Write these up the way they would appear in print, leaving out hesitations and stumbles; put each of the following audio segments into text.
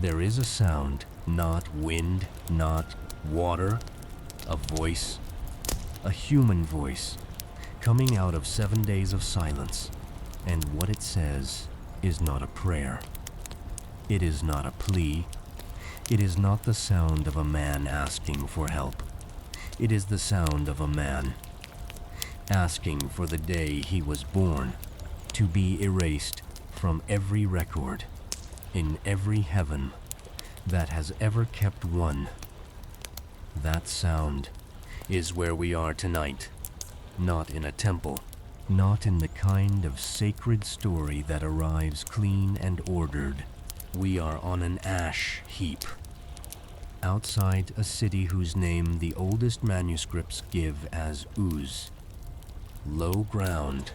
There is a sound, not wind, not water, a voice, a human voice, coming out of 7 days of silence, and what it says is not a prayer. It is not a plea. It is not the sound of a man asking for help. It is the sound of a man asking for the day he was born to be erased from every record in every heaven that has ever kept one. That sound is where we are tonight, not in a temple, not in the kind of sacred story that arrives clean and ordered. We are on an ash heap, outside a city whose name the oldest manuscripts give as Uz. Low ground,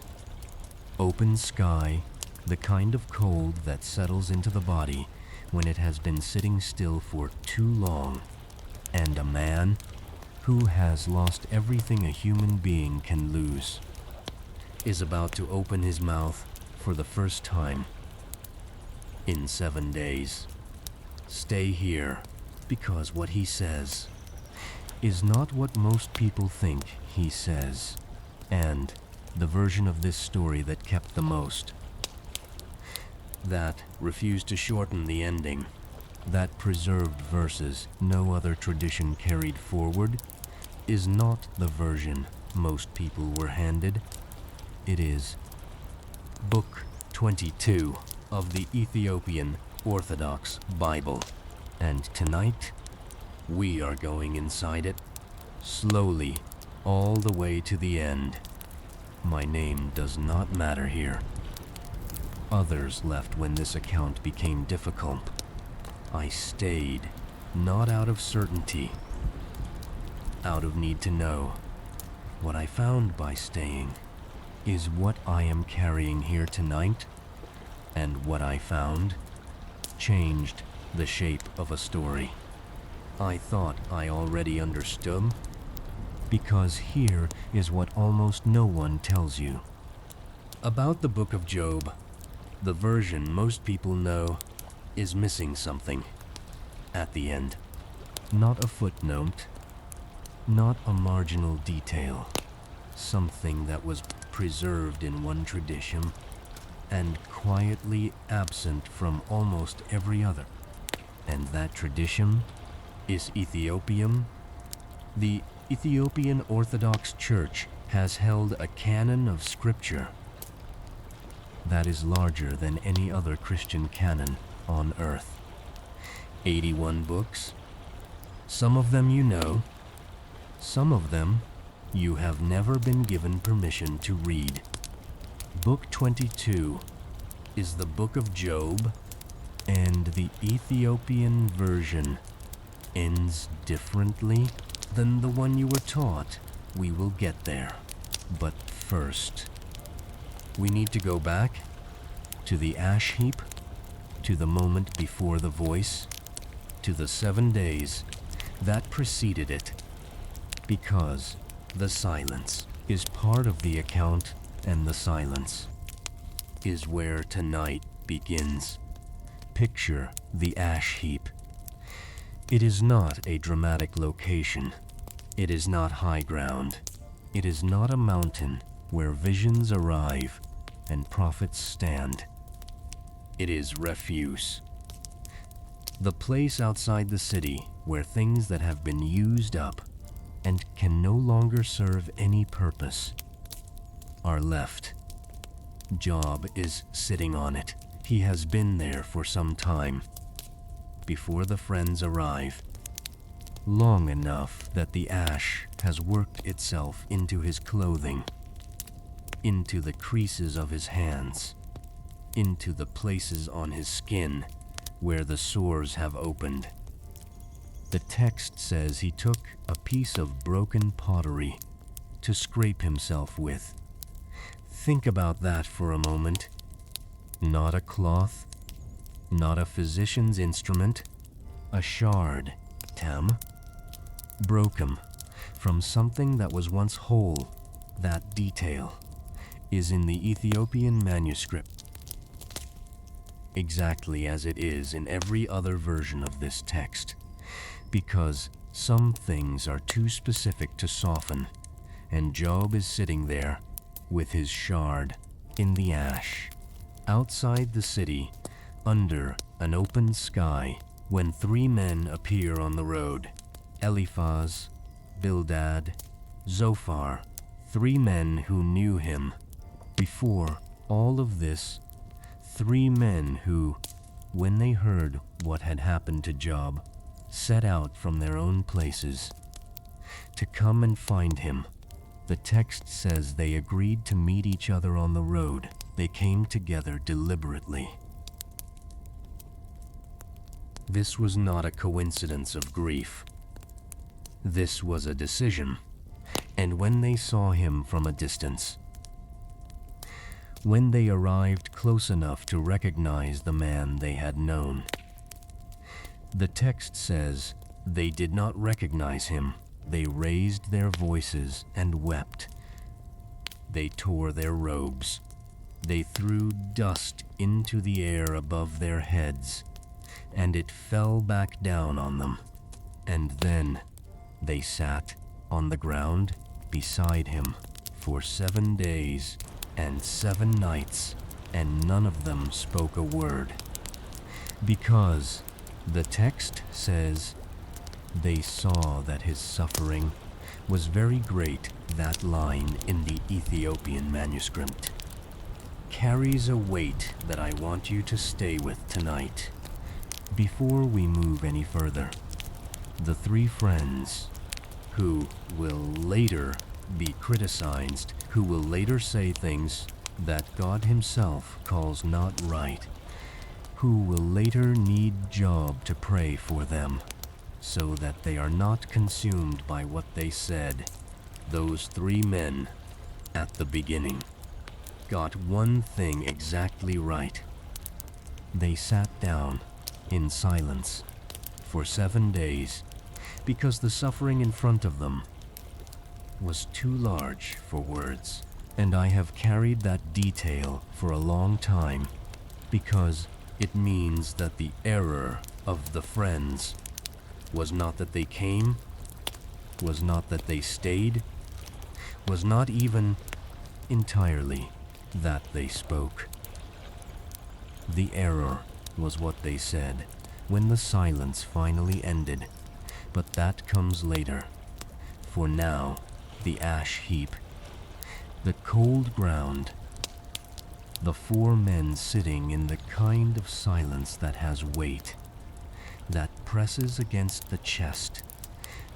open sky, the kind of cold that settles into the body when it has been sitting still for too long, and a man who has lost everything a human being can lose is about to open his mouth for the first time in 7 days. Stay here, because what he says is not what most people think he says, and the version of this story that kept the most, that refused to shorten the ending, that preserved verses no other tradition carried forward, is not the version most people were handed. It is Book 22 of the Ethiopian Orthodox Bible, and tonight we are going inside it, slowly, all the way to the end. My name does not matter here. Others left when this account became difficult. I stayed, not out of certainty, out of need to know. What I found by staying is what I am carrying here tonight, and what I found changed the shape of a story I thought I already understood, because here is what almost no one tells you. About the book of Job, the version most people know is missing something at the end. Not a footnote, not a marginal detail, something that was preserved in one tradition and quietly absent from almost every other. And that tradition is Ethiopian. The Ethiopian Orthodox Church has held a canon of scripture that is larger than any other Christian canon on earth. 81 books. Some of them you know. Some of them you have never been given permission to read. Book 22 is the book of Job, and the Ethiopian version ends differently than the one you were taught. We will get there. But first, we need to go back to the ash heap, to the moment before the voice, to the 7 days that preceded it, because the silence is part of the account, and the silence is where tonight begins. Picture the ash heap. It is not a dramatic location. It is not high ground. It is not a mountain where visions arrive and prophets stand. It is refuse. The place outside the city where things that have been used up and can no longer serve any purpose are left. Job is sitting on it. He has been there for some time, before the friends arrive, long enough that the ash has worked itself into his clothing, into the creases of his hands, into the places on his skin where the sores have opened. The text says he took a piece of broken pottery to scrape himself with. Think about that for a moment. Not a cloth, not a physician's instrument, a shard, broken from something that was once whole. That detail is in the Ethiopian manuscript. exactly as it is in every other version of this text, because some things are too specific to soften, and Job is sitting there with his shard in the ash, outside the city, under an open sky, when 3 men appear on the road: Eliphaz, Bildad, Zophar, 3 men who knew him. Before all of this, 3 men who, when they heard what had happened to Job, set out from their own places to come and find him. The text says they agreed to meet each other on the road. They came together deliberately. This was not a coincidence of grief. This was a decision. And when they saw him from a distance, when they arrived close enough to recognize the man they had known, the text says they did not recognize him. They raised their voices and wept. They tore their robes. They threw dust into the air above their heads, and it fell back down on them. And then they sat on the ground beside him for 7 days and 7 nights, and none of them spoke a word, because the text says they saw that his suffering was very great. That line in the Ethiopian manuscript carries a weight that I want you to stay with tonight. Before we move any further, the 3 friends who will later be criticized, who will later say things that God himself calls not right, who will later need Job to pray for them so that they are not consumed by what they said. Those 3 men at the beginning got one thing exactly right. They sat down in silence for 7 days because the suffering in front of them was too large for words. And I have carried that detail for a long time because it means that the error of the friends was not that they came, was not that they stayed, was not even entirely that they spoke. The error was what they said when the silence finally ended, but that comes later. For now, the ash heap, the cold ground, the 4 men sitting in the kind of silence that has weight, that presses against the chest,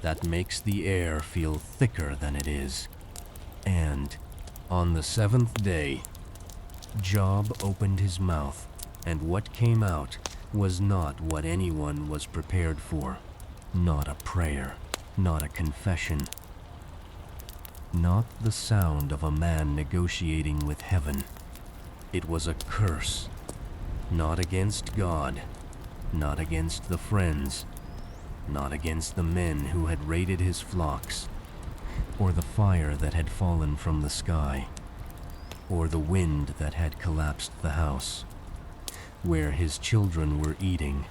that makes the air feel thicker than it is. And on the 7th day, Job opened his mouth, and what came out was not what anyone was prepared for. Not a prayer, not a confession, not the sound of a man negotiating with heaven. It was a curse, not against God, not against the friends, not against the men who had raided his flocks, or the fire that had fallen from the sky, or the wind that had collapsed the house where his children were eating.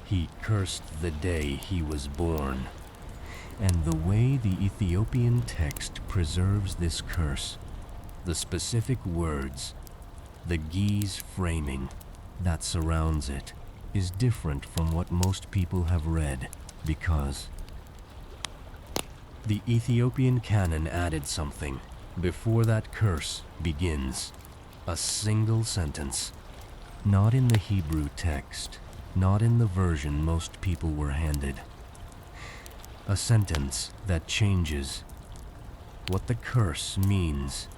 He cursed the day he was born. And the way the Ethiopian text preserves this curse, the specific words, the geese framing that surrounds it, is different from what most people have read, because the Ethiopian canon added something before that curse begins. A single sentence. Not in the Hebrew text, not in the version most people were handed. A sentence that changes what the curse means,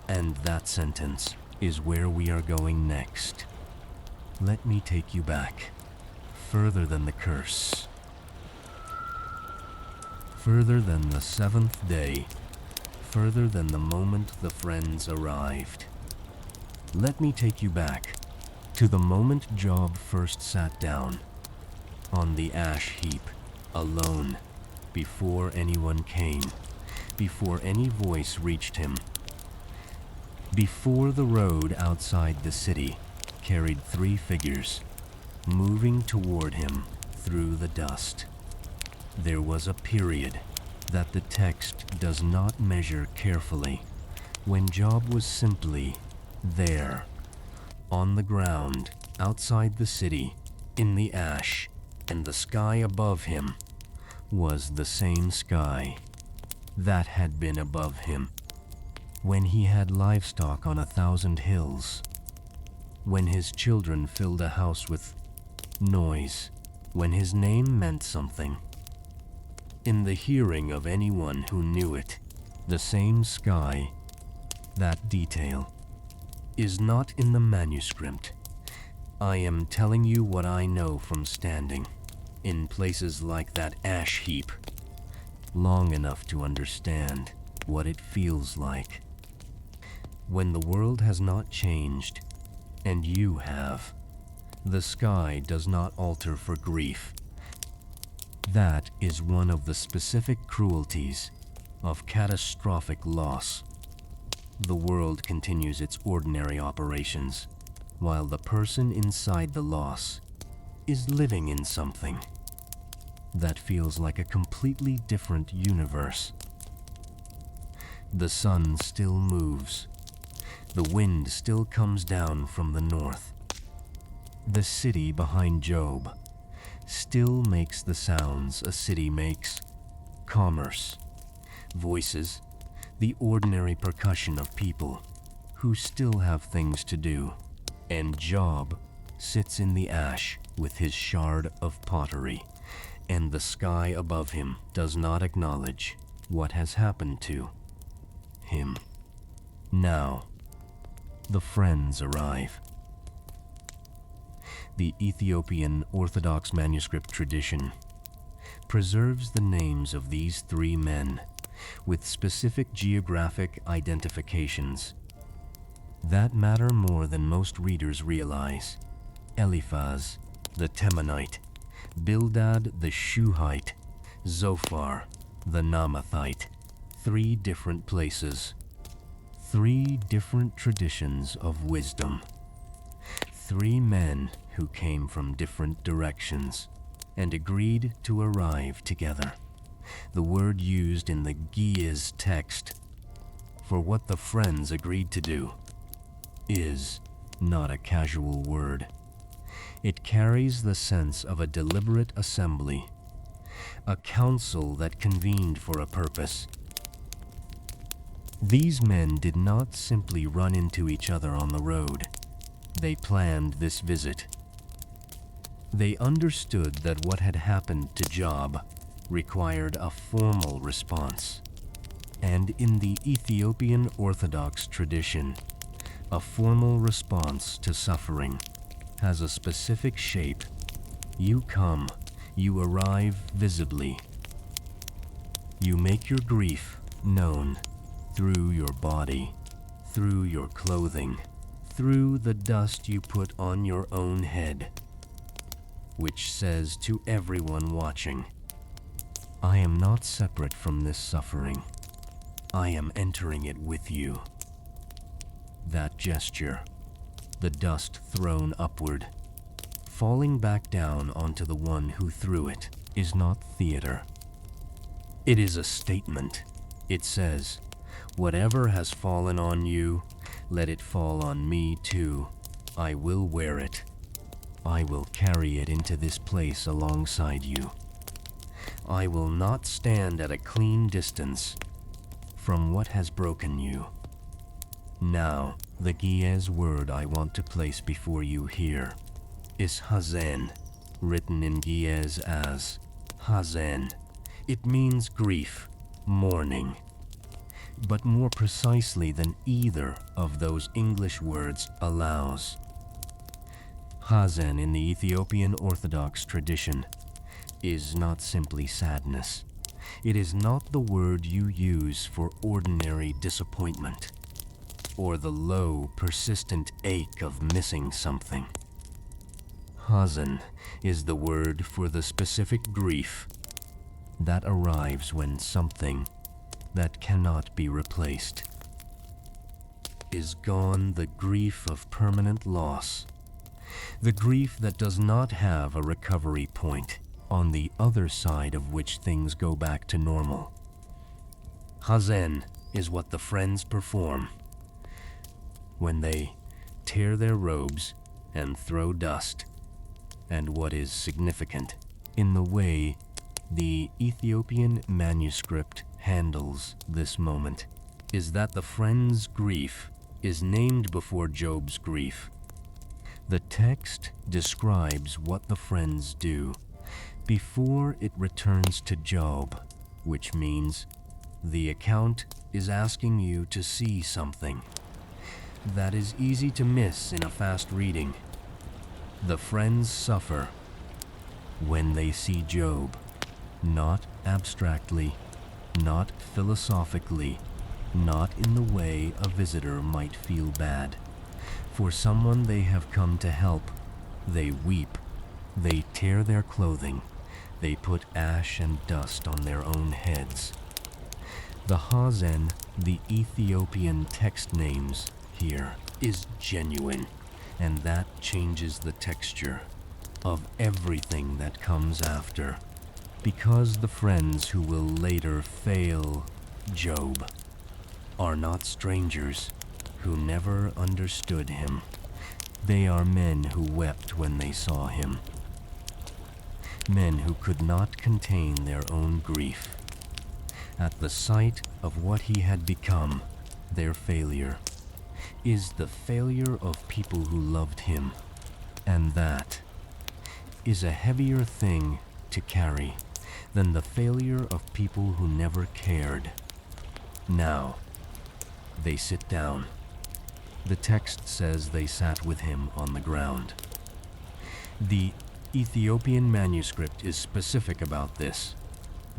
and that sentence is where we are going next. Let me take you back, further than the curse, further than the 7th day, further than the moment the friends arrived. Let me take you back to the moment Job first sat down on the ash heap, alone, before anyone came, before any voice reached him, before the road outside the city carried three figures, moving toward him through the dust. There was a period that the text does not measure carefully, when Job was simply there, on the ground, outside the city, in the ash, and the sky above him was the same sky that had been above him when he had livestock on 1,000 hills, when his children filled a house with noise, when his name meant something. In the hearing of anyone who knew it, the same sky, that detail, is not in the manuscript. I am telling you what I know from standing in places like that ash heap, long enough to understand what it feels like when the world has not changed, and you have. The sky does not alter for grief. That is one of the specific cruelties of catastrophic loss. The world continues its ordinary operations, while the person inside the loss is living in something that feels like a completely different universe. The sun still moves. The wind still comes down from the north. The city behind Job still makes the sounds a city makes. Commerce, voices, the ordinary percussion of people who still have things to do. And Job sits in the ash with his shard of pottery, and the sky above him does not acknowledge what has happened to him. Now, the friends arrive. The Ethiopian Orthodox manuscript tradition preserves the names of these three men with specific geographic identifications that matter more than most readers realize. Eliphaz, the Temanite, Bildad, the Shuhite, Zophar, the Naamathite. Three different places, three different traditions of wisdom. Three men who came from different directions and agreed to arrive together. The word used in the Giaz text for what the friends agreed to do is not a casual word. It carries the sense of a deliberate assembly, a council that convened for a purpose. These men did not simply run into each other on the road. They planned this visit. They understood that what had happened to Job required a formal response. And in the Ethiopian Orthodox tradition, a formal response to suffering has a specific shape. You come, you arrive visibly. You make your grief known through your body, through your clothing, through the dust you put on your own head, which says to everyone watching, I am not separate from this suffering. I am entering it with you. That gesture, the dust thrown upward, falling back down onto the one who threw it, is not theater. It is a statement. It says, whatever has fallen on you, let it fall on me too. I will wear it. I will carry it into this place alongside you. I will not stand at a clean distance from what has broken you. Now, the Giaz word I want to place before you here is Ḥazän, written in Giaz as Ḥazän. It means grief, mourning. But more precisely than either of those English words allows. Ḥazän in the Ethiopian Orthodox tradition is not simply sadness. It is not the word you use for ordinary disappointment, or the low, persistent ache of missing something. Ḥazän is the word for the specific grief that arrives when something that cannot be replaced is gone, the grief of permanent loss The grief that does not have a recovery point, on the other side of which things go back to normal. Ḥazän is what the friends perform when they tear their robes and throw dust, and what is significant in the way the Ethiopian manuscript handles this moment is that the friends' grief is named before Job's grief. The text describes what the friends do before it returns to Job, which means the account is asking you to see something that is easy to miss in a fast reading. The friends suffer when they see Job, not abstractly, not philosophically, not in the way a visitor might feel bad. For someone they have come to help, they weep, they tear their clothing, they put ash and dust on their own heads. The Ḥazän, the Ethiopian text names here, is genuine, and that changes the texture of everything that comes after, because the friends who will later fail Job are not strangers who never understood him. They are men who wept when they saw him, men who could not contain their own grief at the sight of what he had become. Their failure is the failure of people who loved him, and that is a heavier thing to carry than the failure of people who never cared. Now, they sit down. The text says they sat with him on the ground. The Ethiopian manuscript is specific about this.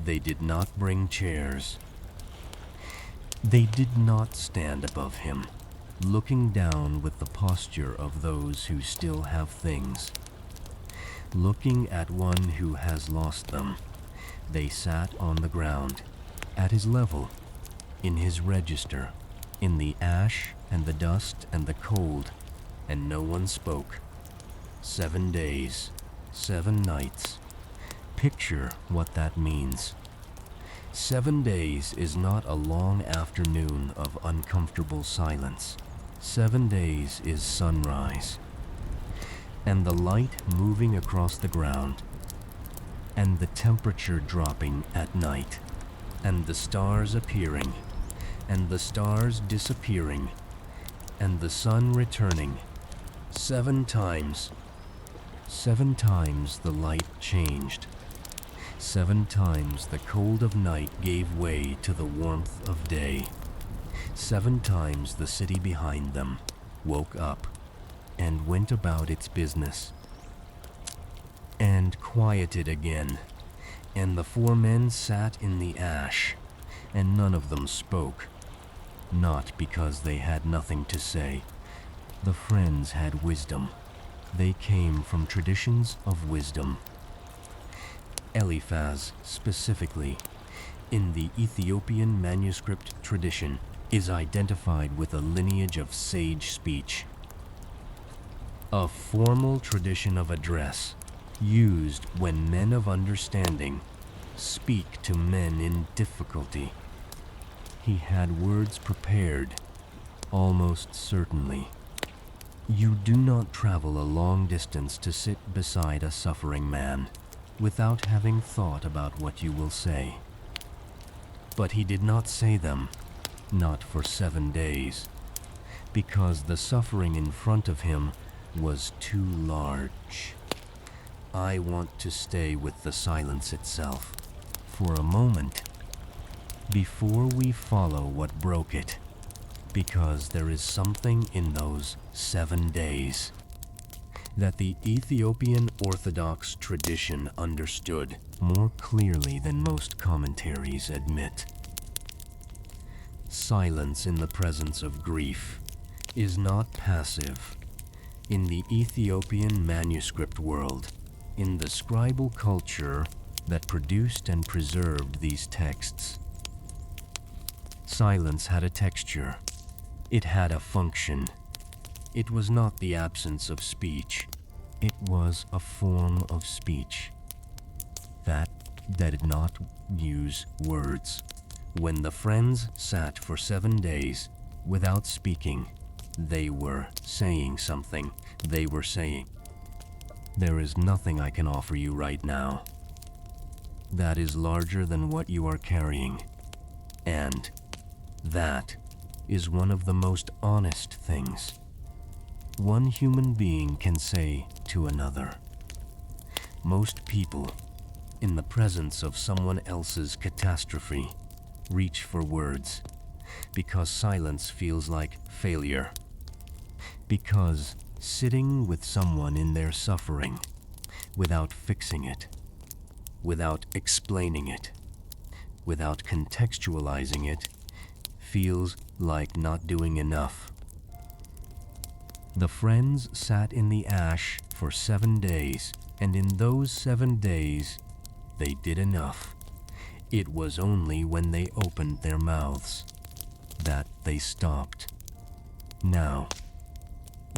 They did not bring chairs. They did not stand above him, looking down with the posture of those who still have things. Looking at one who has lost them, they sat on the ground, at his level, in his register, in the ash and the dust and the cold, and no one spoke. 7 days, 7 nights. Picture what that means. 7 days is not a long afternoon of uncomfortable silence. 7 days is sunrise, and the light moving across the ground, and the temperature dropping at night, and the stars appearing, and the stars disappearing, and the sun returning. 7 times. 7 times the light changed. 7 times the cold of night gave way to the warmth of day. 7 times the city behind them woke up and went about its business, and quieted again, and the 4 men sat in the ash, and none of them spoke, not because they had nothing to say. The friends had wisdom. They came from traditions of wisdom. Eliphaz, specifically, in the Ethiopian manuscript tradition, is identified with a lineage of sage speech, a formal tradition of address used when men of understanding speak to men in difficulty. He had words prepared, almost certainly. You do not travel a long distance to sit beside a suffering man without having thought about what you will say. But he did not say them, not for 7 days, because the suffering in front of him was too large. I want to stay with the silence itself for a moment before we follow what broke it, because there is something in those 7 days that the Ethiopian Orthodox tradition understood more clearly than most commentaries admit. Silence in the presence of grief is not passive. In the Ethiopian manuscript world, in the scribal culture that produced and preserved these texts, silence had a texture. It had a function. It was not the absence of speech, It was a form of speech that did not use words. When the friends sat for 7 days without speaking, they were saying something. They were saying, "There is nothing I can offer you right now that is larger than what you are carrying." And that is one of the most honest things one human being can say to another. Most people, in the presence of someone else's catastrophe, reach for words because silence feels like failure. Because sitting with someone in their suffering without fixing it, without explaining it, without contextualizing it, feels like not doing enough. The friends sat in the ash for 7 days, and in those 7 days, they did enough. It was only when they opened their mouths that they stopped. Now,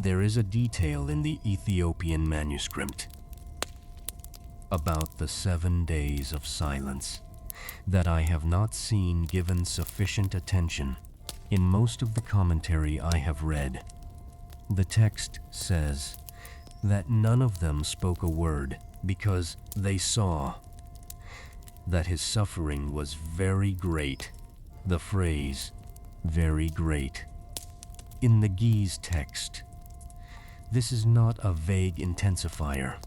there is a detail in the Ethiopian manuscript about the 7 days of silence that I have not seen given sufficient attention in most of the commentary I have read. The text says that none of them spoke a word because they saw that his suffering was very great. The phrase, very great, in the Ge'ez text, this is not a vague intensifier,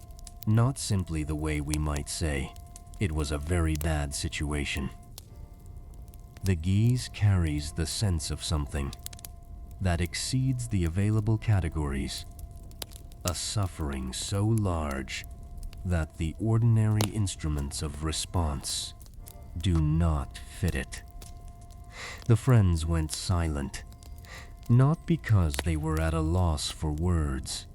not simply the way we might say, it was a very bad situation. The Ge'ez carries the sense of something that exceeds the available categories, a suffering so large that the ordinary instruments of response do not fit it. The friends went silent, not because they were at a loss for words,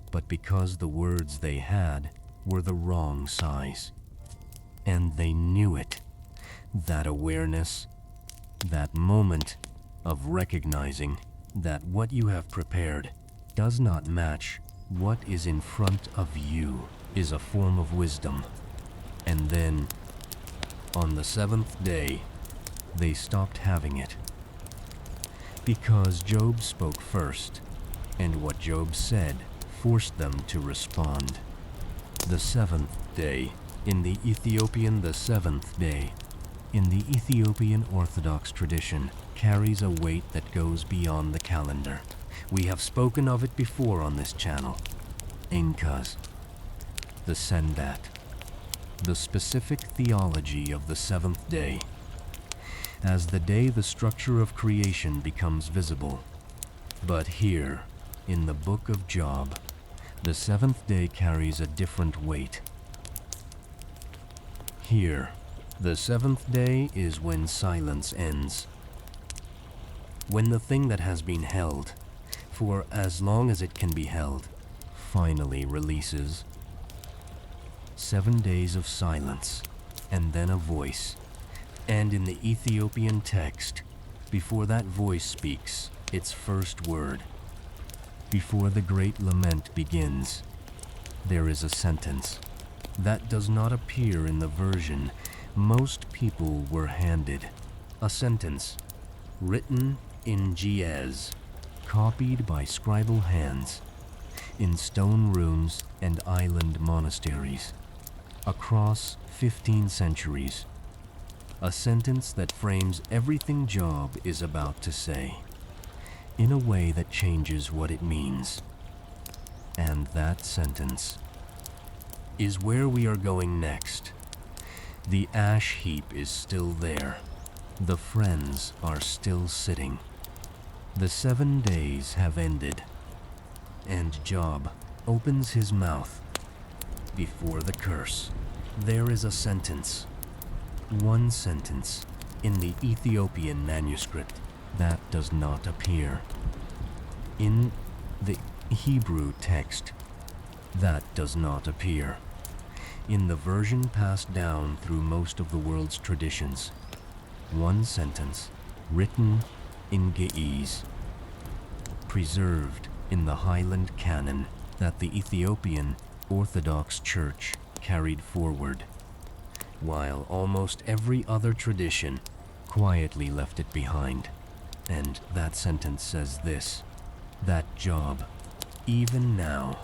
but because the words they had were the wrong size. And they knew it. That awareness, that moment of recognizing that what you have prepared does not match what is in front of you is a form of wisdom. And then, on the 7th day, they stopped having it. Because Job spoke first, and what Job said forced them to respond. The 7th day, in the Ethiopian, the 7th day, in the Ethiopian Orthodox tradition, carries a weight that goes beyond the calendar. We have spoken of it before on this channel. Incas, the Sendat, the specific theology of the 7th day. As the day the structure of creation becomes visible. But here, in the book of Job, the 7th day carries a different weight. Here, the 7th day is when silence ends. When the thing that has been held, for as long as it can be held, finally releases. 7 days of silence, and then a voice. And in the Ethiopian text, before that voice speaks its first word, before the great lament begins, there is a sentence that does not appear in the version most people were handed. A sentence written in Ge'ez, copied by scribal hands, in stone rooms and island monasteries, across 15 centuries. A sentence that frames everything Job is about to say, in a way that changes what it means. And that sentence is where we are going next. The ash heap is still there. The friends are still sitting. The 7 days have ended, and Job opens his mouth. Before the curse, there is a sentence, one sentence, in the Ethiopian manuscript that does not appear. In the Hebrew text, that does not appear. In the version passed down through most of the world's traditions, one sentence, written in Ge'ez, preserved in the Highland canon that the Ethiopian Orthodox Church carried forward, while almost every other tradition quietly left it behind. And that sentence says this, that Job, even now,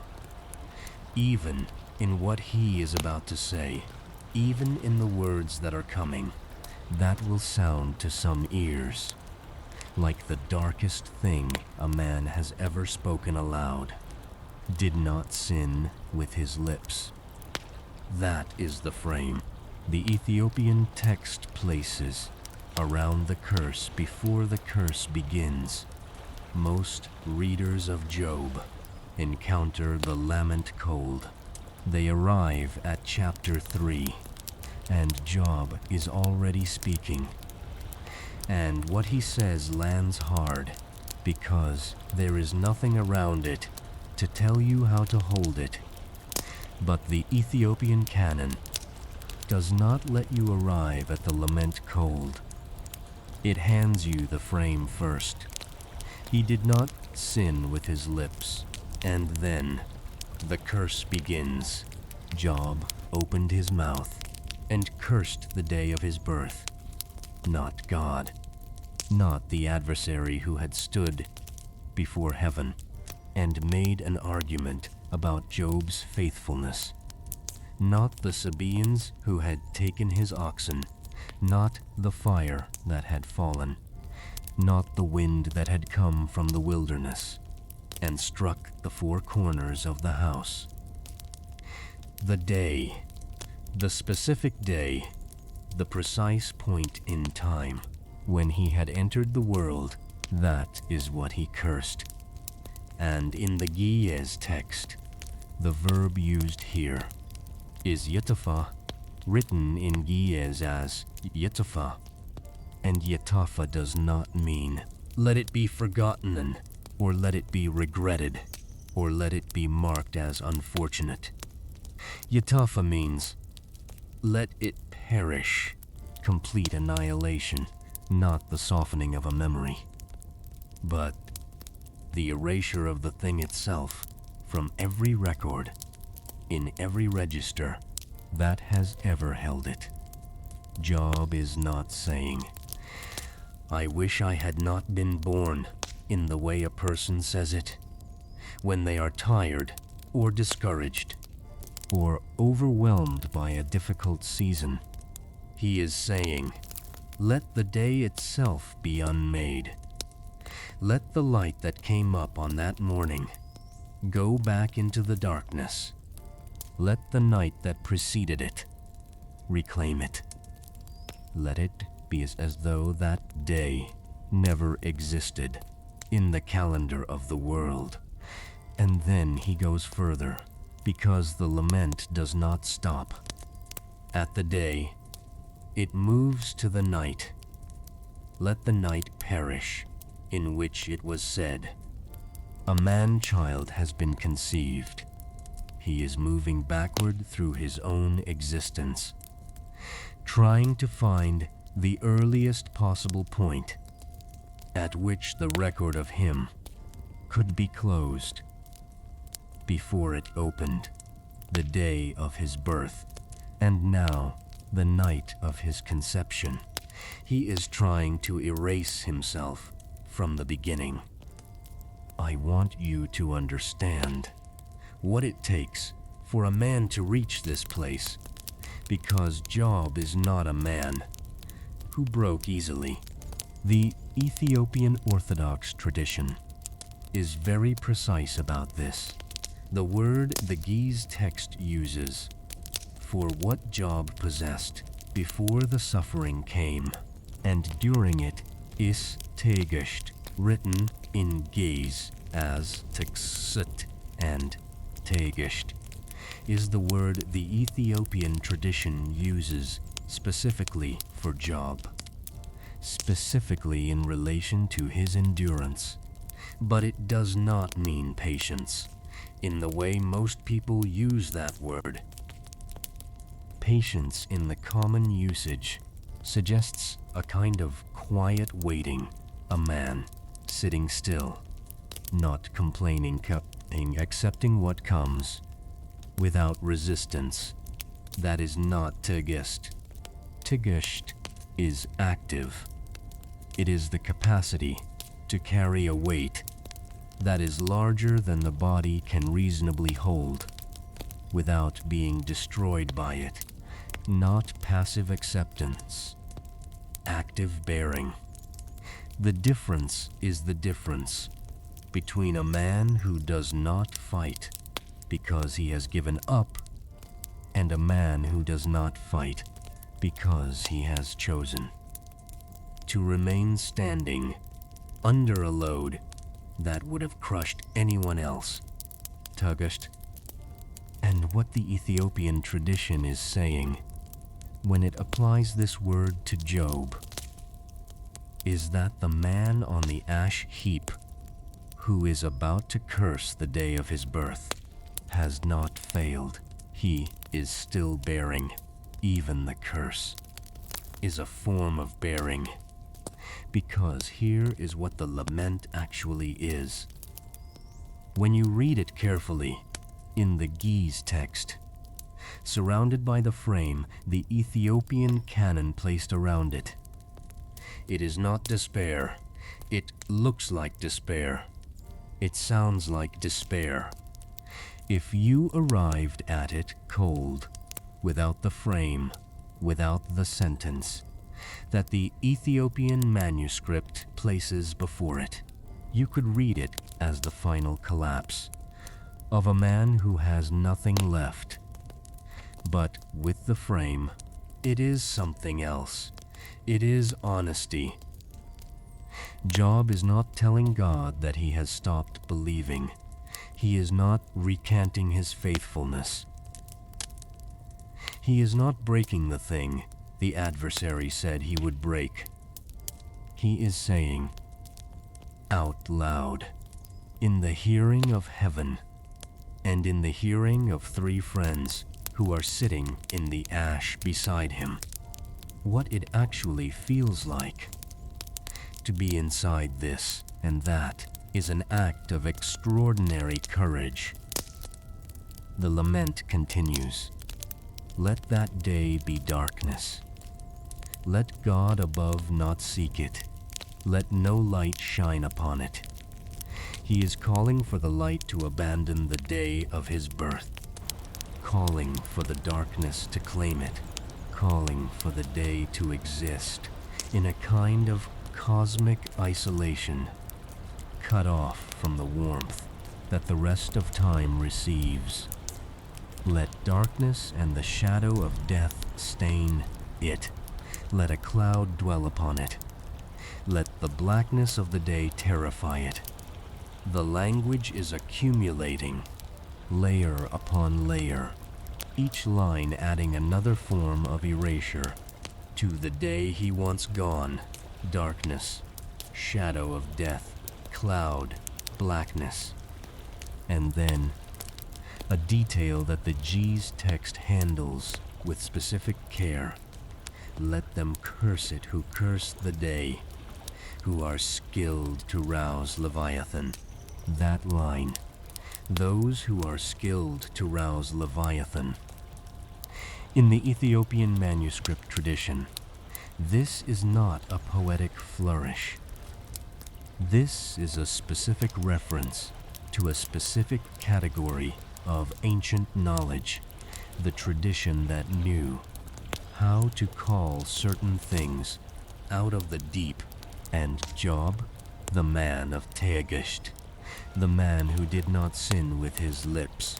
even in what he is about to say, even in the words that are coming, that will sound to some ears like the darkest thing a man has ever spoken aloud, did not sin with his lips. That is the frame the Ethiopian text places around the curse before the curse begins. Most readers of Job encounter the lament cold. They arrive at chapter 3, and Job is already speaking. And what he says lands hard, because there is nothing around it to tell you how to hold it. But the Ethiopian canon does not let you arrive at the lament cold. It hands you the frame first. He did not sin with his lips, and then the curse begins. Job opened his mouth and cursed the day of his birth, not God, not the adversary who had stood before heaven and made an argument about Job's faithfulness, not the Sabaeans who had taken his oxen, not the fire that had fallen, not the wind that had come from the wilderness and struck the four corners of the house. The day, the specific day, the precise point in time when he had entered the world, that is what he cursed. And in the Ge'ez text, the verb used here is Yəṭäfa, written in Ge'ez as Yəṭäfa. And Yəṭäfa does not mean let it be forgotten, or let it be regretted, or let it be marked as unfortunate. Yəṭäfa means let it perish, complete annihilation, not the softening of a memory, but the erasure of the thing itself from every record, in every register that has ever held it. Job is not saying, I wish I had not been born, in the way a person says it, when they are tired or discouraged or overwhelmed by a difficult season. He is saying, let the day itself be unmade. Let the light that came up on that morning go back into the darkness. Let the night that preceded it reclaim it. Let it be as though that day never existed in the calendar of the world. And then he goes further, because the lament does not stop at the day. It moves to the night. Let the night perish, in which it was said, a man-child has been conceived. He is moving backward through his own existence, trying to find the earliest possible point at which the record of him could be closed before it opened, the day of his birth, and now the night of his conception. He is trying to erase himself from the beginning. I want you to understand what it takes for a man to reach this place, because Job is not a man who broke easily. The Ethiopian Orthodox tradition is very precise about this. The word the Ge'ez text uses for what Job possessed before the suffering came, and during it, is Tə'əgəśt, written in Ge'ez as Tə'əgəśt and Tə'əgəśt, is the word the Ethiopian tradition uses specifically for Job, specifically in relation to his endurance. But it does not mean patience in the way most people use that word. Patience in the common usage suggests a kind of quiet waiting, a man sitting still, not complaining, accepting what comes, without resistance. That is not Tə'əgəśt. Tə'əgəśt is active. It is the capacity to carry a weight that is larger than the body can reasonably hold, without being destroyed by it. Not passive acceptance. Active bearing. The difference is the difference between a man who does not fight because he has given up and a man who does not fight because he has chosen to remain standing under a load that would have crushed anyone else. Tə'əgəśt. And what the Ethiopian tradition is saying when it applies this word to Job is that the man on the ash heap who is about to curse the day of his birth has not failed. He is still bearing. Even the curse is a form of bearing, because here is what the lament actually is. When you read it carefully, in the Ge'ez text, surrounded by the frame, the Ethiopian canon placed around it, it is not despair. It looks like despair. It sounds like despair. If you arrived at it cold, without the frame, without the sentence that the Ethiopian manuscript places before it, you could read it as the final collapse of a man who has nothing left. But with the frame, it is something else. It is honesty. Job is not telling God that he has stopped believing. He is not recanting his faithfulness. He is not breaking the thing the adversary said he would break. He is saying, out loud, in the hearing of heaven, and in the hearing of 3 friends who are sitting in the ash beside him, what it actually feels like to be inside this and that is an act of extraordinary courage. The lament continues. Let that day be darkness. Let God above not seek it. Let no light shine upon it. He is calling for the light to abandon the day of his birth, calling for the darkness to claim it, calling for the day to exist in a kind of cosmic isolation, cut off from the warmth that the rest of time receives. Let darkness and the shadow of death stain it. Let a cloud dwell upon it. Let the blackness of the day terrify it. The language is accumulating, layer upon layer, each line adding another form of erasure to the day he wants gone. Darkness, shadow of death, cloud, blackness. And then a detail that the Ge'ez text handles with specific care. Let them curse it who curse the day, who are skilled to rouse Leviathan. That line, those who are skilled to rouse Leviathan. In the Ethiopian manuscript tradition, this is not a poetic flourish. This is a specific reference to a specific category of ancient knowledge, the tradition that knew how to call certain things out of the deep. And Job, the man of Tə'əgəśt, the man who did not sin with his lips,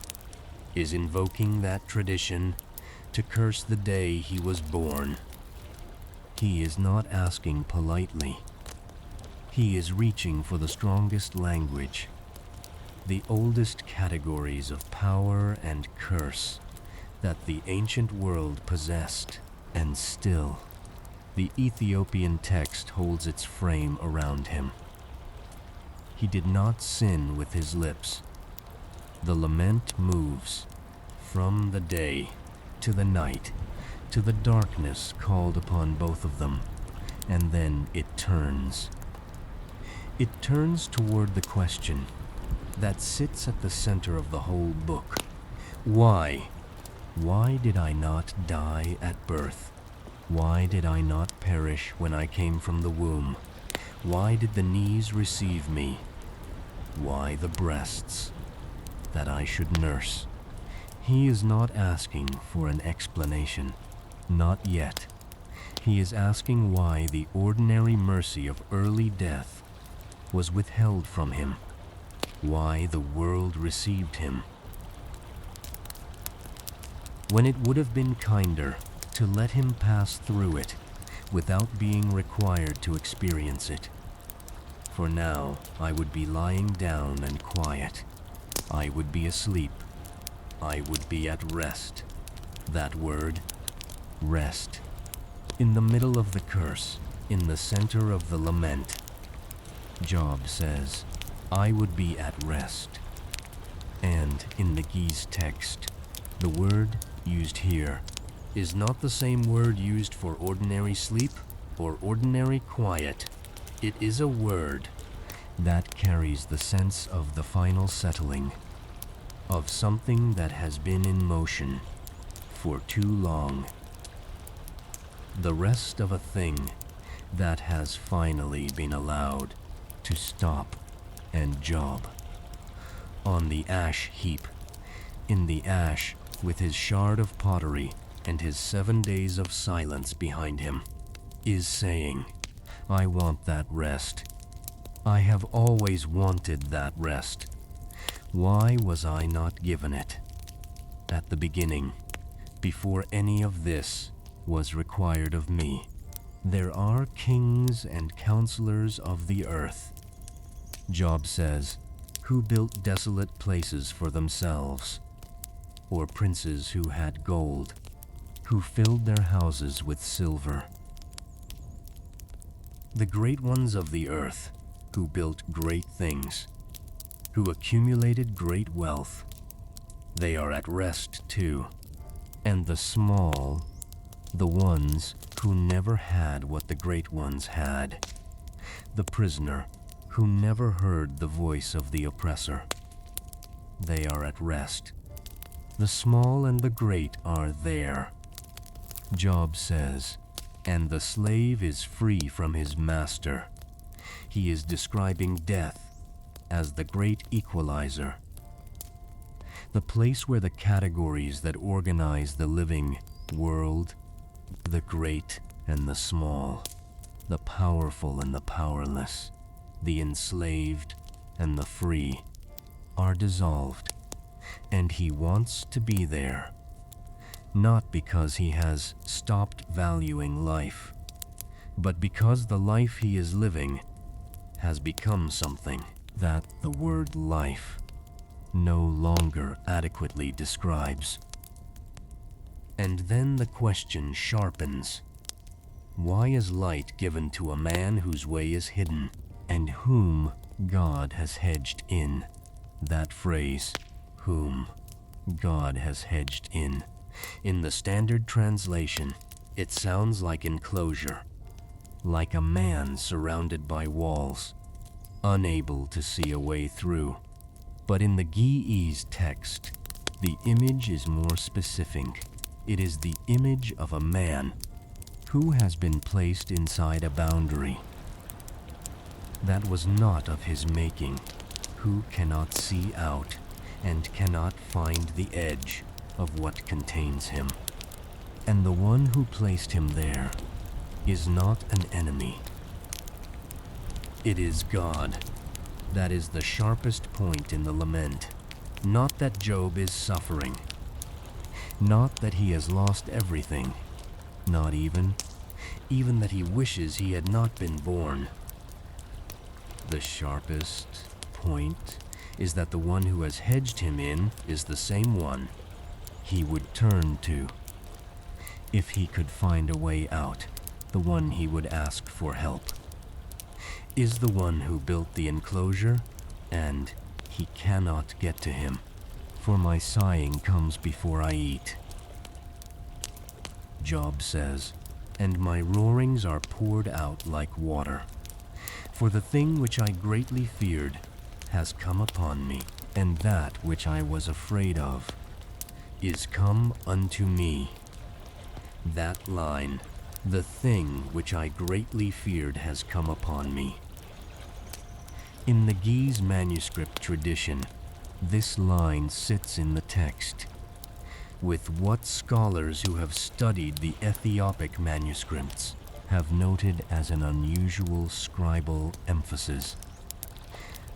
is invoking that tradition to curse the day he was born. He is not asking politely. He is reaching for the strongest language, the oldest categories of power and curse that the ancient world possessed, and still the Ethiopian text holds its frame around him. He did not sin with his lips. The lament moves from the day to the night to the darkness called upon both of them, and then it turns. It turns toward the question that sits at the center of the whole book. Why? Why did I not die at birth? Why did I not perish when I came from the womb? Why did the knees receive me? Why the breasts? That I should nurse. He is not asking for an explanation. Not yet. He is asking why the ordinary mercy of early death was withheld from him. Why the world received him. When it would have been kinder to let him pass through it without being required to experience it. For now I would be lying down and quiet. I would be asleep. I would be at rest. That word, rest. In the middle of the curse, in the center of the lament, Job says, I would be at rest. And in the G's text, the word used here is not the same word used for ordinary sleep or ordinary quiet. It is a word that carries the sense of the final settling, of something that has been in motion for too long. The rest of a thing that has finally been allowed to stop. And Job, on the ash heap, in the ash with his shard of pottery and his 7 days of silence behind him, is saying, I want that rest. I have always wanted that rest. Why was I not given it? At the beginning, before any of this was required of me, there are kings and counselors of the earth. Job says, who built desolate places for themselves, or princes who had gold, who filled their houses with silver. The great ones of the earth, who built great things, who accumulated great wealth, they are at rest too. And the small, the ones who never had what the great ones had, the prisoner who never heard the voice of the oppressor, they are at rest. The small and the great are there. Job says, and the slave is free from his master. He is describing death as the great equalizer, the place where the categories that organize the living world, the great and the small, the powerful and the powerless, the enslaved and the free, are dissolved, and he wants to be there, not because he has stopped valuing life, but because the life he is living has become something that the word life no longer adequately describes. And then the question sharpens. Why is light given to a man whose way is hidden, and whom God has hedged in? That phrase, whom God has hedged in. In the standard translation, it sounds like enclosure, like a man surrounded by walls, unable to see a way through. But in the Ge'ez text, the image is more specific. It is the image of a man who has been placed inside a boundary that was not of his making, who cannot see out and cannot find the edge of what contains him. And the one who placed him there is not an enemy. It is God. That is the sharpest point in the lament. Not that Job is suffering. Not that he has lost everything. Not even that he wishes he had not been born. The sharpest point is that the one who has hedged him in is the same one he would turn to if he could find a way out, the one he would ask for help. Is the one who built the enclosure, and he cannot get to him, for my sighing comes before I eat. Job says, and my roarings are poured out like water. For the thing which I greatly feared has come upon me, and that which I was afraid of is come unto me. That line, the thing which I greatly feared has come upon me. In the Ge'ez manuscript tradition, this line sits in the text, with what scholars who have studied the Ethiopic manuscripts have noted as an unusual scribal emphasis.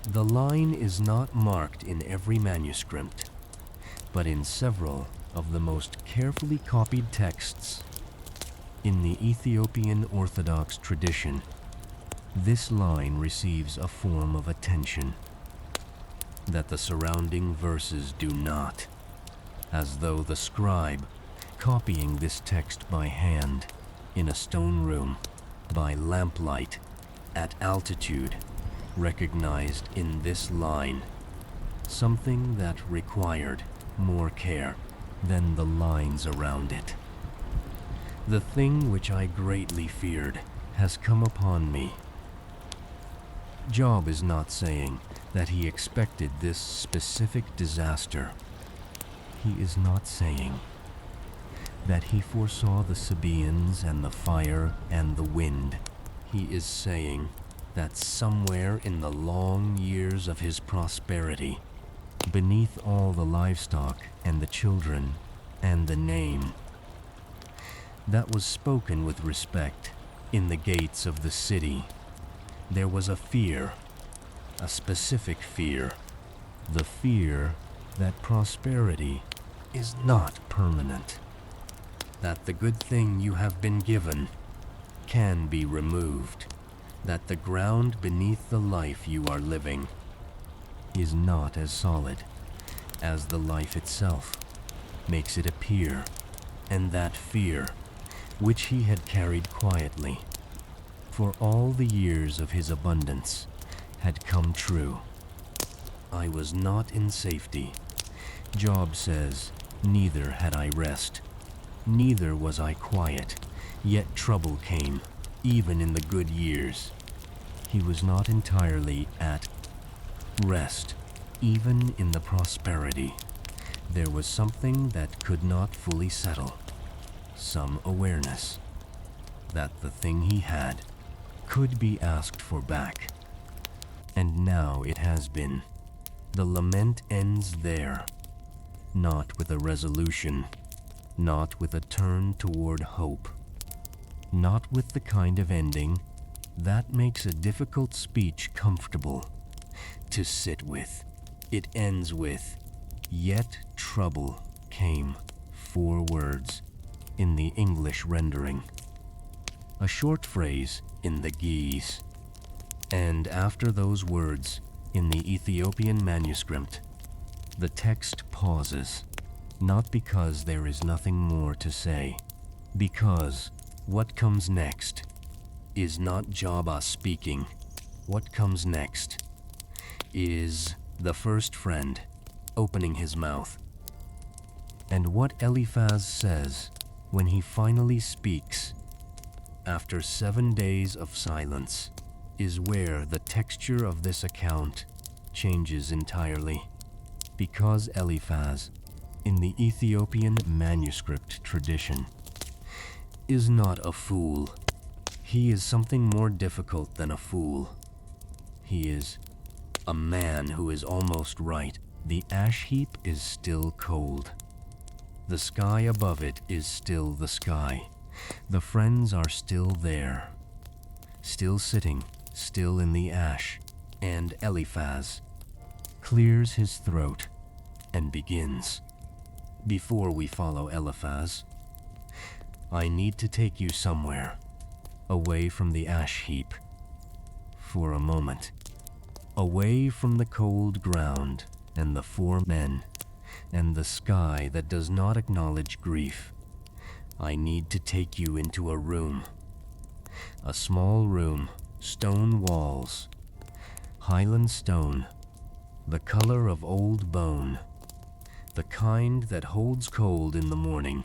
The line is not marked in every manuscript, but in several of the most carefully copied texts. In the Ethiopian Orthodox tradition, this line receives a form of attention that the surrounding verses do not, as though the scribe, copying this text by hand, in a stone room, by lamplight, at altitude, recognized in this line something that required more care than the lines around it. The thing which I greatly feared has come upon me. Job is not saying that he expected this specific disaster. He is not saying that he foresaw the Sabaeans and the fire and the wind. He is saying that somewhere in the long years of his prosperity, beneath all the livestock and the children and the name that was spoken with respect in the gates of the city, there was a fear, a specific fear, the fear that prosperity is not permanent, that the good thing you have been given can be removed, that the ground beneath the life you are living is not as solid as the life itself makes it appear, and that fear, which he had carried quietly for all the years of his abundance, had come true. I was not in safety. Job says, neither had I rest, neither was I quiet, yet trouble came, even in the good years. He was not entirely at rest, even in the prosperity. There was something that could not fully settle, some awareness that the thing he had could be asked for back. And now it has been. The lament ends there, not with a resolution, not with a turn toward hope, not with the kind of ending that makes a difficult speech comfortable to sit with. It ends with, yet trouble came, 4 words in the English rendering, a short phrase in the Ge'ez. And after those words, in the Ethiopian manuscript, the text pauses, not because there is nothing more to say, because what comes next is not Jabba speaking. What comes next is the first friend opening his mouth. And what Eliphaz says when he finally speaks, after 7 days of silence, is where the texture of this account changes entirely. Because Eliphaz, in the Ethiopian manuscript tradition, is not a fool. He is something more difficult than a fool. He is a man who is almost right. The ash heap is still cold. The sky above it is still the sky. The friends are still there, still sitting, still in the ash, and Eliphaz clears his throat and begins. Before we follow Eliphaz, I need to take you somewhere, away from the ash heap, for a moment, away from the cold ground and the 4 men, and the sky that does not acknowledge grief. I need to take you into a room, a small room, stone walls, Highland stone, the color of old bone, the kind that holds cold in the morning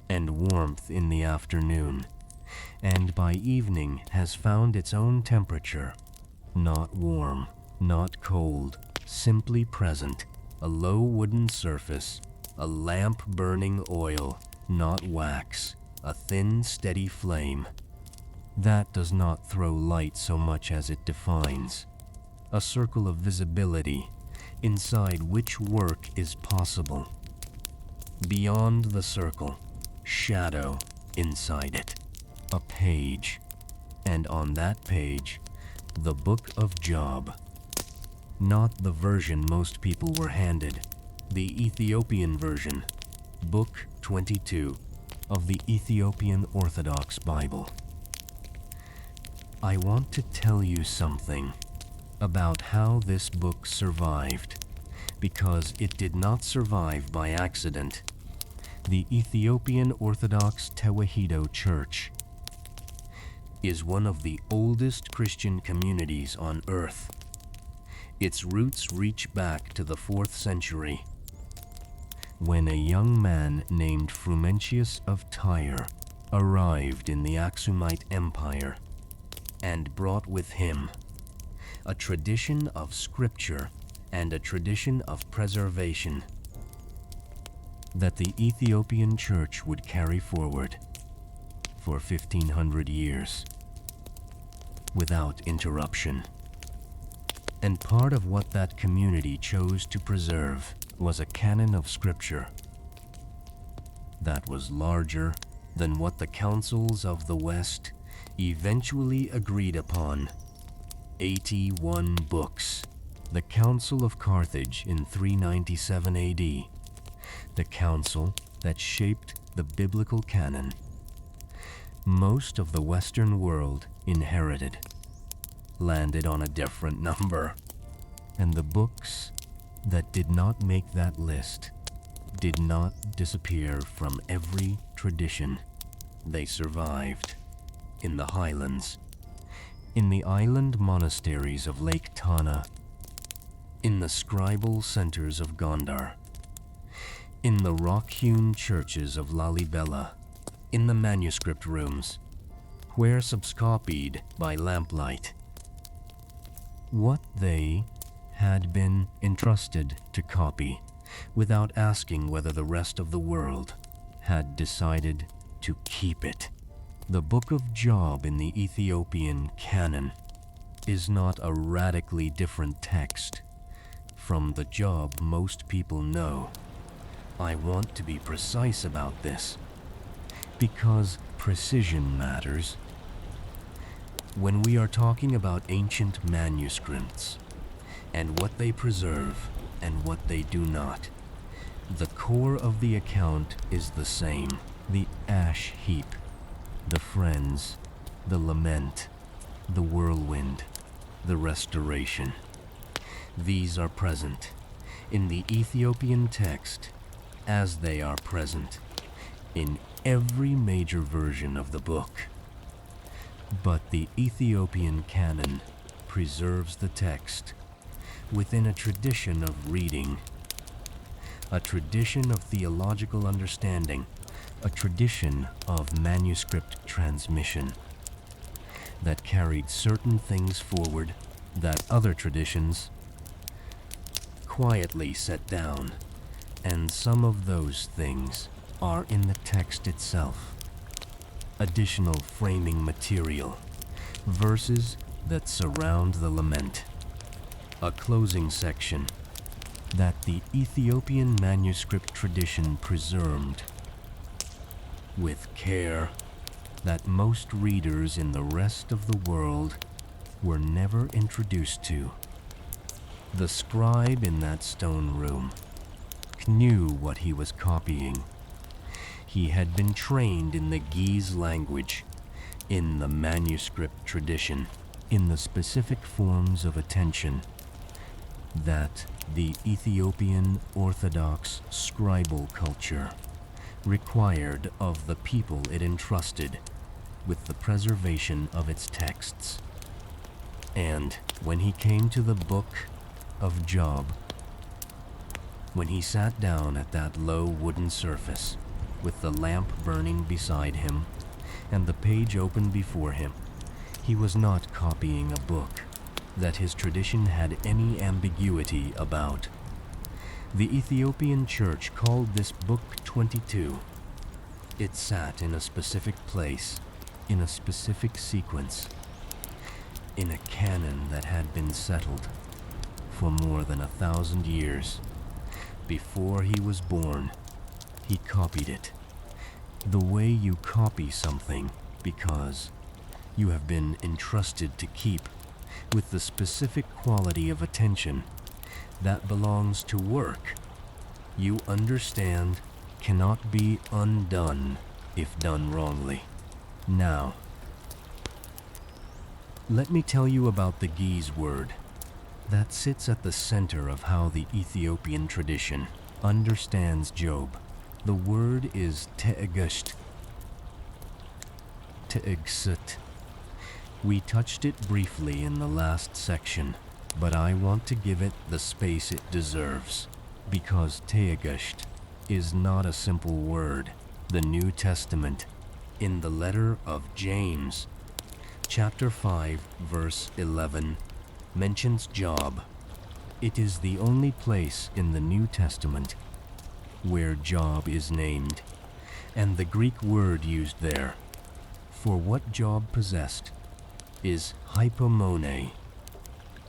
and warmth in the afternoon, and by evening has found its own temperature, not warm, not cold, simply present, a low wooden surface a lamp burning oil, not wax, a thin, steady flame. That does not throw light so much as it defines, a circle of visibility inside which work is possible. Beyond the circle, shadow inside it, a page, and on that page, the book of Job. Not the version most people were handed, the Ethiopian version, Book 22 of the Ethiopian Orthodox Bible. I want to tell you something about how this book survived, because it did not survive by accident. The Ethiopian Orthodox Tewahedo Church is one of the oldest Christian communities on earth. Its roots reach back to the 4th century, when a young man named Frumentius of Tyre arrived in the Aksumite Empire and brought with him a tradition of scripture and a tradition of preservation that the Ethiopian Church would carry forward for 1500 years without interruption. And part of what that community chose to preserve was a canon of scripture that was larger than what the councils of the West eventually agreed upon. 81 books. The Council of Carthage in 397 AD, the council that shaped the biblical canon. Most of the Western world inherited, landed on a different number, and the books that did not make that list did not disappear from every tradition. They survived in the highlands, in the island monasteries of Lake Tana, in the scribal centers of Gondar, in the rock-hewn churches of Lalibela, in the manuscript rooms, where subscopied by lamplight. What they had been entrusted to copy without asking whether the rest of the world had decided to keep it. The Book of Job in the Ethiopian canon is not a radically different text from the Job most people know. I want to be precise about this, because precision matters. When we are talking about ancient manuscripts and what they preserve and what they do not, the core of the account is the same. The ash heap, the friends, the lament, the whirlwind, the restoration. These are present in the Ethiopian text as they are present in every major version of the book. But the Ethiopian canon preserves the text within a tradition of reading, a tradition of theological understanding, a tradition of manuscript transmission that carried certain things forward that other traditions quietly set down, and some of those things are in the text itself. Additional framing material, verses that surround the lament, a closing section that the Ethiopian manuscript tradition preserved with care that most readers in the rest of the world were never introduced to. The scribe in that stone room knew what he was copying. He had been trained in the Ge'ez language, in the manuscript tradition, in the specific forms of attention that the Ethiopian Orthodox scribal culture required of the people it entrusted with the preservation of its texts. And when he came to the book of Job, when he sat down at that low wooden surface with the lamp burning beside him and the page open before him, he was not copying a book that his tradition had any ambiguity about, The Ethiopian church called this book 22. It sat in a specific place, in a specific sequence, in a canon that had been settled for more than 1,000 years. Before he was born, he copied it. The way you copy something because you have been entrusted to keep with the specific quality of attention that belongs to work, you understand, cannot be undone if done wrongly. Now, let me tell you about the Ge'ez word that sits at the center of how the Ethiopian tradition understands Job. The word is Tə'əgəśt. Tə'əgəśt. We touched it briefly in the last section, but I want to give it the space it deserves, because Tə'əgəśt is not a simple word. The New Testament, in the letter of James, chapter 5, verse 11, mentions Job. It is the only place in the New Testament where Job is named, and the Greek word used there for what Job possessed is hypomone,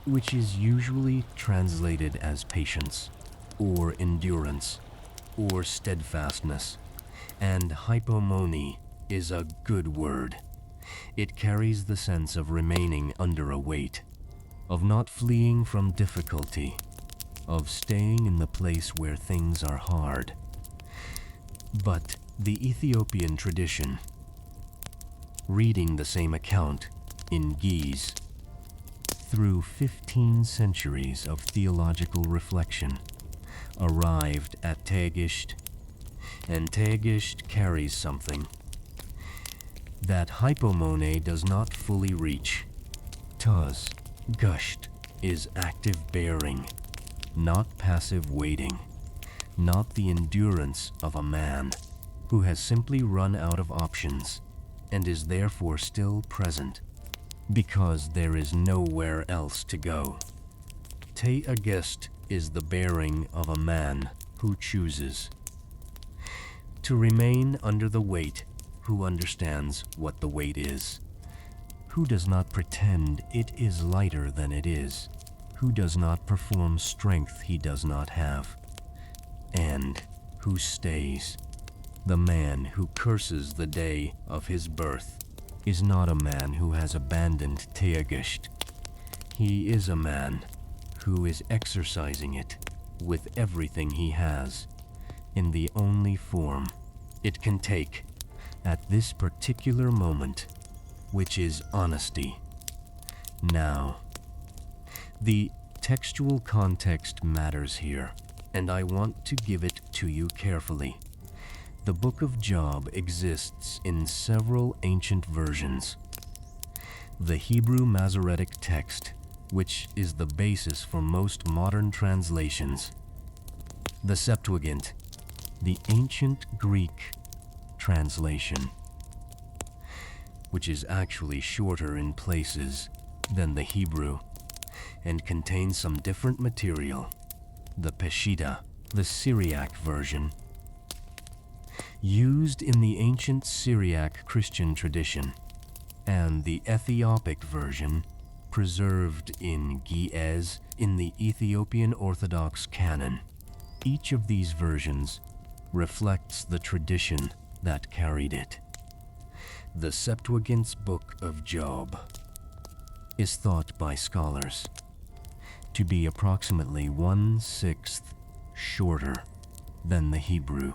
which is usually translated as patience, or endurance, or steadfastness, and hypomone is a good word. It carries the sense of remaining under a weight, of not fleeing from difficulty, of staying in the place where things are hard. But the Ethiopian tradition, reading the same account in Ge'ez, through 15 centuries of theological reflection, arrived at Tə'əgəśt, and Tə'əgəśt carries something that hypomone does not fully reach. Tə'əgəśt is active bearing, not passive waiting, not the endurance of a man who has simply run out of options and is therefore still present because there is nowhere else to go. Tə'əgəśt is the bearing of a man who chooses to remain under the weight, who understands what the weight is, who does not pretend it is lighter than it is, who does not perform strength he does not have, and who stays. The man who curses the day of his birth is not a man who has abandoned Tə'əgəśt. He is a man who is exercising it with everything he has in the only form it can take at this particular moment, which is honesty. Now, the textual context matters here, and I want to give it to you carefully. The book of Job exists in several ancient versions. The Hebrew Masoretic text, which is the basis for most modern translations. The Septuagint, the ancient Greek translation, which is actually shorter in places than the Hebrew and contains some different material. The Peshitta, the Syriac version, used in the ancient Syriac Christian tradition, and the Ethiopic version, preserved in Ge'ez in the Ethiopian Orthodox canon. Each of these versions reflects the tradition that carried it. The Septuagint's book of Job is thought by scholars to be approximately 1/6 shorter than the Hebrew.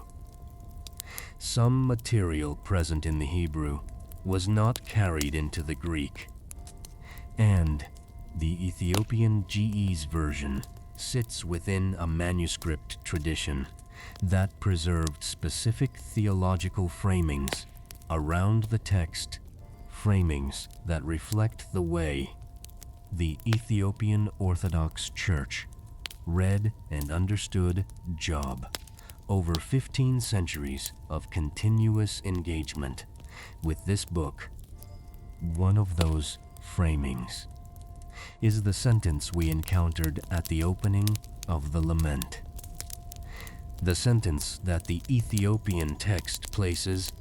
Some material present in the Hebrew was not carried into the Greek, and the Ethiopian Ge'ez version sits within a manuscript tradition that preserved specific theological framings around the text, framings that reflect the way the Ethiopian Orthodox Church read and understood Job over 15 centuries of continuous engagement with this book. One of those framings is the sentence we encountered at the opening of the lament. The sentence that the Ethiopian text places,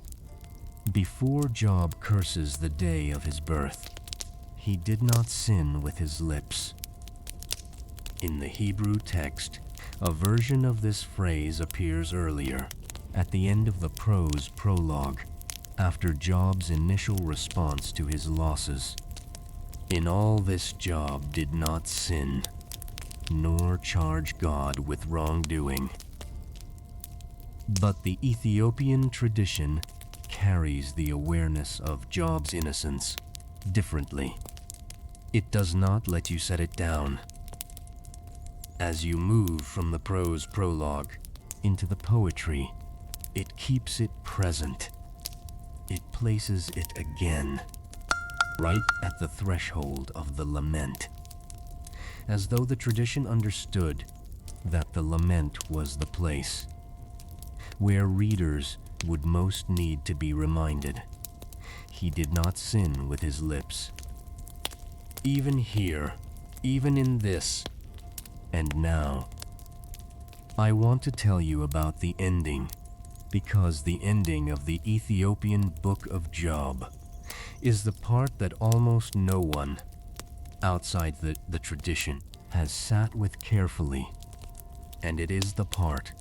"Before Job curses the day of his birth, he did not sin with his lips." In the Hebrew text, a version of this phrase appears earlier, at the end of the prose prologue, after Job's initial response to his losses. "In all this Job did not sin, nor charge God with wrongdoing." But the Ethiopian tradition carries the awareness of Job's innocence differently. It does not let you set it down. As you move from the prose prologue into the poetry, it keeps it present. It places it again, right at the threshold of the lament, as though the tradition understood that the lament was the place where readers would most need to be reminded he did not sin with his lips. Even here, even in this, and now, I want to tell you about the ending, because the ending of the Ethiopian book of Job is the part that almost no one outside the tradition has sat with carefully, and it is the part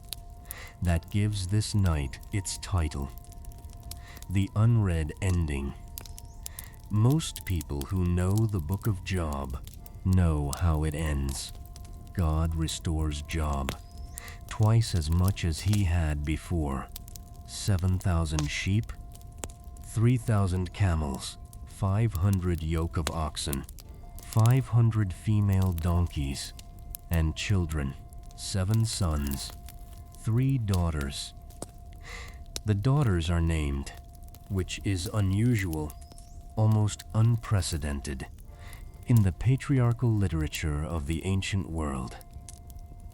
that gives this night its title, the unread ending. Most people who know the book of Job know how it ends. God restores Job twice as much as he had before: 7,000 sheep, 3,000 camels, 500 yoke of oxen, 500 female donkeys, and children, 7 sons, 3 daughters. The daughters are named, which is unusual, almost unprecedented, in the patriarchal literature of the ancient world: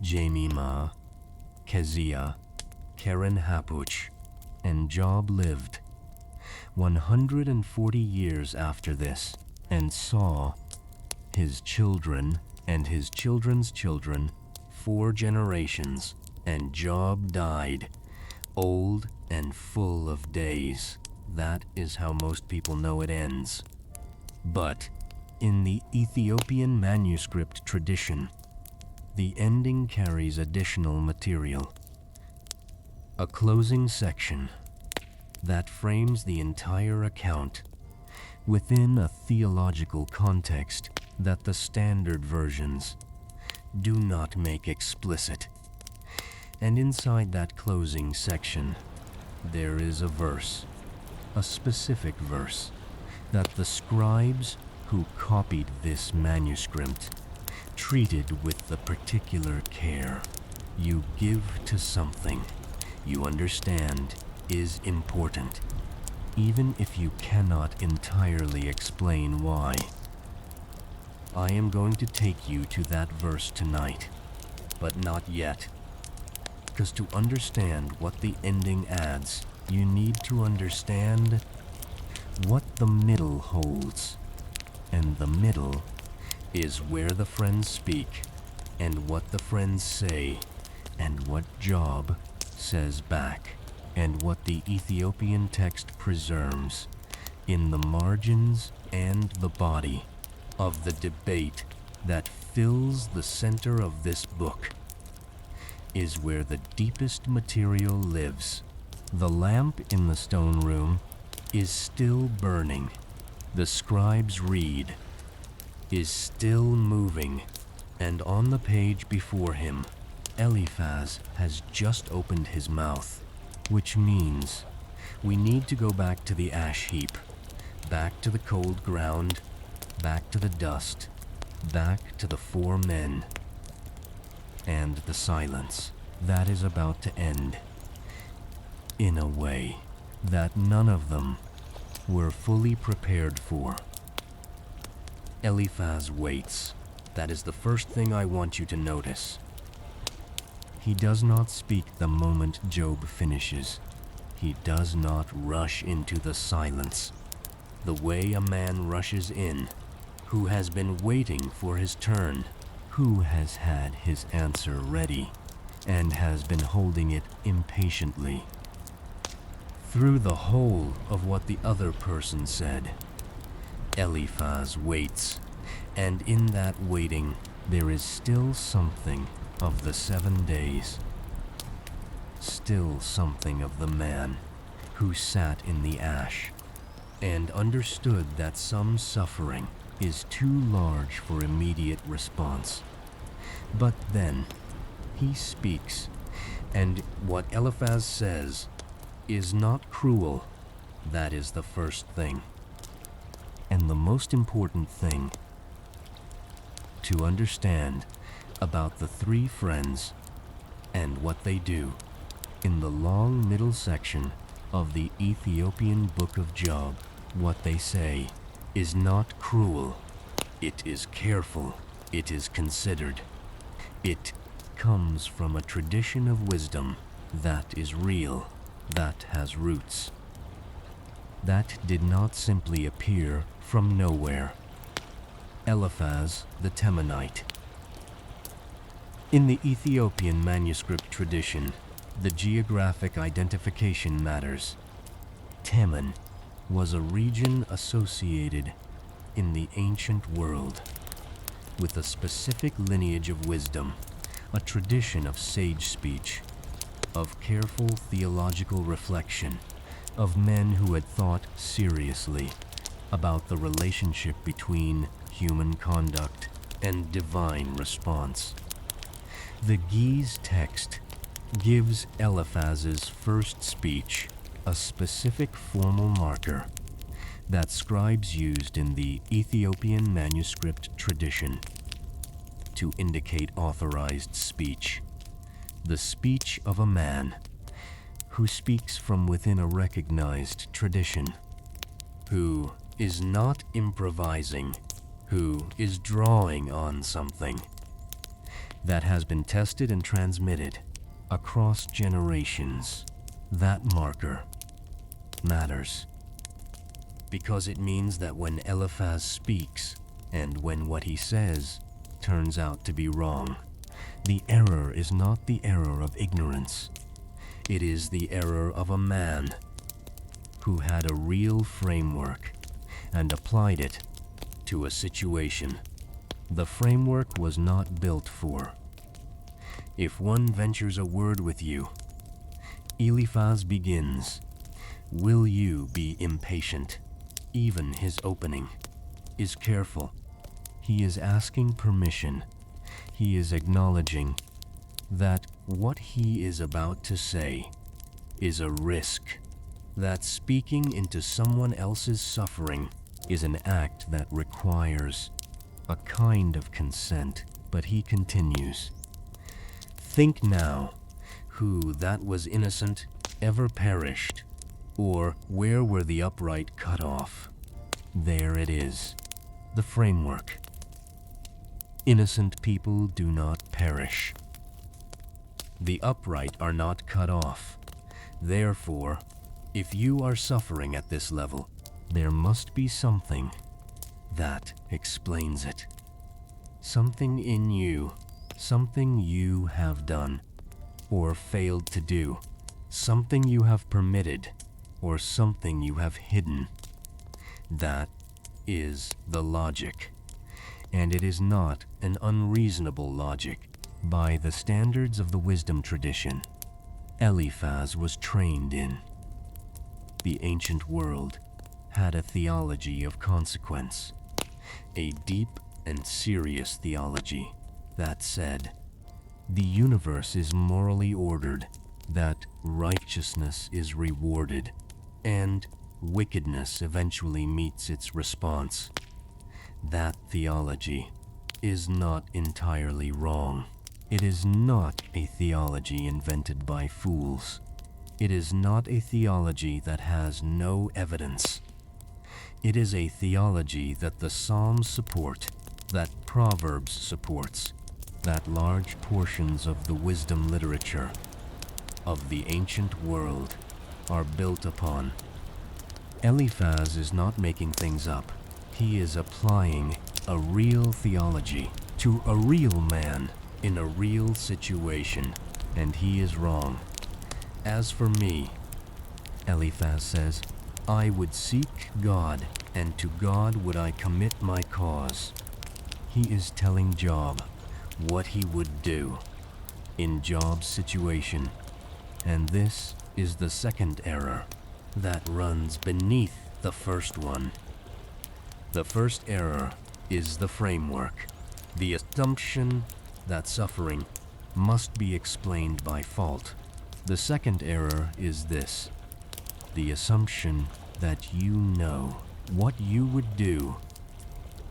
Jemimah, Keziah, Keren-happuch, and Job lived 140 years after this, and saw his children and his children's children 4 generations, and Job died, old and full of days. That is how most people know it ends. But in the Ethiopian manuscript tradition, the ending carries additional material. A closing section that frames the entire account within a theological context that the standard versions do not make explicit. And inside that closing section, there is a verse, a specific verse, that the scribes who copied this manuscript treated with the particular care you give to something you understand is important, even if you cannot entirely explain why. I am going to take you to that verse tonight, but not yet. Because to understand what the ending adds, you need to understand what the middle holds. And the middle is where the friends speak, and what the friends say, and what Job says back, and what the Ethiopian text preserves in the margins and the body of the debate that fills the center of this book, is where the deepest material lives. The lamp in the stone room is still burning. The scribe's reed is still moving, and on the page before him, Eliphaz has just opened his mouth, which means we need to go back to the ash heap, back to the cold ground, back to the dust, back to the 4 men, and the silence that is about to end in a way that none of them were fully prepared for. Eliphaz waits. That is the first thing I want you to notice. He does not speak the moment Job finishes. He does not rush into the silence the way a man rushes in who has been waiting for his turn, who has had his answer ready, and has been holding it impatiently. Through the whole of what the other person said, Eliphaz waits, and in that waiting there is still something of the 7 days, still something of the man who sat in the ash and understood that some suffering is too large for immediate response. But then he speaks, and what Eliphaz says is not cruel. That is the first thing. And the most important thing to understand about the three friends and what they do in the long middle section of the Ethiopian book of Job, what they say is not cruel. It is careful. It is considered. It comes from a tradition of wisdom that is real, that has roots, that did not simply appear from nowhere. Eliphaz the Temanite. In the Ethiopian manuscript tradition, the geographic identification matters. Teman was a region associated in the ancient world with a specific lineage of wisdom, a tradition of sage speech, of careful theological reflection, of men who had thought seriously about the relationship between human conduct and divine response. The Giz text gives Eliphaz's first speech a specific formal marker that scribes used in the Ethiopian manuscript tradition to indicate authorized speech, the speech of a man who speaks from within a recognized tradition, who is not improvising, who is drawing on something that has been tested and transmitted across generations. That marker matters because it means that when Eliphaz speaks and when what he says turns out to be wrong, the error is not the error of ignorance. It is the error of a man who had a real framework and applied it to a situation the framework was not built for. If one ventures a word with you, Eliphaz begins, "Will you be impatient?" Even his opening is careful. He is asking permission. He is acknowledging that what he is about to say is a risk, that speaking into someone else's suffering is an act that requires a kind of consent. But he continues, "Think now, who that was innocent ever perished, or where were the upright cut off?" There it is, the framework. Innocent people do not perish. The upright are not cut off. Therefore, if you are suffering at this level, there must be something that explains it. Something in you, something you have done or failed to do, something you have permitted or something you have hidden. That is the logic, and it is not an unreasonable logic by the standards of the wisdom tradition Eliphaz was trained in. The ancient world had a theology of consequence, a deep and serious theology that said the universe is morally ordered, that righteousness is rewarded, and wickedness eventually meets its response. That theology is not entirely wrong. It is not a theology invented by fools. It is not a theology that has no evidence. It is a theology that the Psalms support, that Proverbs supports, that large portions of the wisdom literature of the ancient world are built upon. Eliphaz is not making things up. He is applying a real theology to a real man in a real situation, and he is wrong. As for me, Eliphaz says, I would seek God, and to God would I commit my cause. He is telling Job what he would do in Job's situation, and this is the second error that runs beneath the first one. The first error is the framework, the assumption that suffering must be explained by fault. The second error is this, the assumption that you know what you would do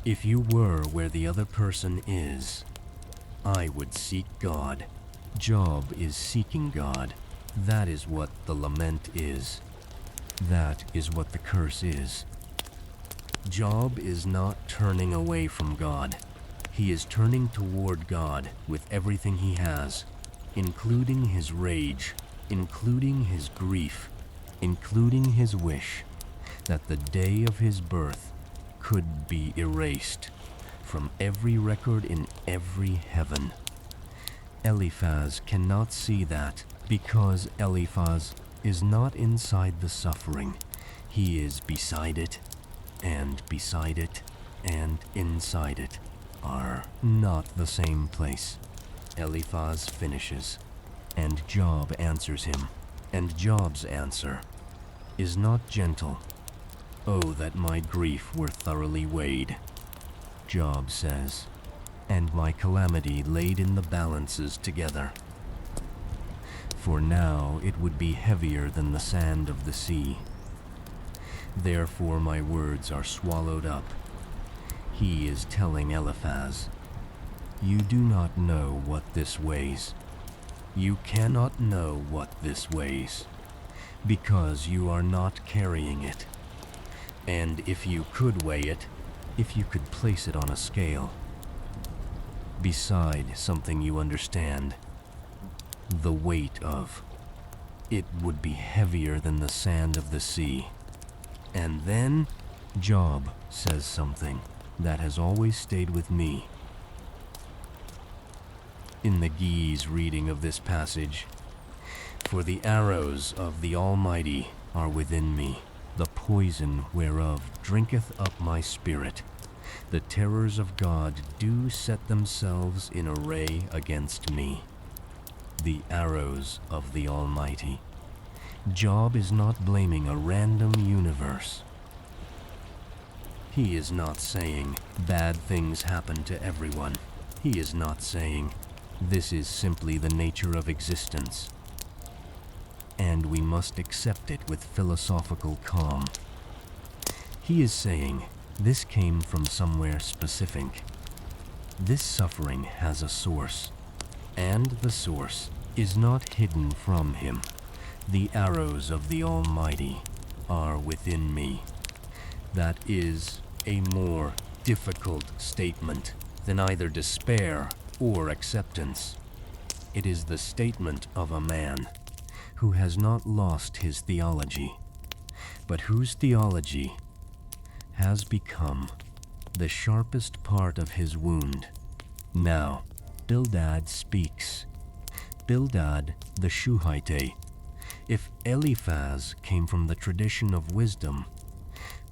if you were where the other person is. I would seek God. Job is seeking God. That is what the lament is. That is what the curse is. Job is not turning away from God. He is turning toward God with everything he has, including his rage, including his grief, including his wish that the day of his birth could be erased from every record in every heaven. Eliphaz cannot see that because Eliphaz is not inside the suffering. He is beside it, and beside it, and inside it are not the same place. Eliphaz finishes, and Job answers him, and Job's answer is not gentle. Oh, that my grief were thoroughly weighed. Job says, and my calamity laid in the balances together. For now it would be heavier than the sand of the sea. Therefore my words are swallowed up. He is telling Eliphaz, you do not know what this weighs. You cannot know what this weighs, because you are not carrying it. And if you could weigh it, if you could place it on a scale, beside something you understand, the weight of, it would be heavier than the sand of the sea. And then Job says something that has always stayed with me. In the Geese reading of this passage, for the arrows of the Almighty are within me, the poison whereof drinketh up my spirit. The terrors of God do set themselves in array against me. The arrows of the Almighty. Job is not blaming a random universe. He is not saying bad things happen to everyone. He is not saying this is simply the nature of existence, and we must accept it with philosophical calm. He is saying this came from somewhere specific. This suffering has a source, and the source is not hidden from him. The arrows of the Almighty are within me. That is a more difficult statement than either despair or acceptance. It is the statement of a man who has not lost his theology, but whose theology has become the sharpest part of his wound. Now, Bildad speaks. Bildad the Shuhite. If Eliphaz came from the tradition of wisdom,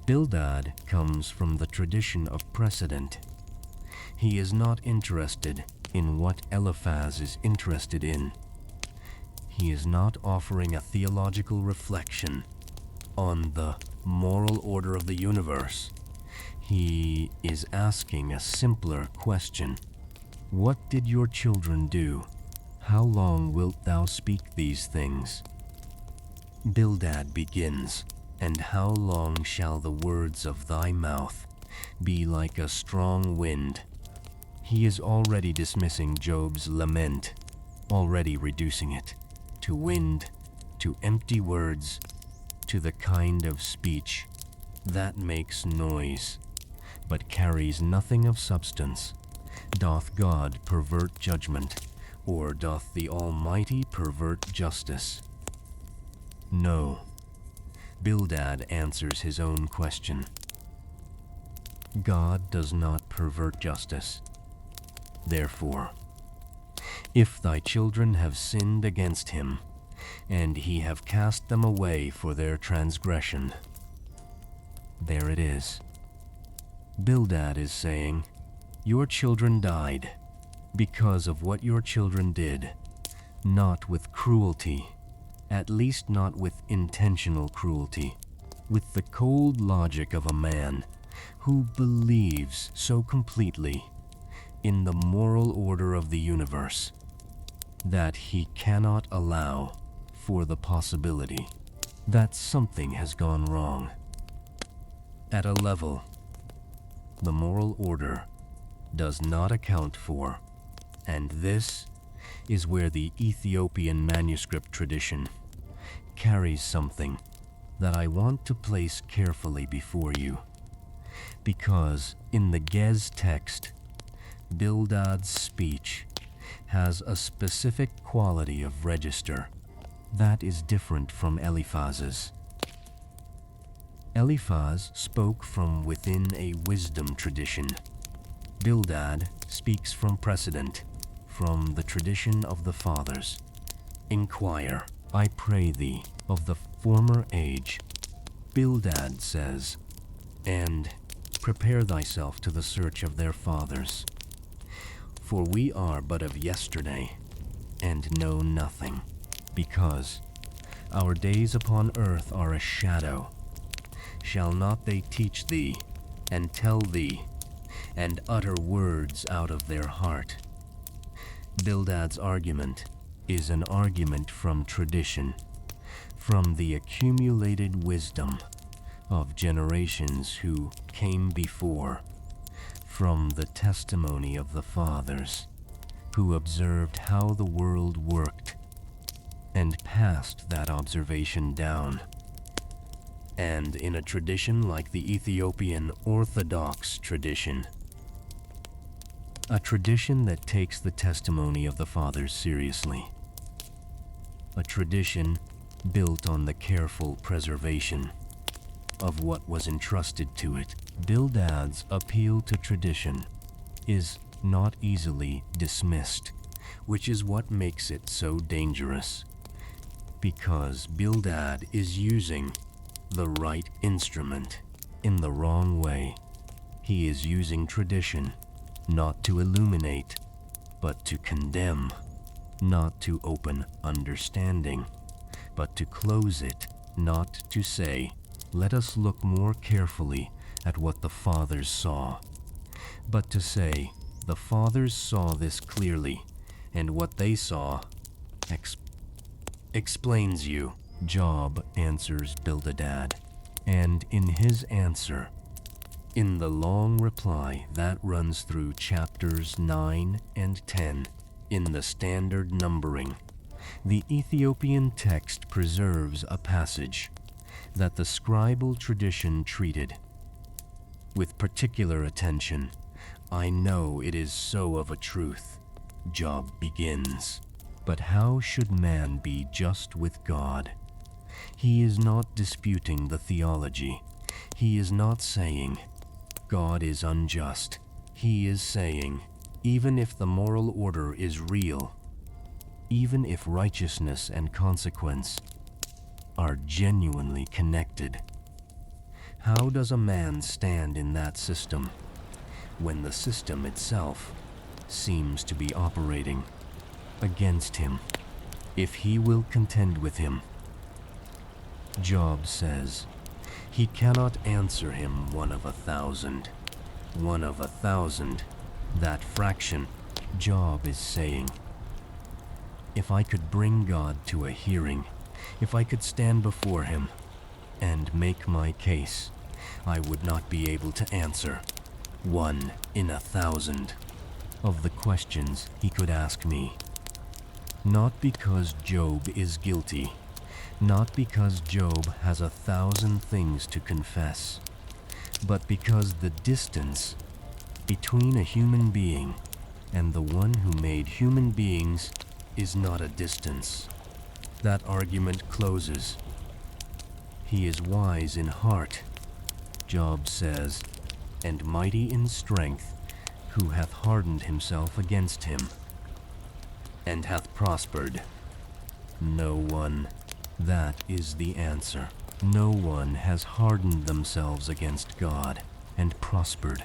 Bildad comes from the tradition of precedent. He is not interested in what Eliphaz is interested in. He is not offering a theological reflection on the moral order of the universe. He is asking a simpler question. What did your children do? How long wilt thou speak these things? Bildad begins, and how long shall the words of thy mouth be like a strong wind? He is already dismissing Job's lament, already reducing it to wind, to empty words, to the kind of speech that makes noise, but carries nothing of substance. Doth God pervert judgment, or doth the Almighty pervert justice? No. Bildad answers his own question. God does not pervert justice. Therefore, If thy children have sinned against him, and he have cast them away for their transgression. There it is. Bildad is saying, your children died because of what your children did, not with cruelty, at least not with intentional cruelty, with the cold logic of a man who believes so completely in the moral order of the universe that he cannot allow for the possibility that something has gone wrong. At a level, the moral order does not account for, and this is where the Ethiopian manuscript tradition carries something that I want to place carefully before you, because in the Gez text, Bildad's speech has a specific quality of register that is different from Eliphaz's. Eliphaz spoke from within a wisdom tradition. Bildad speaks from precedent, from the tradition of the fathers. Inquire, I pray thee, of the former age. Bildad says, and prepare thyself to the search of their fathers. For we are but of yesterday, and know nothing, because our days upon earth are a shadow. Shall not they teach thee, and tell thee, and utter words out of their heart? Bildad's argument is an argument from tradition, from the accumulated wisdom of generations who came before, from the testimony of the fathers who observed how the world worked and passed that observation down. And in a tradition like the Ethiopian Orthodox tradition, a tradition that takes the testimony of the fathers seriously, a tradition built on the careful preservation of what was entrusted to it, Bildad's appeal to tradition is not easily dismissed, which is what makes it so dangerous, because Bildad is using the right instrument in the wrong way. He is using tradition not to illuminate, but to condemn, not to open understanding, but to close it, not to say, let us look more carefully at what the fathers saw, but to say, the fathers saw this clearly, and what they saw explains you. Job answers Bildad, and in his answer, in the long reply that runs through chapters 9 and 10 in the standard numbering, the Ethiopian text preserves a passage that the scribal tradition treated with particular attention. I know it is so of a truth. Job begins, but how should man be just with God? He is not disputing the theology. He is not saying, God is unjust. He is saying, even if the moral order is real, even if righteousness and consequence are genuinely connected, how does a man stand in that system when the system itself seems to be operating against him, if he will contend with him? Job says, he cannot answer him 1 of 1,000. 1 of 1,000, that fraction. Job is saying, if I could bring God to a hearing, if I could stand before him and make my case, I would not be able to answer 1 in 1,000 of the questions he could ask me. Not because Job is guilty, not because Job has 1,000 things to confess, but because the distance between a human being and the one who made human beings is not a distance. That argument closes. He is wise in heart, Job says, and mighty in strength, who hath hardened himself against him. and hath prospered? No one. That is the answer. No one has hardened themselves against God and prospered.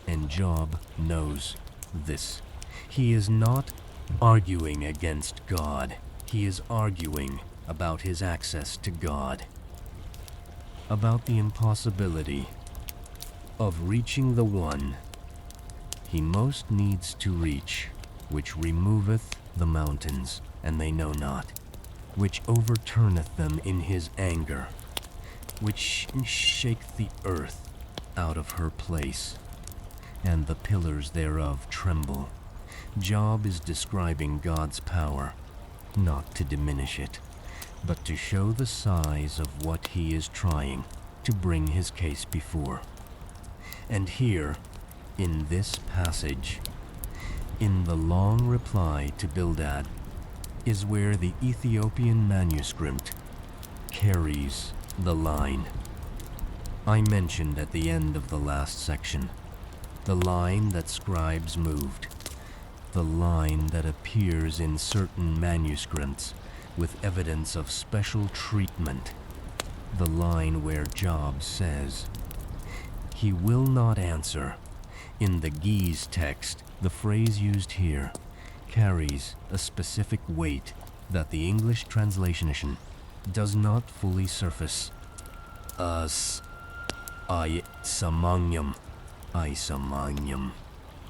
And Job knows this. He is not arguing against God. He is arguing about his access to God, about the impossibility of reaching the one he most needs to reach, which removeth the mountains, and they know not, which overturneth them in his anger, which shake the earth out of her place, and the pillars thereof tremble. Job is describing God's power, not to diminish it, but to show the size of what he is trying to bring his case before. And here, in this passage, in the long reply to Bildad, is where the Ethiopian manuscript carries the line I mentioned at the end of the last section, the line that scribes moved, the line that appears in certain manuscripts with evidence of special treatment, the line where Job says, "He will not answer." In the Ge'ez text, the phrase used here carries a specific weight that the English translation does not fully surface. I samanyam.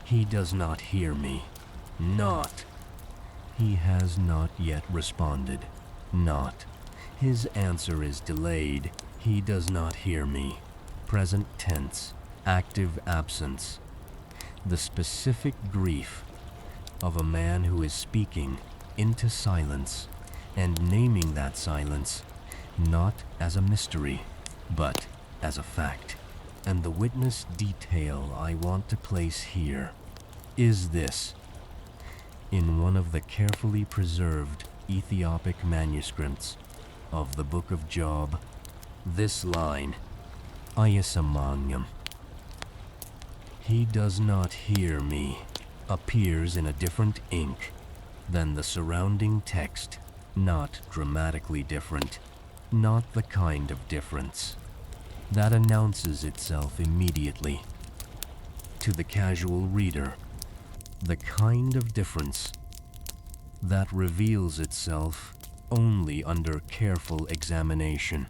He does not hear me. Not. He has not yet responded. Not. His answer is delayed. He does not hear me. Present tense, active absence. The specific grief of a man who is speaking into silence and naming that silence not as a mystery, but as a fact. And the witness detail I want to place here is this. In one of the carefully preserved Ethiopic manuscripts of the book of Job, this line, Ayasamanyam, he does not hear me, appears in a different ink than the surrounding text, not dramatically different, not the kind of difference that announces itself immediately to the casual reader, the kind of difference that reveals itself only under careful examination,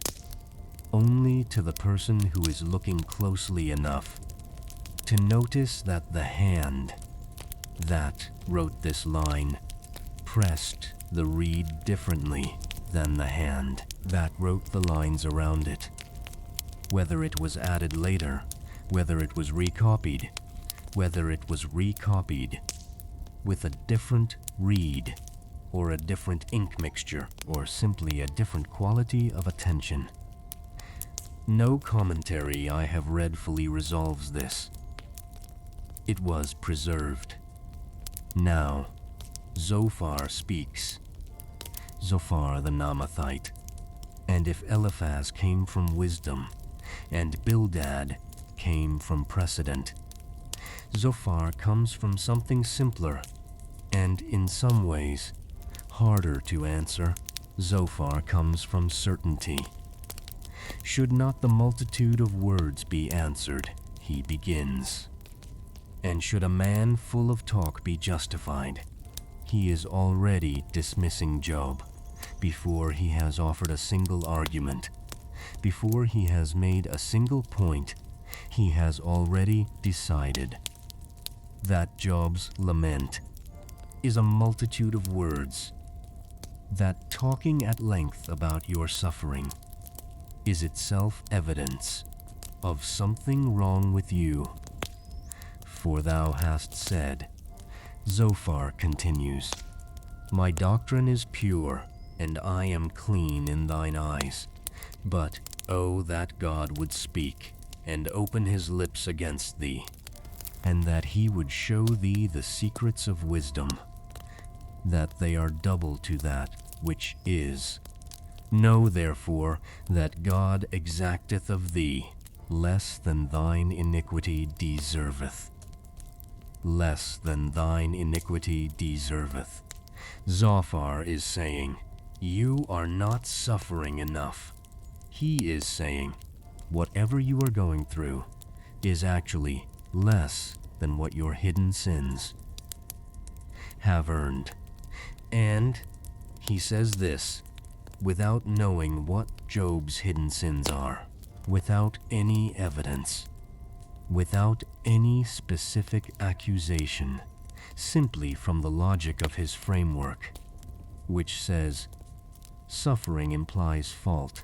only to the person who is looking closely enough to notice that the hand that wrote this line pressed the reed differently than the hand that wrote the lines around it. Whether it was added later, whether it was recopied with a different reed, or a different ink mixture, or simply a different quality of attention. No commentary I have read fully resolves this. It was preserved. Now, Zophar speaks. Zophar the Naamathite. And if Eliphaz came from wisdom, and Bildad came from precedent, Zophar comes from something simpler, and in some ways, harder to answer. Zophar comes from certainty. Should not the multitude of words be answered, he begins. And should a man full of talk be justified, he is already dismissing Job before he has offered a single argument. Before he has made a single point, he has already decided that Job's lament is a multitude of words, that talking at length about your suffering is itself evidence of something wrong with you. For thou hast said, Zophar continues, my doctrine is pure, and I am clean in thine eyes. But, oh, that God would speak, and open his lips against thee, and that he would show thee the secrets of wisdom, that they are double to that which is. Know therefore that God exacteth of thee less than thine iniquity deserveth. Less than thine iniquity deserveth. Zophar is saying, "You are not suffering enough." He is saying, whatever you are going through is actually less than what your hidden sins have earned. And he says this without knowing what Job's hidden sins are, without any evidence, without any specific accusation, simply from the logic of his framework, which says suffering implies fault,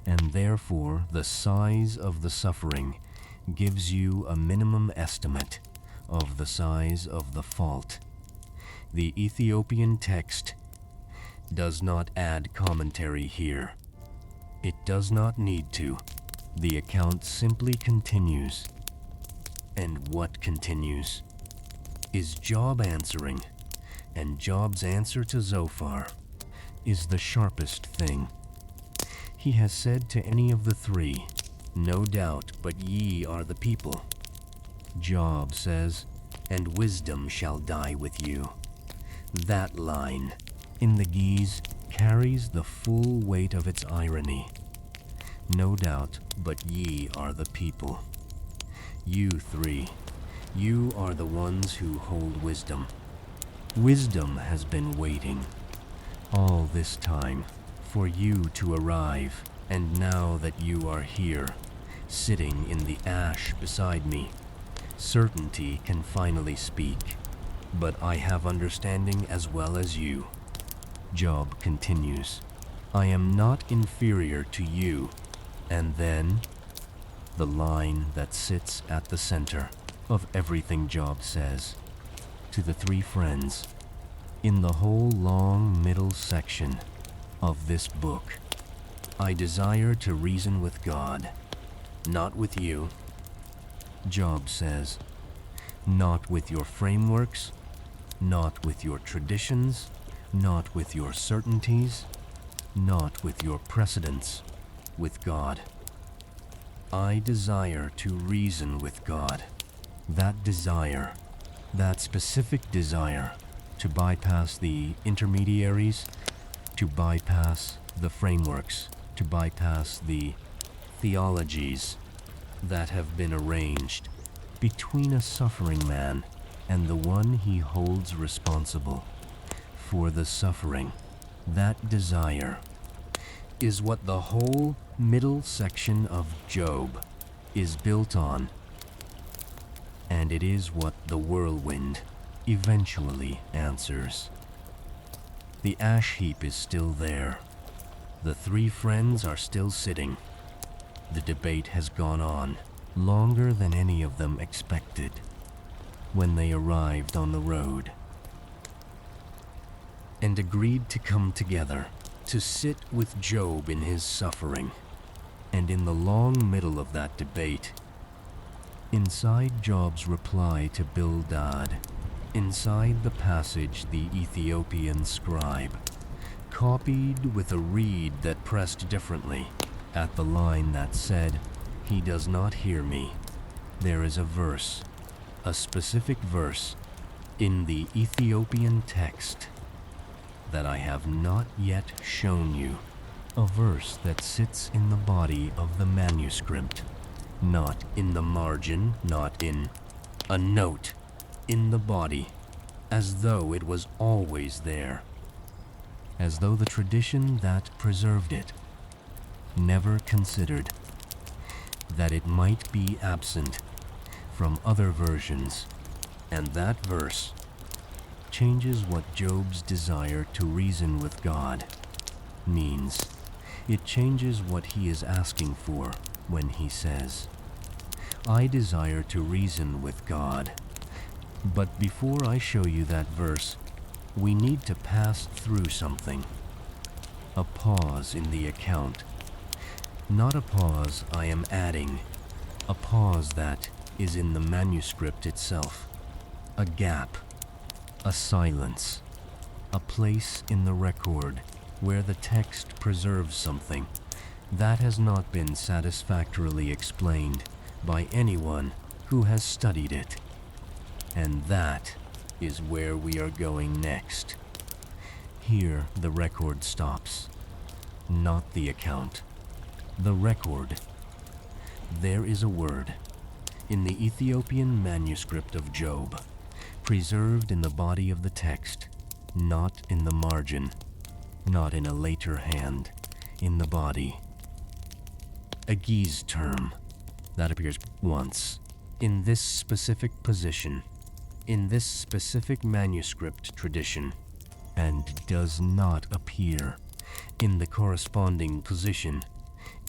and therefore the size of the suffering gives you a minimum estimate of the size of the fault. The Ethiopian text does not add commentary here. It does not need to. The account simply continues. And what continues is Job answering, and Job's answer to Zophar is the sharpest thing. He has said to any of the three, "No doubt, but ye are the people." Job says, "And wisdom shall die with you." That line, in the Ge'ez, carries the full weight of its irony. No doubt, but ye are the people. You three, you are the ones who hold wisdom. Wisdom has been waiting all this time for you to arrive, and now that you are here, sitting in the ash beside me, certainty can finally speak. But I have understanding as well as you. Job continues, "I am not inferior to you." And then, the line that sits at the center of everything Job says to the three friends in the whole long middle section of this book: "I desire to reason with God, not with you." Job says, not with your frameworks, not with your traditions, not with your certainties, not with your precedents, with God. I desire to reason with God. That desire, that specific desire to bypass the intermediaries, to bypass the frameworks, to bypass the theologies that have been arranged between a suffering man and the one he holds responsible for the suffering. That desire is what the whole middle section of Job is built on, and it is what the whirlwind eventually answers. The ash heap is still there. The three friends are still sitting. The debate has gone on longer than any of them expected when they arrived on the road and agreed to come together to sit with Job in his suffering. And in the long middle of that debate, inside Job's reply to Bildad, inside the passage the Ethiopian scribe copied with a reed that pressed differently at the line that said, "He does not hear me," there is a verse, a specific verse in the Ethiopian text that I have not yet shown you, a verse that sits in the body of the manuscript, not in the margin, not in a note, in the body, as though it was always there, as though the tradition that preserved it never considered that it might be absent from other versions. And that verse changes what Job's desire to reason with God means. It changes what he is asking for when he says, "I desire to reason with God." But before I show you that verse, we need to pass through something. A pause in the account. Not a pause I am adding, a pause that is in the manuscript itself. A gap, a silence, a place in the record where the text preserves something that has not been satisfactorily explained by anyone who has studied it. And that is where we are going next. Here the record stops. Not the account. The record. There is a word in the Ethiopian manuscript of Job, preserved in the body of the text, not in the margin, not in a later hand, in the body. A Giz term that appears once, in this specific position, in this specific manuscript tradition, and does not appear in the corresponding position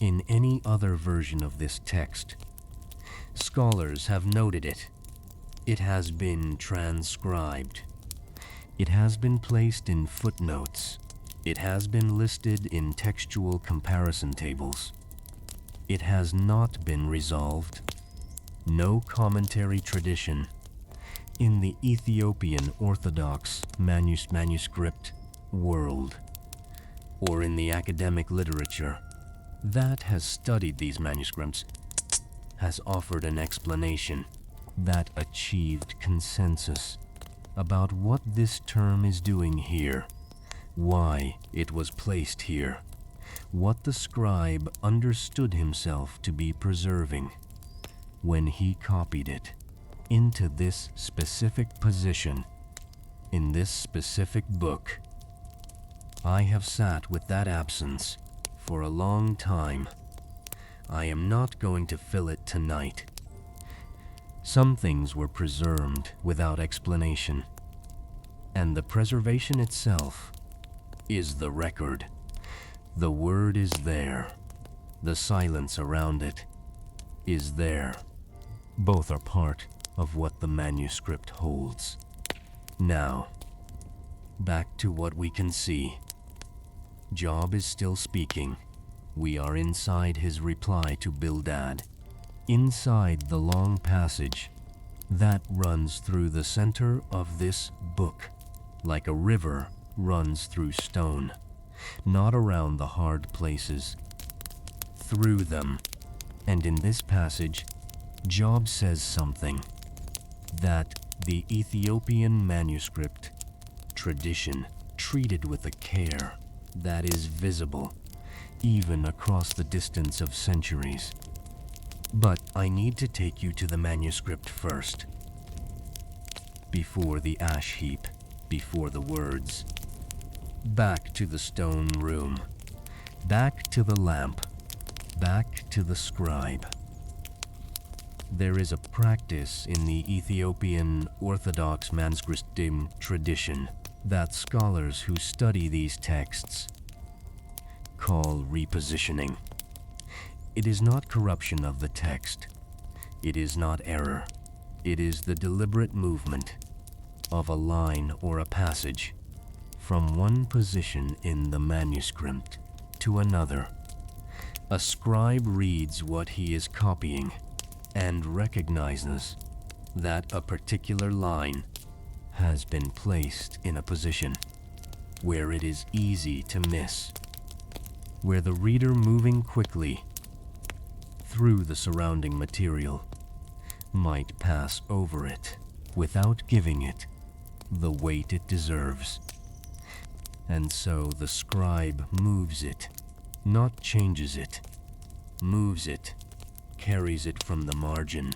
in any other version of this text. Scholars have noted it. It has been transcribed. It has been placed in footnotes. It has been listed in textual comparison tables. It has not been resolved. No commentary tradition in the Ethiopian Orthodox manuscript world, or in the academic literature that has studied these manuscripts, has offered an explanation that achieved consensus about what this term is doing here, why it was placed here, what the scribe understood himself to be preserving when he copied it into this specific position in this specific book. I have sat with that absence for a long time. I am not going to fill it tonight. Some things were preserved without explanation, and the preservation itself is the record. The word is there. The silence around it is there. Both are part of what the manuscript holds. Now, back to what we can see. Job is still speaking. We are inside his reply to Bildad, inside the long passage that runs through the center of this book, like a river runs through stone, not around the hard places, through them. And in this passage, Job says something that the Ethiopian manuscript tradition treated with a care that is visible even across the distance of centuries. But I need to take you to the manuscript first, before the ash heap, before the words. Back to the stone room, back to the lamp, back to the scribe. There is a practice in the Ethiopian Orthodox manuscript tradition that scholars who study these texts call repositioning. It is not corruption of the text. It is not error. It is the deliberate movement of a line or a passage from one position in the manuscript to another. A scribe reads what he is copying and recognizes that a particular line has been placed in a position where it is easy to miss, where the reader moving quickly through the surrounding material might pass over it without giving it the weight it deserves. And so the scribe moves it, not changes it, moves it, carries it from the margin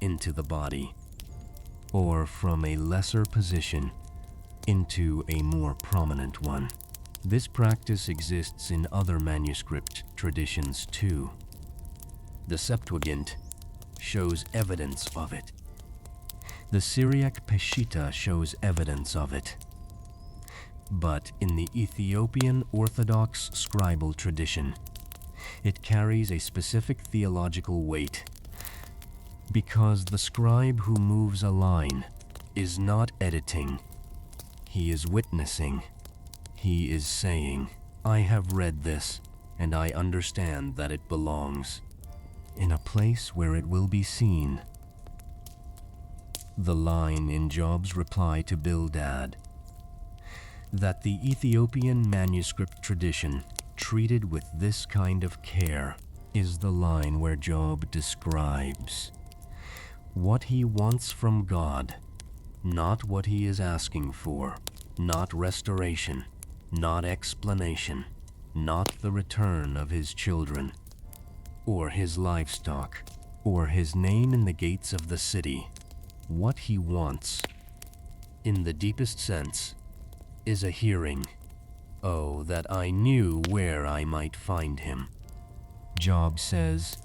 into the body, or from a lesser position into a more prominent one. This practice exists in other manuscript traditions too. The Septuagint shows evidence of it. The Syriac Peshitta shows evidence of it. But in the Ethiopian Orthodox scribal tradition, it carries a specific theological weight, because the scribe who moves a line is not editing. He is witnessing. He is saying, I have read this, and I understand that it belongs in a place where it will be seen. The line in Job's reply to Bildad that the Ethiopian manuscript tradition treated with this kind of care is the line where Job describes what he wants from God, not what he is asking for, not restoration, not explanation, not the return of his children, or his livestock, or his name in the gates of the city. What he wants, in the deepest sense, is a hearing. Oh, that I knew where I might find him. Job says,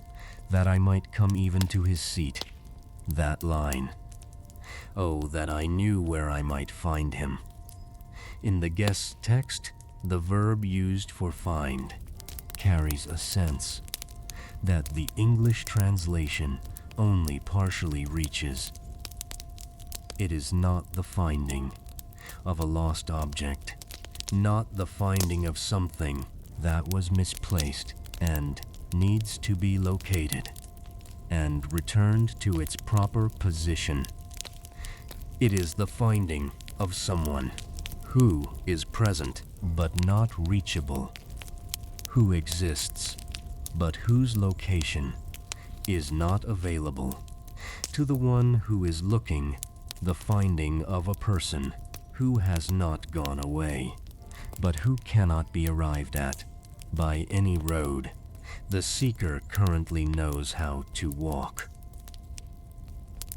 that I might come even to his seat. That line. Oh, that I knew where I might find him. In the guest text, the verb used for find carries a sense that the English translation only partially reaches. It is not the finding of a lost object, not the finding of something that was misplaced and needs to be located and returned to its proper position. It is the finding of someone who is present but not reachable, who exists but whose location is not available. To the one who is looking, the finding of a person who has not gone away, but who cannot be arrived at by any road. The seeker currently knows how to walk.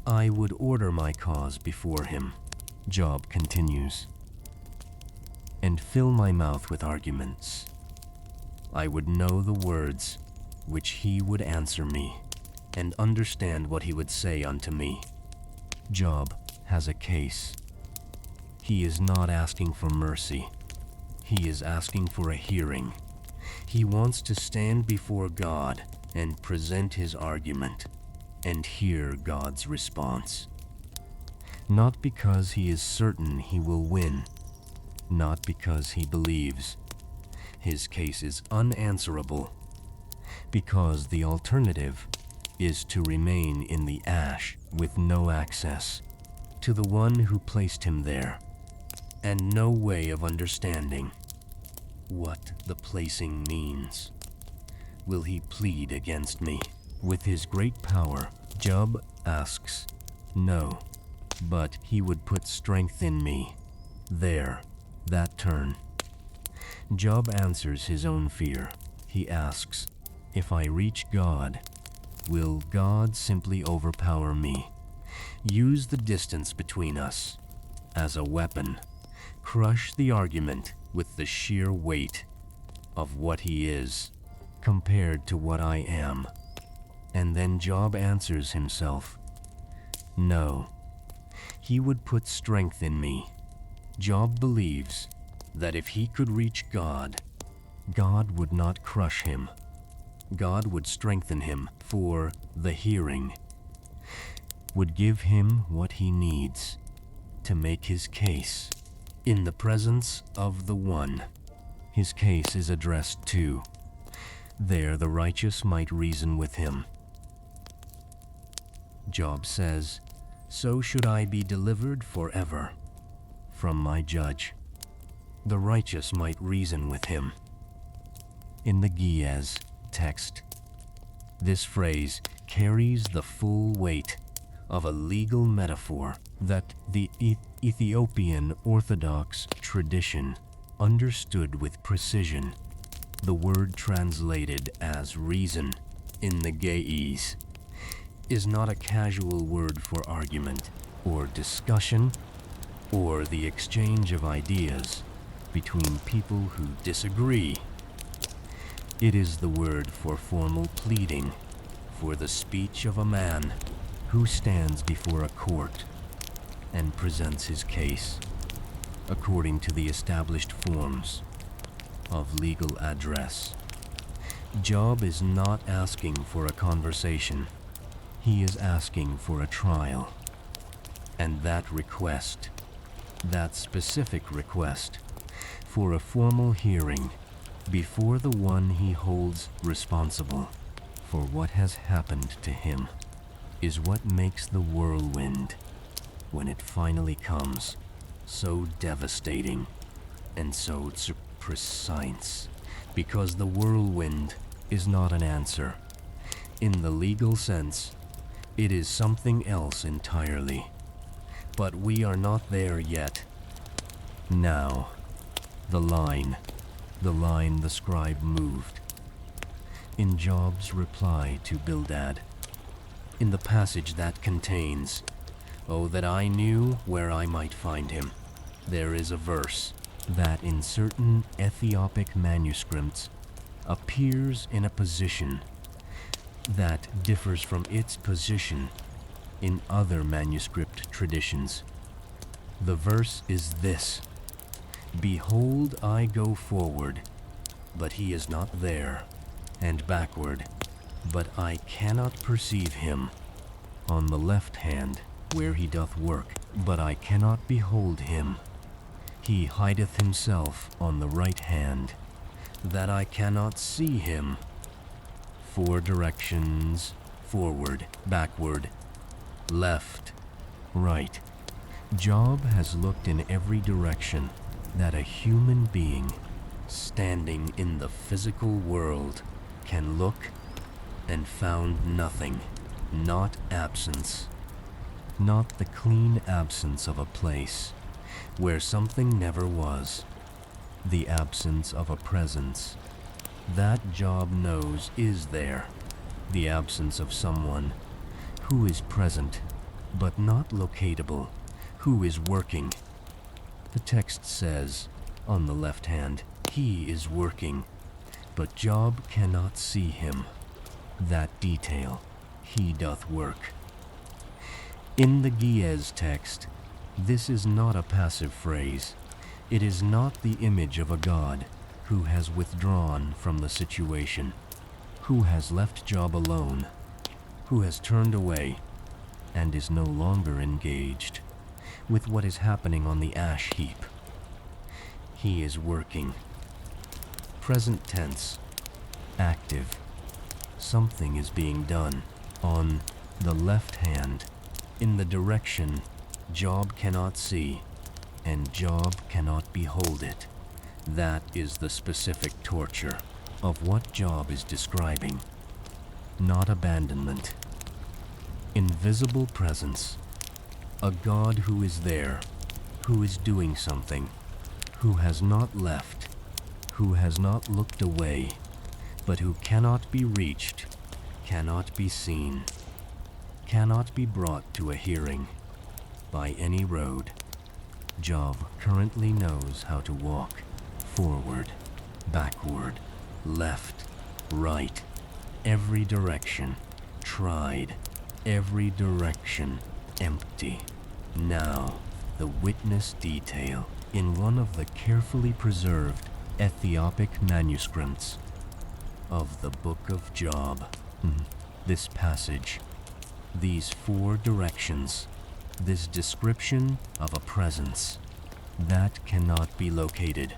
I would order my cause before him, Job continues, and fill my mouth with arguments. I would know the words which he would answer me, and understand what he would say unto me. Job has a case. He is not asking for mercy. He is asking for a hearing. He wants to stand before God and present his argument and hear God's response. Not because he is certain he will win, not because he believes. His case is unanswerable, because the alternative is to remain in the ash with no access to the one who placed him there, and no way of understanding what the placing means. Will he plead against me? With his great power, Job asks, no, but he would put strength in me. There, that turn. Job answers his own fear. He asks, if I reach God, will God simply overpower me? Use the distance between us as a weapon. Crush the argument with the sheer weight of what he is compared to what I am. And then Job answers himself, no, he would put strength in me. Job believes that if he could reach God, God would not crush him. God would strengthen him for the hearing, would give him what he needs to make his case in the presence of the one his case is addressed to. There the righteous might reason with him. Job says, so should I be delivered forever from my judge. The righteous might reason with him. In the Ge'ez text, this phrase carries the full weight of a legal metaphor that the Ethiopian Orthodox tradition understood with precision. The word translated as reason in the Ge'ez is not a casual word for argument or discussion or the exchange of ideas between people who disagree. It is the word for formal pleading, for the speech of a man who stands before a court and presents his case according to the established forms of legal address. Job is not asking for a conversation. He is asking for a trial. And that request, that specific request, for a formal hearing before the one he holds responsible for what has happened to him, is what makes the whirlwind, when it finally comes, so devastating and so precise, because the whirlwind is not an answer. In the legal sense, it is something else entirely. But we are not there yet. Now, the line the scribe moved. In Job's reply to Bildad, in the passage that contains, "Oh, that I knew where I might find him," there is a verse that in certain Ethiopic manuscripts appears in a position that differs from its position in other manuscript traditions. The verse is this: "Behold, I go forward, but he is not there, and backward, but I cannot perceive him. On the left hand, where he doth work, but I cannot behold him. He hideth himself on the right hand, that I cannot see him." 4 directions: forward, backward, left, right. Job has looked in every direction that a human being standing in the physical world can look, and found nothing. Not absence, not the clean absence of a place where something never was, the absence of a presence that Job knows is there, the absence of someone who is present but not locatable, who is working. The text says, on the left hand, he is working, but Job cannot see him. That detail, he doth work. In the Ge'ez text, this is not a passive phrase. It is not the image of a God who has withdrawn from the situation, who has left Job alone, who has turned away and is no longer engaged with what is happening on the ash heap. He is working. Present tense, active. Something is being done on the left hand, in the direction Job cannot see, and Job cannot behold it. That is the specific torture of what Job is describing. Not abandonment. Invisible presence. A God who is there, who is doing something, who has not left, who has not looked away, but who cannot be reached, cannot be seen, cannot be brought to a hearing by any road. Job currently knows how to walk forward, backward, left, right, every direction, tried, every direction, empty. Now, the witness detail in one of the carefully preserved Ethiopic manuscripts of the book of Job. This passage, these 4 directions, this description of a presence that cannot be located,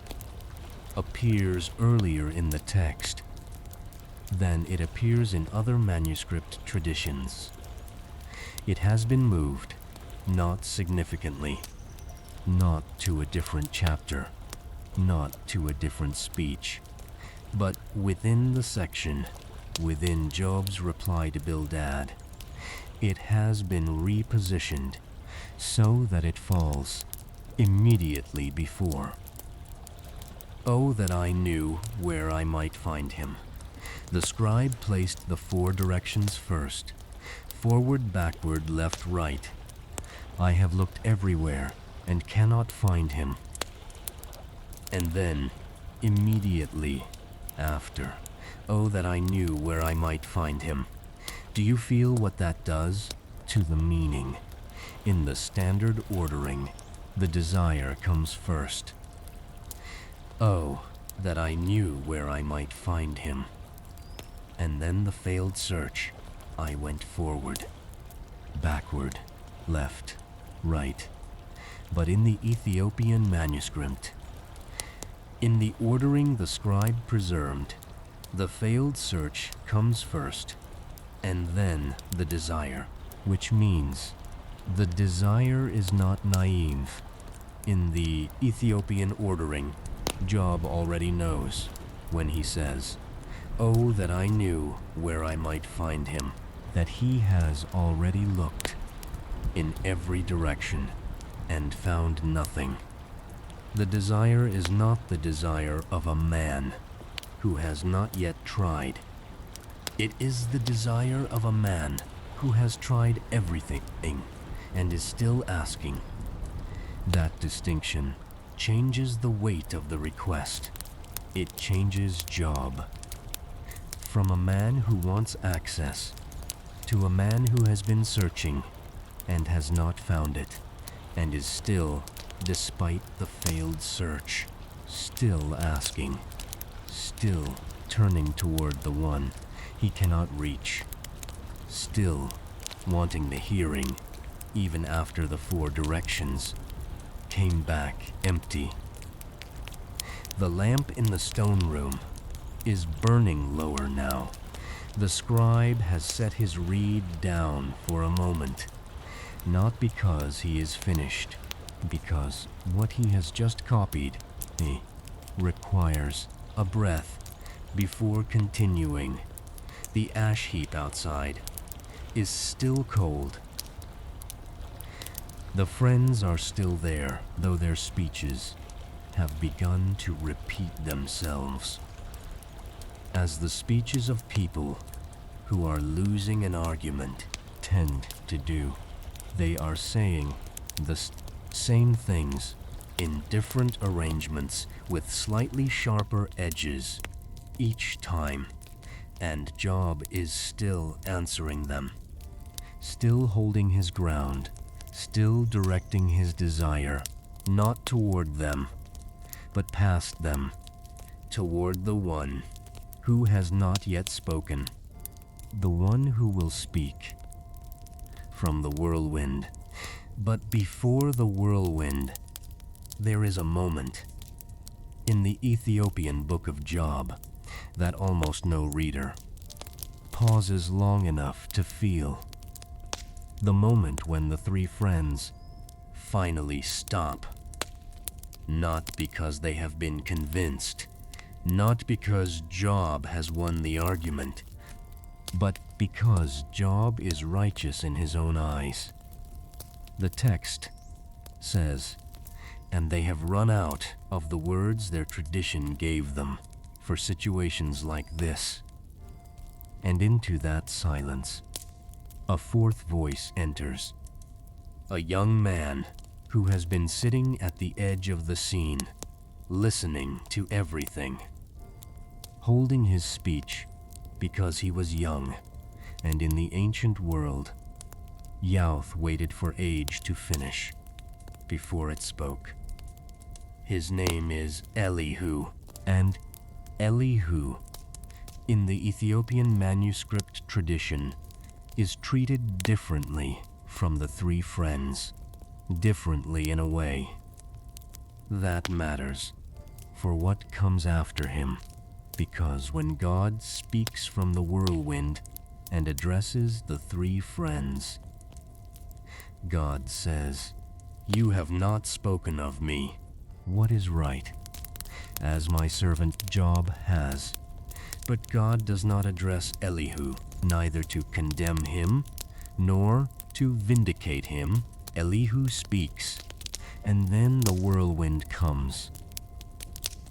appears earlier in the text than it appears in other manuscript traditions. It has been moved, not significantly, not to a different chapter, not to a different speech, but within the section, within Job's reply to Bildad, it has been repositioned so that it falls immediately before. "Oh, that I knew where I might find him." The scribe placed the 4 directions first: forward, backward, left, right. "I have looked everywhere and cannot find him." And then, immediately after, "Oh, that I knew where I might find him." Do you feel what that does to the meaning? In the standard ordering, the desire comes first. "Oh, that I knew where I might find him." And then the failed search. "I went forward, backward, left, right." But in the Ethiopian manuscript, in the ordering the scribe preserved, the failed search comes first, and then the desire, which means the desire is not naive. In the Ethiopian ordering, Job already knows when he says, "Oh, that I knew where I might find him," that he has already looked in every direction and found nothing. The desire is not the desire of a man who has not yet tried. It is the desire of a man who has tried everything and is still asking. That distinction changes the weight of the request. It changes Job. From a man who wants access to a man who has been searching and has not found it, and is still, despite the failed search, still asking, still turning toward the one he cannot reach, still wanting the hearing, even after the 4 directions came back empty. The lamp in the stone room is burning lower now. The scribe has set his reed down for a moment, not because he is finished, because what he has just copied requires a breath before continuing. The ash heap outside is still cold. The friends are still there, though their speeches have begun to repeat themselves. As the speeches of people who are losing an argument tend to do. They are saying the same things in different arrangements with slightly sharper edges each time, and Job is still answering them, still holding his ground, still directing his desire, not toward them, but past them, toward the one who has not yet spoken, the one who will speak from the whirlwind. But before the whirlwind, there is a moment in the Ethiopian book of Job that almost no reader pauses long enough to feel. The moment when the 3 friends finally stop. Not because they have been convinced, not because Job has won the argument, but because Job is righteous in his own eyes. The text says, "And they have run out of the words their tradition gave them for situations like this." And into that silence, a 4th voice enters. A young man who has been sitting at the edge of the scene, listening to everything, holding his speech because he was young, and in the ancient world, Youth waited for age to finish before it spoke. His name is Elihu, and Elihu, in the Ethiopian manuscript tradition, is treated differently from the 3 friends, differently in a way. That matters for what comes after him, because when God speaks from the whirlwind and addresses the 3 friends, God says, "You have not spoken of me what is right, as my servant Job has." But God does not address Elihu, neither to condemn him, nor to vindicate him. Elihu speaks, and then the whirlwind comes.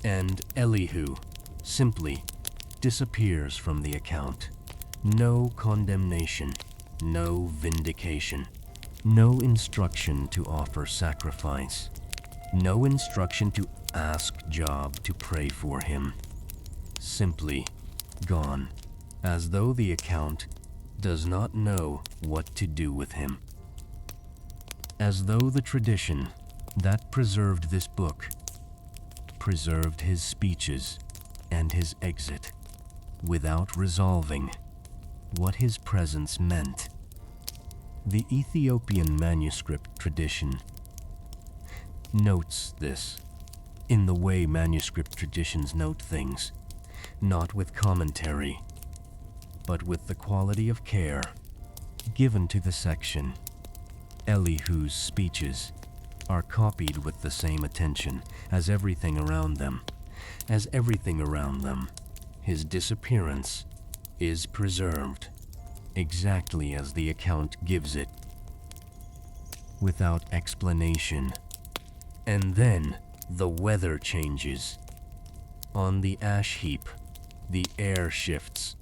And Elihu simply disappears from the account. No condemnation, no vindication, no instruction to offer sacrifice, no instruction to ask Job to pray for him. Simply gone, as though the account does not know what to do with him. As though the tradition that preserved this book preserved his speeches and his exit without resolving what his presence meant. The Ethiopian manuscript tradition notes this in the way manuscript traditions note things, not with commentary, but with the quality of care given to the section. Elihu's speeches are copied with the same attention as everything around them. As everything around them, his disappearance is preserved exactly as the account gives it, without explanation. And then The weather changes. On the ash heap, the air shifts.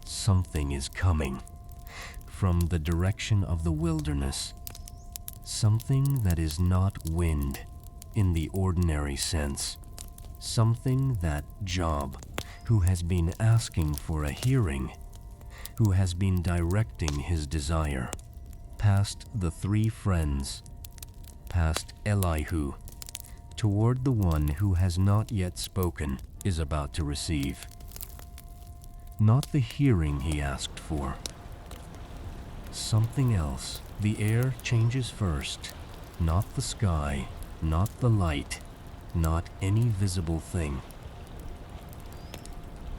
Something is coming from the direction of the wilderness. Something that is not wind in the ordinary sense. Something that Job, who has been asking for a hearing, who has been directing his desire, past the three friends, past Elihu, toward the one who has not yet spoken, is about to receive. Not the hearing he asked for. Something else. The air changes first. Not the sky, not the light, not any visible thing.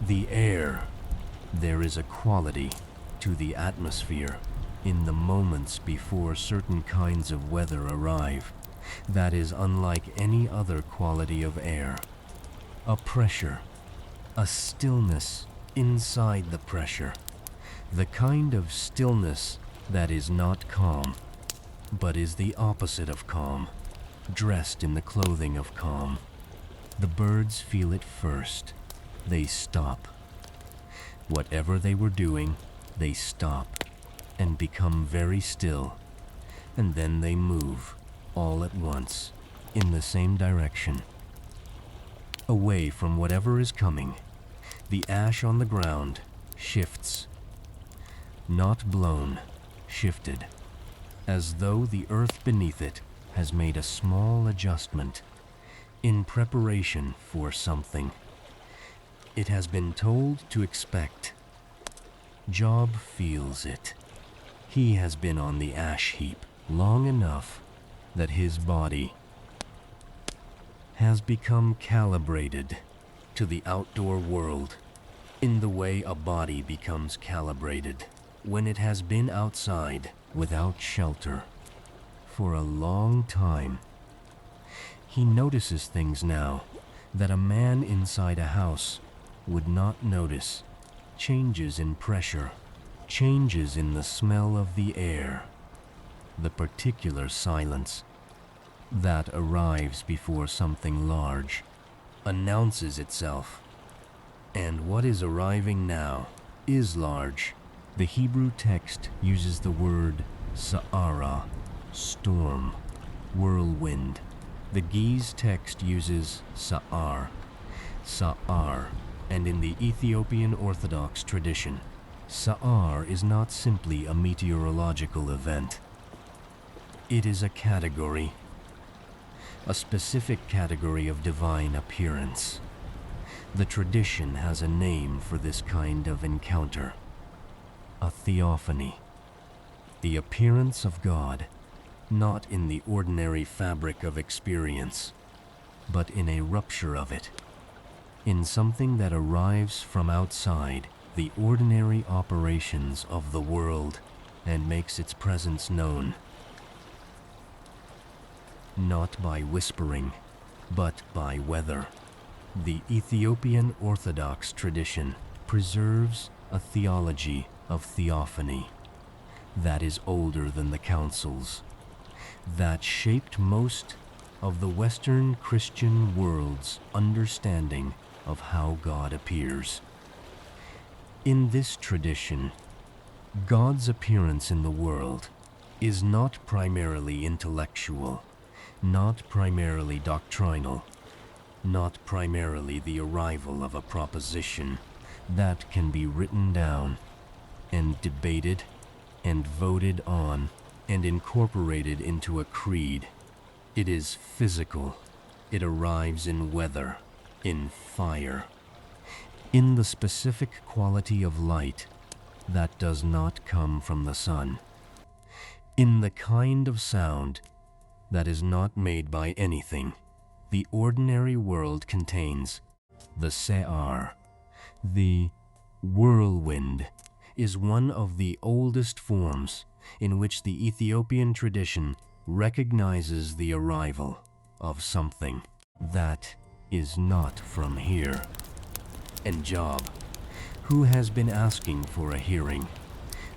The air. There is a quality to the atmosphere in the moments before certain kinds of weather arrive that is unlike any other quality of air. A pressure, a stillness inside the pressure, the kind of stillness that is not calm, but is the opposite of calm, dressed in the clothing of calm. The birds feel it first. They stop. Whatever they were doing, they stop and become very still, and then they move all at once in the same direction, away from whatever is coming. The ash on the ground shifts, not blown, shifted, as though the earth beneath it has made a small adjustment in preparation for something. It has been told to expect. Job feels it. He has been on the ash heap long enough that his body has become calibrated to the outdoor world in the way a body becomes calibrated when it has been outside without shelter for a long time. He notices things now that a man inside a house would not notice. Changes in pressure, changes in the smell of the air, the particular silence that arrives before something large announces itself. And what is arriving now is large. The Hebrew text uses the word sä'ar, storm, whirlwind. The Ge'ez text uses sä'ar, and in the Ethiopian Orthodox tradition, sä'ar is not simply a meteorological event. It is a category, a specific category of divine appearance. The tradition has a name for this kind of encounter: a theophany, the appearance of God, not in the ordinary fabric of experience, but in a rupture of it, in something that arrives from outside the ordinary operations of the world and makes its presence known, not by whispering, but by weather. The Ethiopian Orthodox tradition preserves a theology of theophany that is older than the councils, that shaped most of the Western Christian world's understanding of how God appears. In this tradition, God's appearance in the world is not primarily intellectual, not primarily doctrinal, not primarily the arrival of a proposition that can be written down and debated and voted on and incorporated into a creed. It is physical. It arrives in weather, in fire, in the specific quality of light that does not come from the sun, in the kind of sound that is not made by anything the ordinary world contains. The sä'ar, the whirlwind, is one of the oldest forms in which the Ethiopian tradition recognizes the arrival of something that is not from here. And Job, who has been asking for a hearing,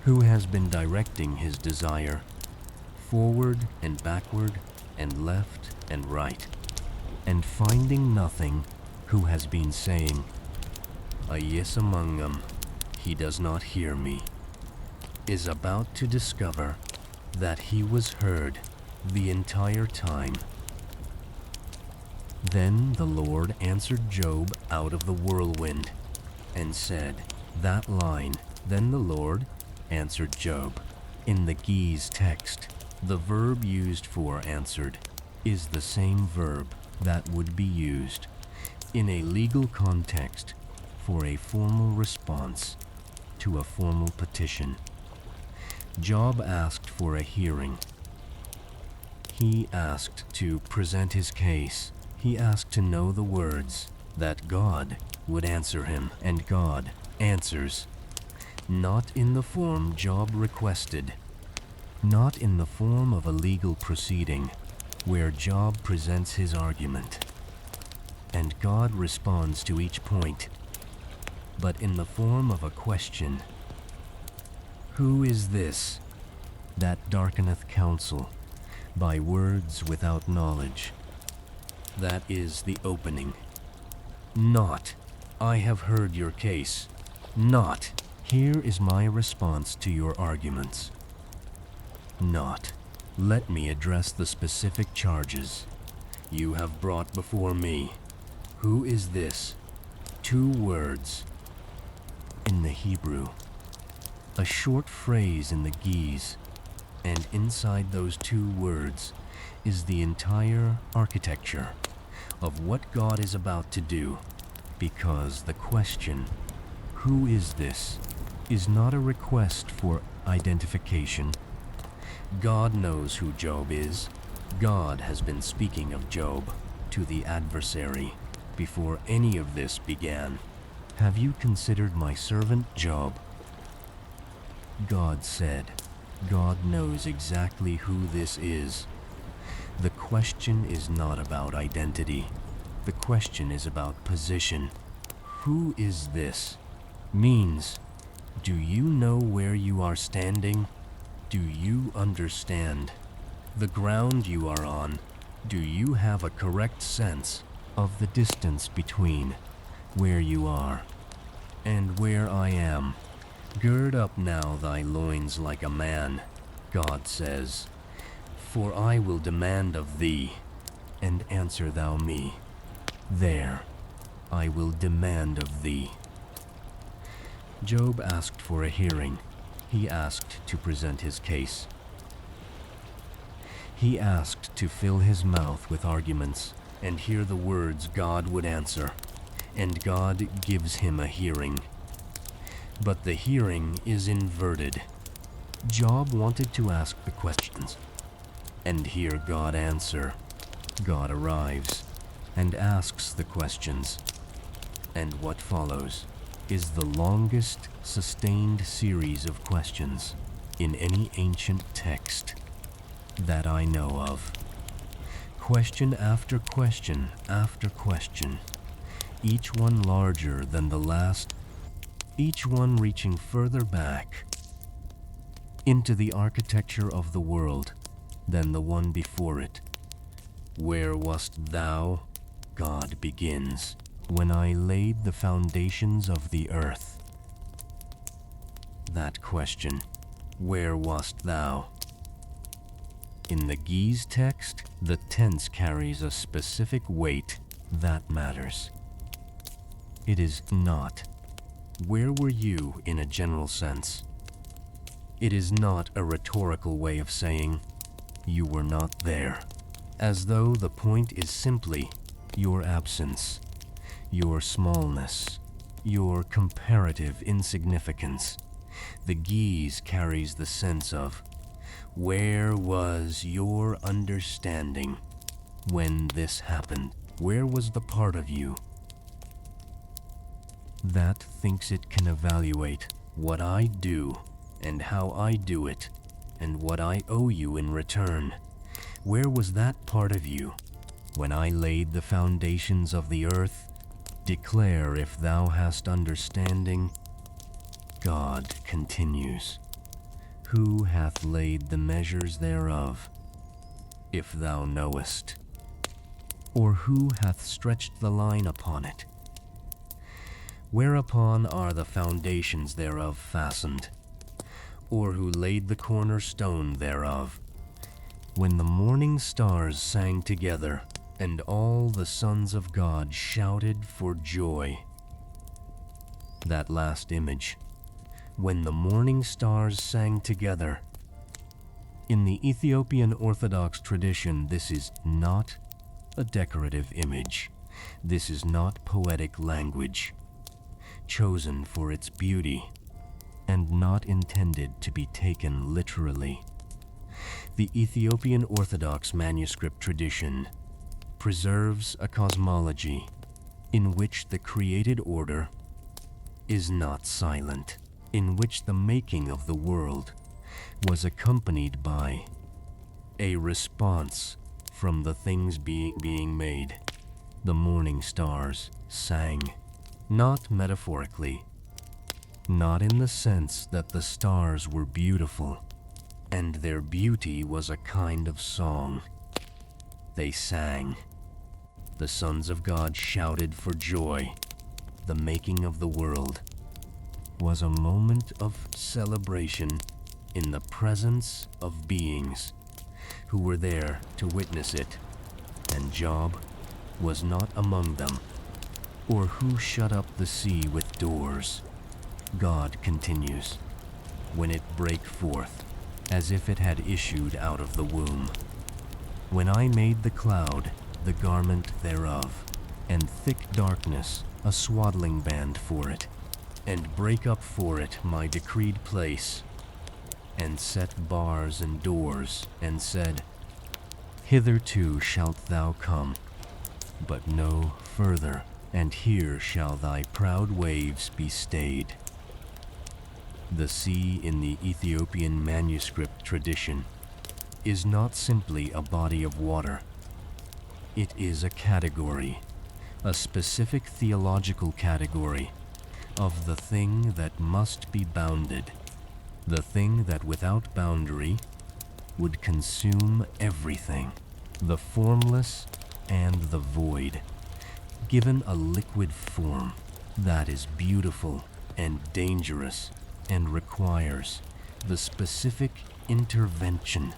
who has been directing his desire forward and backward and left and right, and finding nothing, who has been saying, "A yes among them, he does not hear me," is about to discover that he was heard the entire time. Then the Lord answered Job out of the whirlwind and said, that line, "Then the Lord answered Job," in the Ge'ez text, the verb used for answered is the same verb that would be used in a legal context for a formal response to a formal petition. Job asked for a hearing. He asked to present his case. He asked to know the words that God would answer him, and God answers, not in the form Job requested, not in the form of a legal proceeding where Job presents his argument, and God responds to each point, but in the form of a question. Who is this that darkeneth counsel by words without knowledge? That is the opening. Not, "I have heard your case." Not, "Here is my response to your arguments." Not, "Let me address the specific charges you have brought before me." Who is this? Two words in the Hebrew, a short phrase in the Ge'ez, and inside those two words is the entire architecture of what God is about to do, because the question, "Who is this?" is not a request for identification. God knows who Job is. God has been speaking of Job to the adversary before any of this began. "Have you considered my servant Job?" God said. God knows exactly who this is. The question is not about identity. The question is about position. Who is this? Means, do you know where you are standing? Do you understand the ground you are on? Do you have a correct sense of the distance between where you are and where I am? Gird up now thy loins like a man, God says, for I will demand of thee, and answer thou me. There, I will demand of thee. Job asked for a hearing. He asked to present his case. He asked to fill his mouth with arguments and hear the words God would answer, and God gives him a hearing. But the hearing is inverted. Job wanted to ask the questions and hear God answer. God arrives and asks the questions, and what follows is the longest sustained series of questions in any ancient text that I know of. Question after question after question, each one larger than the last, each one reaching further back into the architecture of the world than the one before it. Where wast thou? God begins. When I laid the foundations of the earth. That question, where wast thou? In the Ge'ez text, the tense carries a specific weight that matters. It is not, where were you in a general sense? It is not a rhetorical way of saying, you were not there, as though the point is simply your absence, your smallness, your comparative insignificance. The Ge'ez carries the sense of, where was your understanding when this happened? Where was the part of you that thinks it can evaluate what I do and how I do it and what I owe you in return? Where was that part of you when I laid the foundations of the earth? Declare if thou hast understanding. God continues. Who hath laid the measures thereof, if thou knowest? Or who hath stretched the line upon it? Whereupon are the foundations thereof fastened? Or who laid the cornerstone thereof? When the morning stars sang together, and all the sons of God shouted for joy. That last image, when the morning stars sang together. In the Ethiopian Orthodox tradition, this is not a decorative image. This is not poetic language, chosen for its beauty, and not intended to be taken literally. The Ethiopian Orthodox manuscript tradition preserves a cosmology in which the created order is not silent, in which the making of the world was accompanied by a response from the things being made. The morning stars sang, not metaphorically, not in the sense that the stars were beautiful, and their beauty was a kind of song. They sang. The sons of God shouted for joy. The making of the world was a moment of celebration in the presence of beings who were there to witness it, and Job was not among them. Or who shut up the sea with doors? God continues, when it brake forth, as if it had issued out of the womb. When I made the cloud the garment thereof, and thick darkness a swaddling band for it, and brake up for it my decreed place, and set bars and doors, and said, Hitherto shalt thou come, but no further, and here shall thy proud waves be stayed. The sea in the Ethiopian manuscript tradition is not simply a body of water. It is a category, a specific theological category of the thing that must be bounded, the thing that without boundary would consume everything, the formless and the void, given a liquid form that is beautiful and dangerous and requires the specific intervention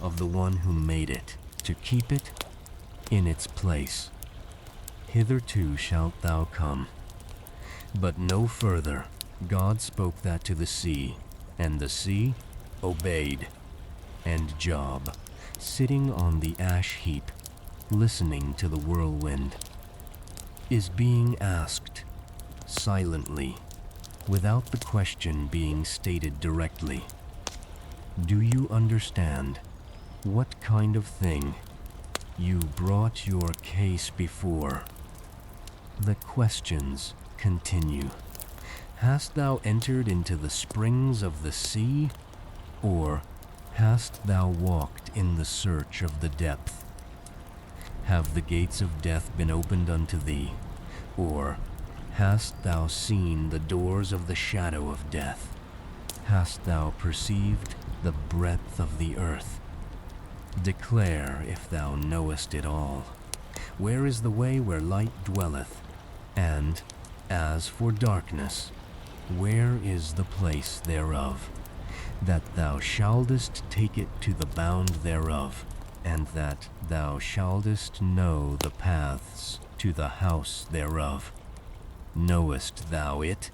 of the one who made it to keep it in its place. Hitherto shalt thou come, but no further. God spoke that to the sea, and the sea obeyed. And Job, sitting on the ash heap, listening to the whirlwind, is being asked silently, without the question being stated directly. Do you understand what kind of thing you brought your case before? The questions continue. Hast thou entered into the springs of the sea, or hast thou walked in the search of the depth? Have the gates of death been opened unto thee, or hast thou seen the doors of the shadow of death? Hast thou perceived the breadth of the earth? Declare if thou knowest it all. Where is the way where light dwelleth? And as for darkness, where is the place thereof? That thou shaldest take it to the bound thereof, and that thou shaldest know the paths to the house thereof. Knowest thou it?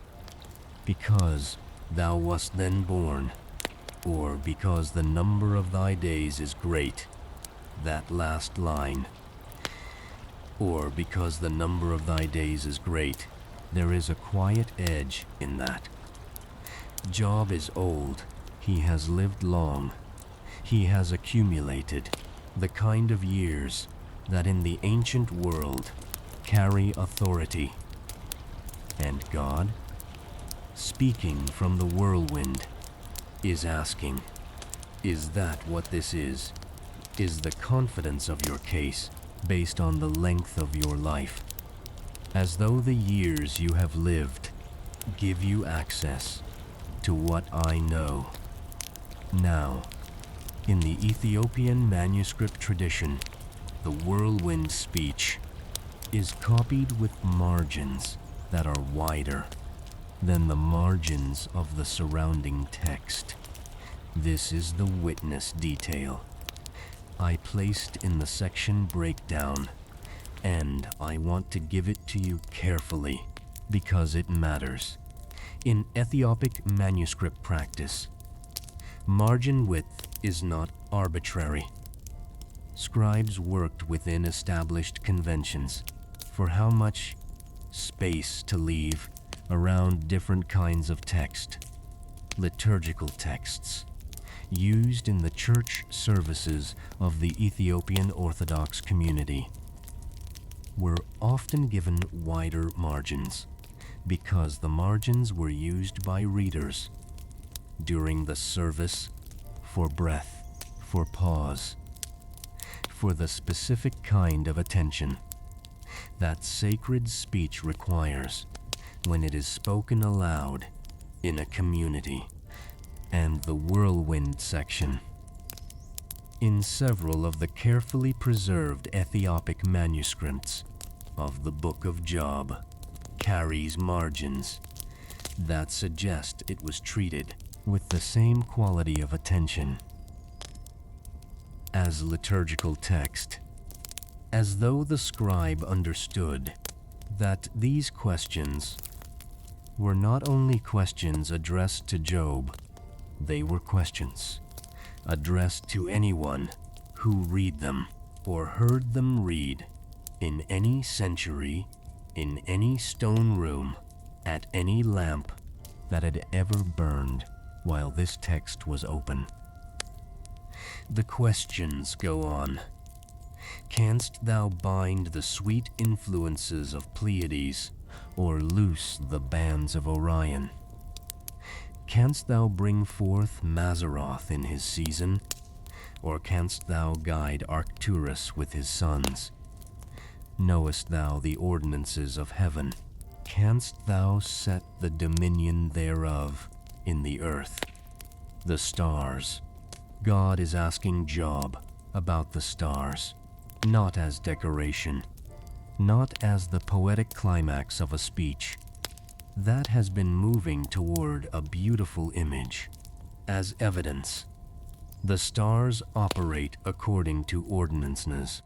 Because thou wast then born, or because the number of thy days is great, that last line. Or because the number of thy days is great, there is a quiet edge in that. Job is old, he has lived long, he has accumulated the kind of years that in the ancient world carry authority. And God, speaking from the whirlwind, is asking, is that what this is? Is the confidence of your case based on the length of your life? As though the years you have lived give you access to what I know. Now, in the Ethiopian manuscript tradition, the whirlwind speech is copied with margins that are wider than the margins of the surrounding text. This is the witness detail I placed in the section breakdown, and I want to give it to you carefully because it matters. In Ethiopic manuscript practice, margin width is not arbitrary. Scribes worked within established conventions for how much space to leave around different kinds of text. Liturgical texts, used in the church services of the Ethiopian Orthodox community, were often given wider margins because the margins were used by readers during the service for breath, for pause, for the specific kind of attention that sacred speech requires when it is spoken aloud in a community. And the whirlwind section in several of the carefully preserved Ethiopic manuscripts of the Book of Job carries margins that suggest it was treated with the same quality of attention as liturgical text, as though the scribe understood that these questions were not only questions addressed to Job, they were questions addressed to anyone who read them or heard them read in any century, in any stone room, at any lamp that had ever burned while this text was open. The questions go on. Canst thou bind the sweet influences of Pleiades, or loose the bands of Orion? Canst thou bring forth Mazzaroth in his season, or canst thou guide Arcturus with his sons? Knowest thou the ordinances of heaven? Canst thou set the dominion thereof in the earth? The stars. God is asking Job about the stars, not as decoration, not as the poetic climax of a speech that has been moving toward a beautiful image. As evidence, the stars operate according to ordinances,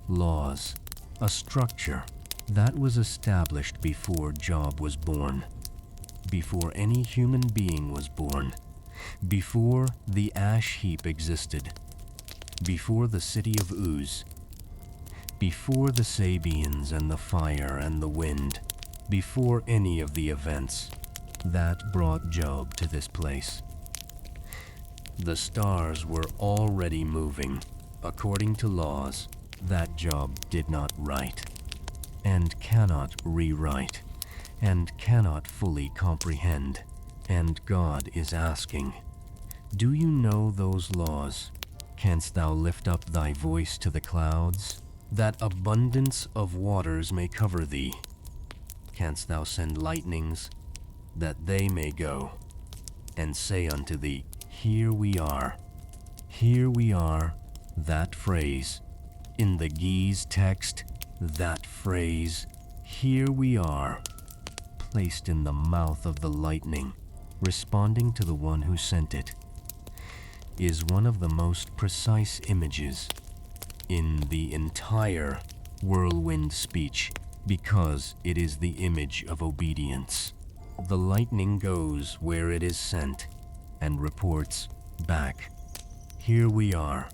laws, a structure that was established before Job was born, before any human being was born, before the ash heap existed, before the city of Uz, before the Sabians and the fire and the wind, before any of the events that brought Job to this place. The stars were already moving according to laws that Job did not write, and cannot rewrite, and cannot fully comprehend. And God is asking, do you know those laws? Canst thou lift up thy voice to the clouds, that abundance of waters may cover thee? Canst thou send lightnings, that they may go, and say unto thee, here we are. Here we are, that phrase. In the Ge'ez text, that phrase, here we are, placed in the mouth of the lightning, responding to the one who sent it, is one of the most precise images in the entire whirlwind speech, because it is the image of obedience. The lightning goes where it is sent and reports back. Here we are.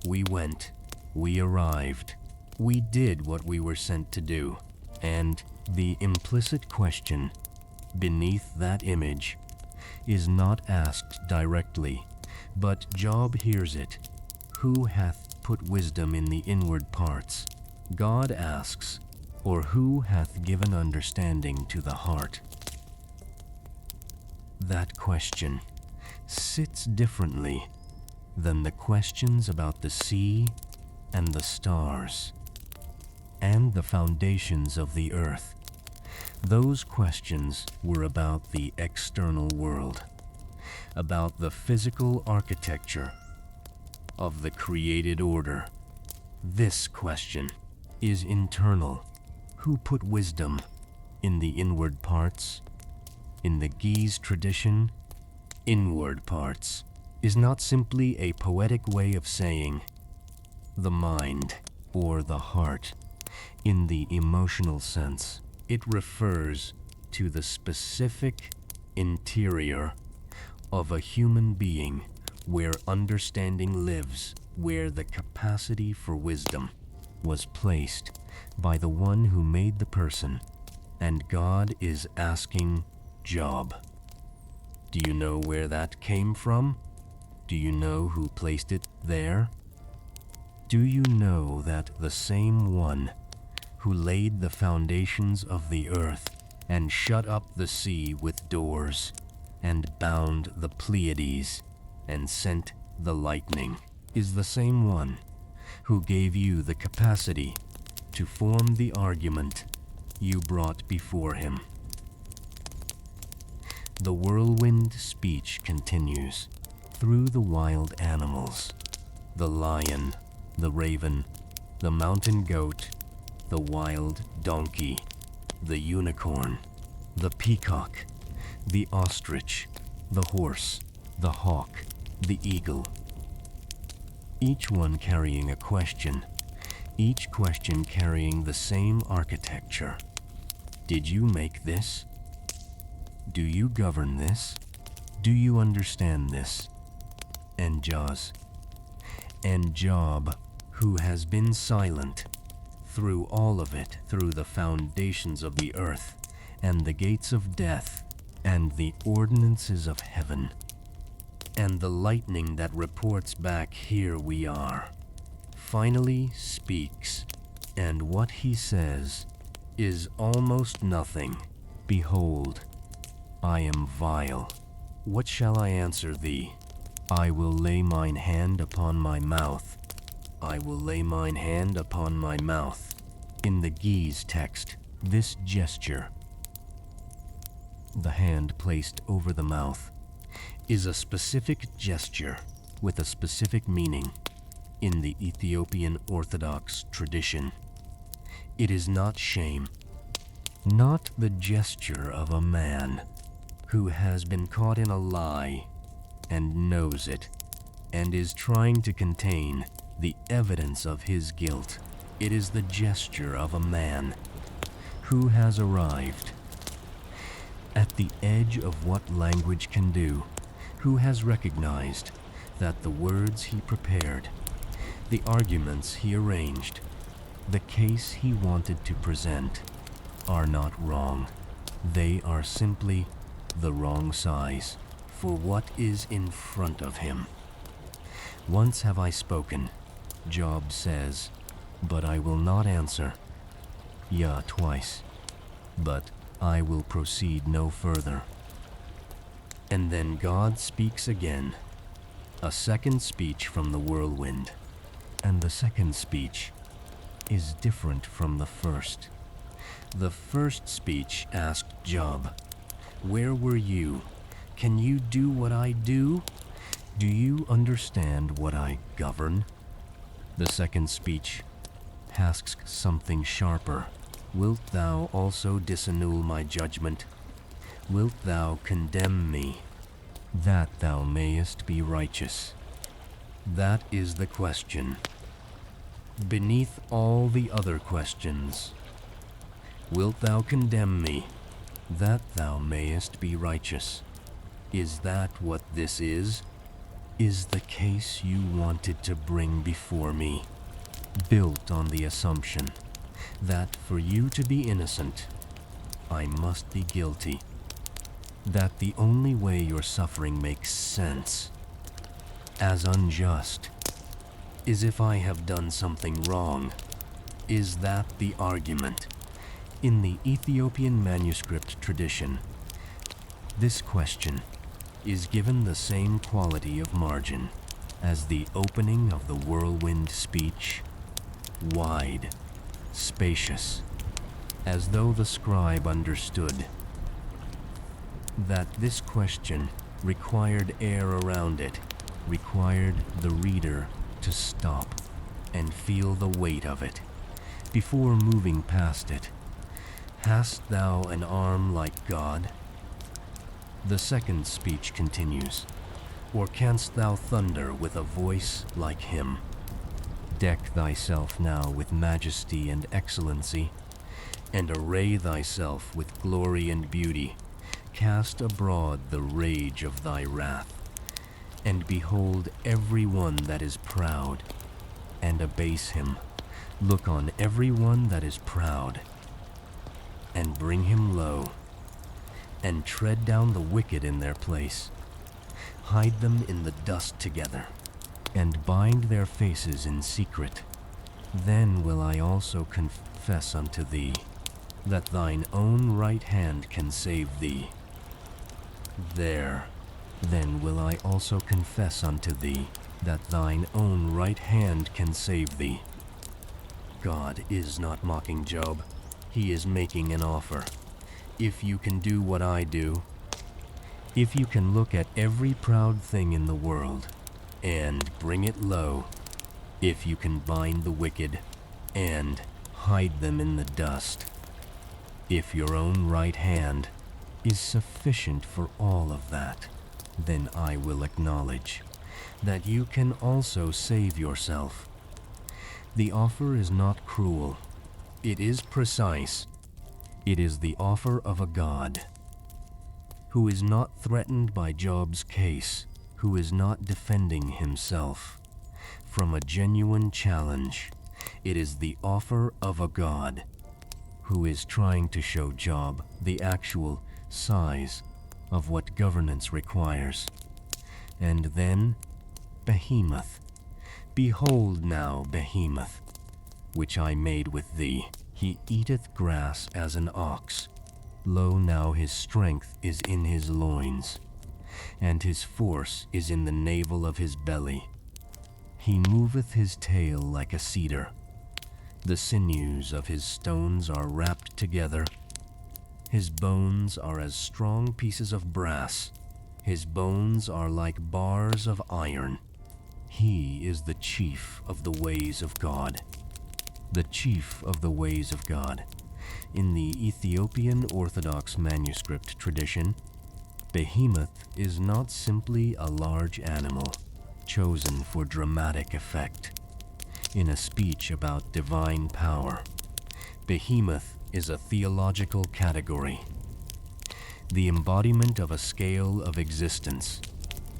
We went. We arrived. We did what we were sent to do. And the implicit question beneath that image is not asked directly, but Job hears it. Who hath put wisdom in the inward parts? God asks, or who hath given understanding to the heart? That question sits differently than the questions about the sea and the stars and the foundations of the earth. Those questions were about the external world, about the physical architecture of the created order, This question is internal. Who put wisdom in the inward parts? In the Giz tradition, inward parts is not simply a poetic way of saying the mind or the heart in the emotional sense. It refers to the specific interior of a human being where understanding lives, where the capacity for wisdom was placed by the one who made the person. And God is asking Job, do you know where that came from? Do you know who placed it there? Do you know that the same one who laid the foundations of the earth and shut up the sea with doors and bound the Pleiades and sent the lightning is the same one who gave you the capacity to form the argument you brought before him? The whirlwind speech continues through the wild animals, the lion, the raven, the mountain goat, the wild donkey, the unicorn, the peacock, the ostrich, the horse, the hawk, the eagle. Each one carrying a question, each question carrying the same architecture. Did you make this? Do you govern this? Do you understand this? And Job, who has been silent through all of it, through the foundations of the earth, and the gates of death, and the ordinances of heaven, and the lightning that reports back, here we are, finally speaks, and what he says is almost nothing. Behold, I am vile. What shall I answer thee? I will lay mine hand upon my mouth. I will lay mine hand upon my mouth. In the Giz text, this gesture, the hand placed over the mouth, is a specific gesture with a specific meaning in the Ethiopian Orthodox tradition. It is not shame, not the gesture of a man who has been caught in a lie and knows it and is trying to contain the evidence of his guilt. It is the gesture of a man who has arrived at the edge of what language can do, who has recognized that the words he prepared, the arguments he arranged, the case he wanted to present are not wrong. They are simply the wrong size for what is in front of him. Once have I spoken, Job says, but I will not answer. Yea, twice, but I will proceed no further. And then God speaks again, a second speech from the whirlwind, and the second speech is different from the first. The first speech asked Job, where were you? Can you do what I do? Do you understand what I govern? The second speech asks something sharper. Wilt thou also disannul my judgment? Wilt thou condemn me, that thou mayest be righteous? That is the question. Beneath all the other questions, wilt thou condemn me, that thou mayest be righteous? Is that what this is? Is the case you wanted to bring before me built on the assumption that for you to be innocent, I must be guilty? That the only way your suffering makes sense as unjust is if I have done something wrong? Is that the argument? In the Ethiopian manuscript tradition, this question is given the same quality of margin as the opening of the whirlwind speech, wide, spacious, as though the scribe understood that this question required air around it, required the reader to stop and feel the weight of it, before moving past it. Hast thou an arm like God? The second speech continues, or canst thou thunder with a voice like him? Deck thyself now with majesty and excellency, and array thyself with glory and beauty. Cast abroad the rage of thy wrath, and behold every one that is proud, and abase him. Look on every one that is proud, and bring him low, and tread down the wicked in their place. Hide them in the dust together, and bind their faces in secret. Then will I also confess unto thee, that thine own right hand can save thee. Then will I also confess unto thee, that thine own right hand can save thee. God is not mocking Job. He is making an offer. If you can do what I do, if you can look at every proud thing in the world and bring it low, if you can bind the wicked and hide them in the dust, if your own right hand is sufficient for all of that, then I will acknowledge that you can also save yourself. The offer is not cruel. It is precise. It is the offer of a God who is not threatened by Job's case, who is not defending himself from a genuine challenge. It is the offer of a God who is trying to show Job the actual size of what governance requires. And then Behemoth. Behold now Behemoth, which I made with thee. He eateth grass as an ox. Lo, now his strength is in his loins, and his force is in the navel of his belly. He moveth his tail like a cedar. The sinews of his stones are wrapped together. His bones are as strong pieces of brass. His bones are like bars of iron. He is the chief of the ways of God. The chief of the ways of God. In the Ethiopian Orthodox manuscript tradition, Behemoth is not simply a large animal chosen for dramatic effect. In a speech about divine power, Behemoth is a theological category, the embodiment of a scale of existence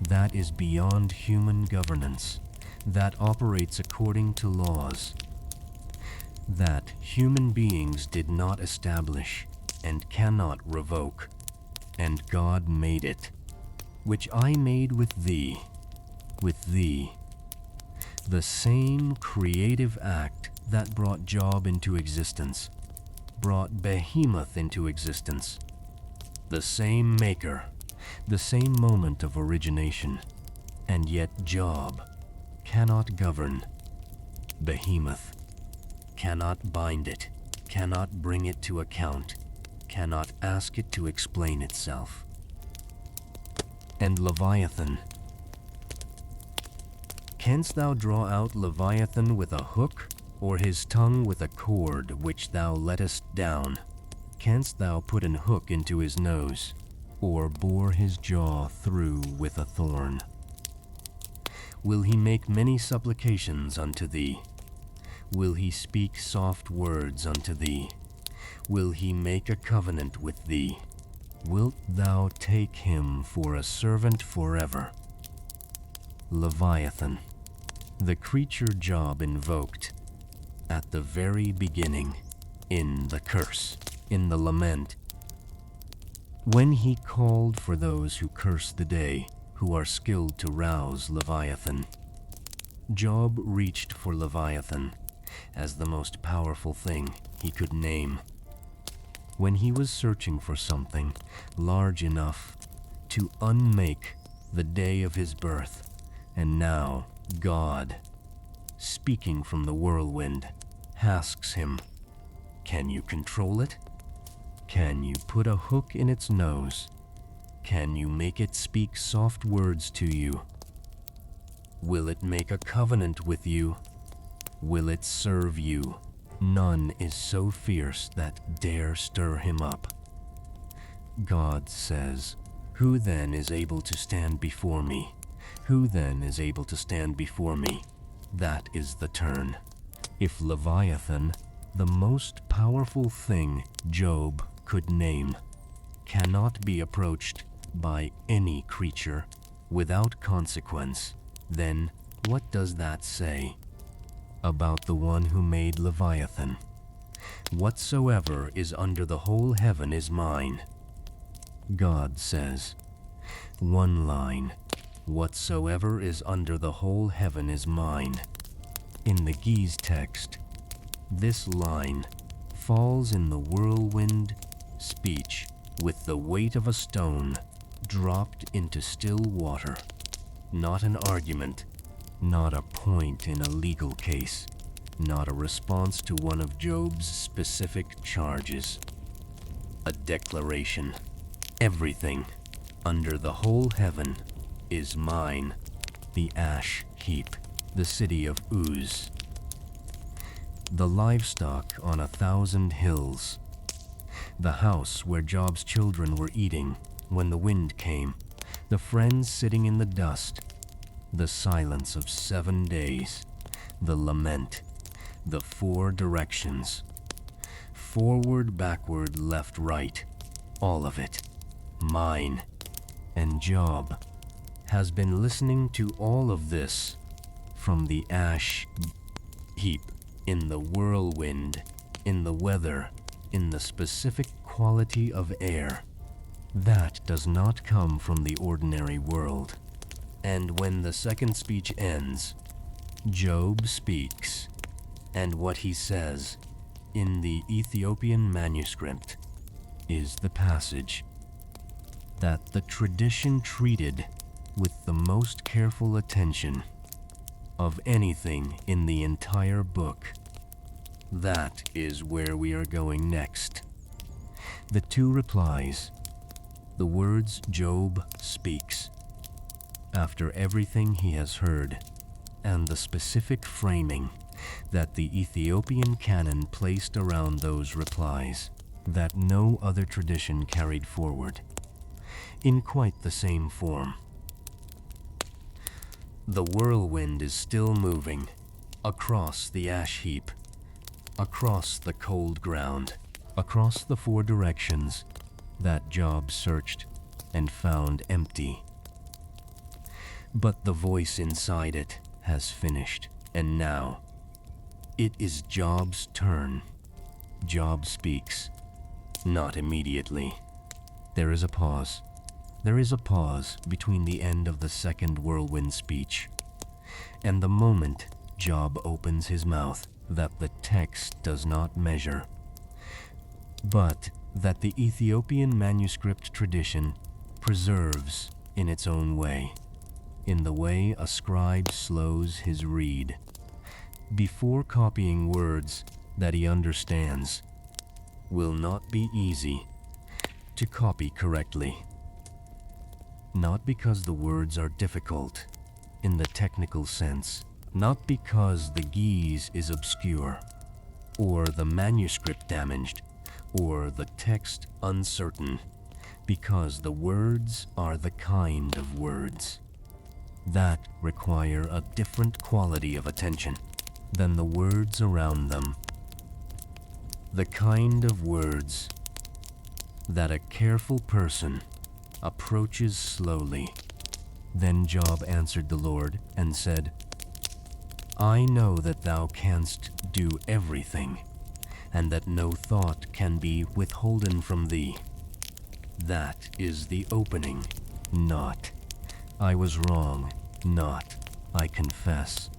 that is beyond human governance, that operates according to laws that human beings did not establish and cannot revoke, and God made it, which I made with thee, the same creative act that brought Job into existence, brought Behemoth into existence, the same maker, the same moment of origination, and yet Job cannot govern Behemoth, cannot bind it, cannot bring it to account, cannot ask it to explain itself. And Leviathan. Canst thou draw out Leviathan with a hook, or his tongue with a cord which thou lettest down? Canst thou put an hook into his nose, or bore his jaw through with a thorn? Will he make many supplications unto thee? Will he speak soft words unto thee? Will he make a covenant with thee? Wilt thou take him for a servant forever? Leviathan, the creature Job invoked at the very beginning, in the curse, in the lament, when he called for those who curse the day, who are skilled to rouse Leviathan. Job reached for Leviathan as the most powerful thing he could name. When he was searching for something large enough to unmake the day of his birth, and now God, speaking from the whirlwind, asks him, can you control it? Can you put a hook in its nose? Can you make it speak soft words to you? Will it make a covenant with you? will it serve you. None is so fierce that dare stir him up. God says, "Who then is able to stand before me? Who then is able to stand before me?" That is the turn. If Leviathan, the most powerful thing Job could name, cannot be approached by any creature without consequence, then what does that say about the one who made Leviathan? "Whatsoever is under the whole heaven is mine." God says, one line, "Whatsoever is under the whole heaven is mine." In the Ge'ez text, this line falls in the whirlwind speech with the weight of a stone dropped into still water. Not an argument, not a point in a legal case, not a response to one of Job's specific charges. A declaration. Everything under the whole heaven is mine. The ash heap, the city of Uz, the livestock on 1,000 hills, the house where Job's children were eating when the wind came, the friends sitting in the dust, the silence of 7 days, the lament, the 4 directions, forward, backward, left, right, all of it, mine. And Job has been listening to all of this from the ash heap, in the whirlwind, in the weather, in the specific quality of air. That does not come from the ordinary world. And when the second speech ends, Job speaks, and what he says in the Ethiopian manuscript is the passage that the tradition treated with the most careful attention of anything in the entire book. That is where we are going next. The 2 replies, the words Job speaks after everything he has heard, and the specific framing that the Ethiopian canon placed around those replies that no other tradition carried forward, in quite the same form. The whirlwind is still moving across the ash heap, across the cold ground, across the 4 directions that Job searched and found empty. But the voice inside it has finished, and now it is Job's turn. Job speaks, not immediately. There is a pause. There is a pause between the end of the second whirlwind speech and the moment Job opens his mouth that the text does not measure, but that the Ethiopian manuscript tradition preserves in its own way, in the way a scribe slows his reed. Before copying words that he understands, will not be easy to copy correctly. Not because the words are difficult in the technical sense, not because the Ge'ez is obscure, or the manuscript damaged, or the text uncertain, because the words are the kind of words that require a different quality of attention than the words around them. The kind of words that a careful person approaches slowly. Then Job answered the Lord and said, I know that thou canst do everything, and that no thought can be withholden from thee. That is the opening, not, I was wrong, not, I confess,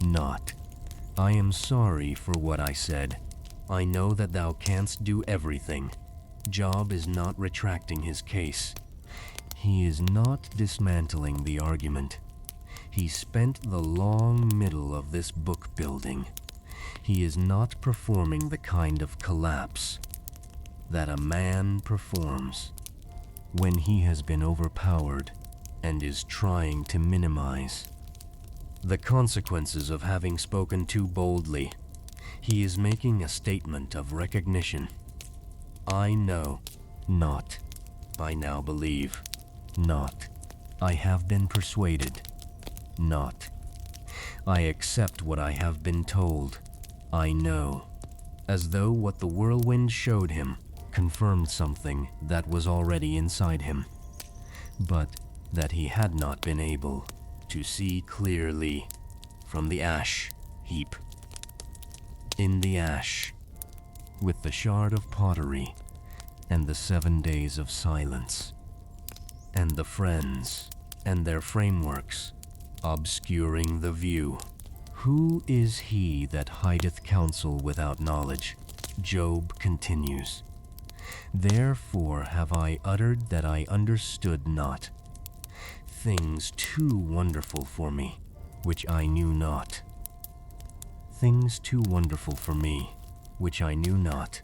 not, I am sorry for what I said. I know that thou canst do everything. Job is not retracting his case. He is not dismantling the argument. He spent the long middle of this book building. He is not performing the kind of collapse that a man performs when he has been overpowered and is trying to minimize. the consequences of having spoken too boldly. He is making a statement of recognition. I know, not I now believe, not I have been persuaded, not I accept what I have been told. I know, as though what the whirlwind showed him confirmed something that was already inside him, but that he had not been able to see clearly from the ash heap. In the ash, with the shard of pottery and the 7 days of silence, and the friends and their frameworks obscuring the view. Who is he that hideth counsel without knowledge? Job continues. Therefore have I uttered that I understood not, things too wonderful for me, which I knew not. Things too wonderful for me, which I knew not.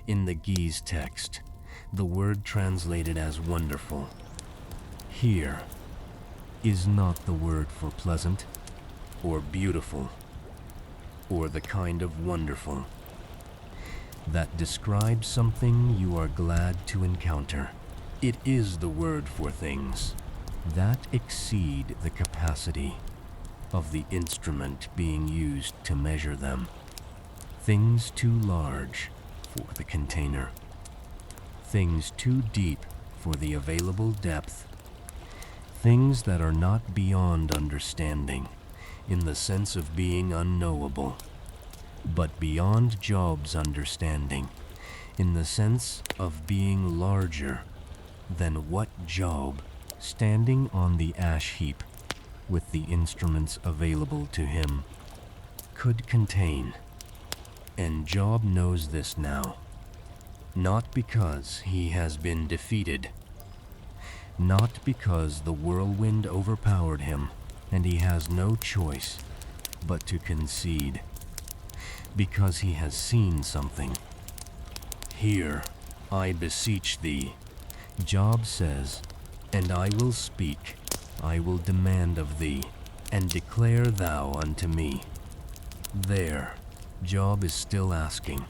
In the Ge'ez text, the word translated as wonderful here is not the word for pleasant, or beautiful, or the kind of wonderful that describes something you are glad to encounter. It is the word for things that exceed the capacity of the instrument being used to measure them. Things too large for the container. Things too deep for the available depth. Things that are not beyond understanding in the sense of being unknowable, but beyond Job's understanding in the sense of being larger than what Job, standing on the ash heap with the instruments available to him, could contain. And Job knows this now, not because he has been defeated, not because the whirlwind overpowered him and he has no choice but to concede, because he has seen something. Hear, I beseech thee, Job says, and I will speak, I will demand of thee, and declare thou unto me. There, Job is still asking,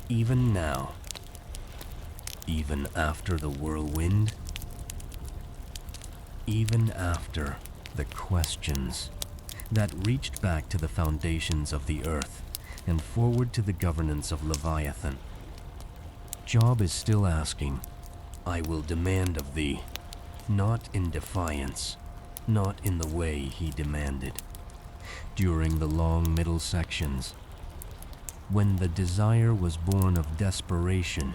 even now, even after the whirlwind, even after the questions that reached back to the foundations of the earth and forward to the governance of Leviathan. Job is still asking, I will demand of thee, not in defiance, not in the way he demanded. During the long middle sections, when the desire was born of desperation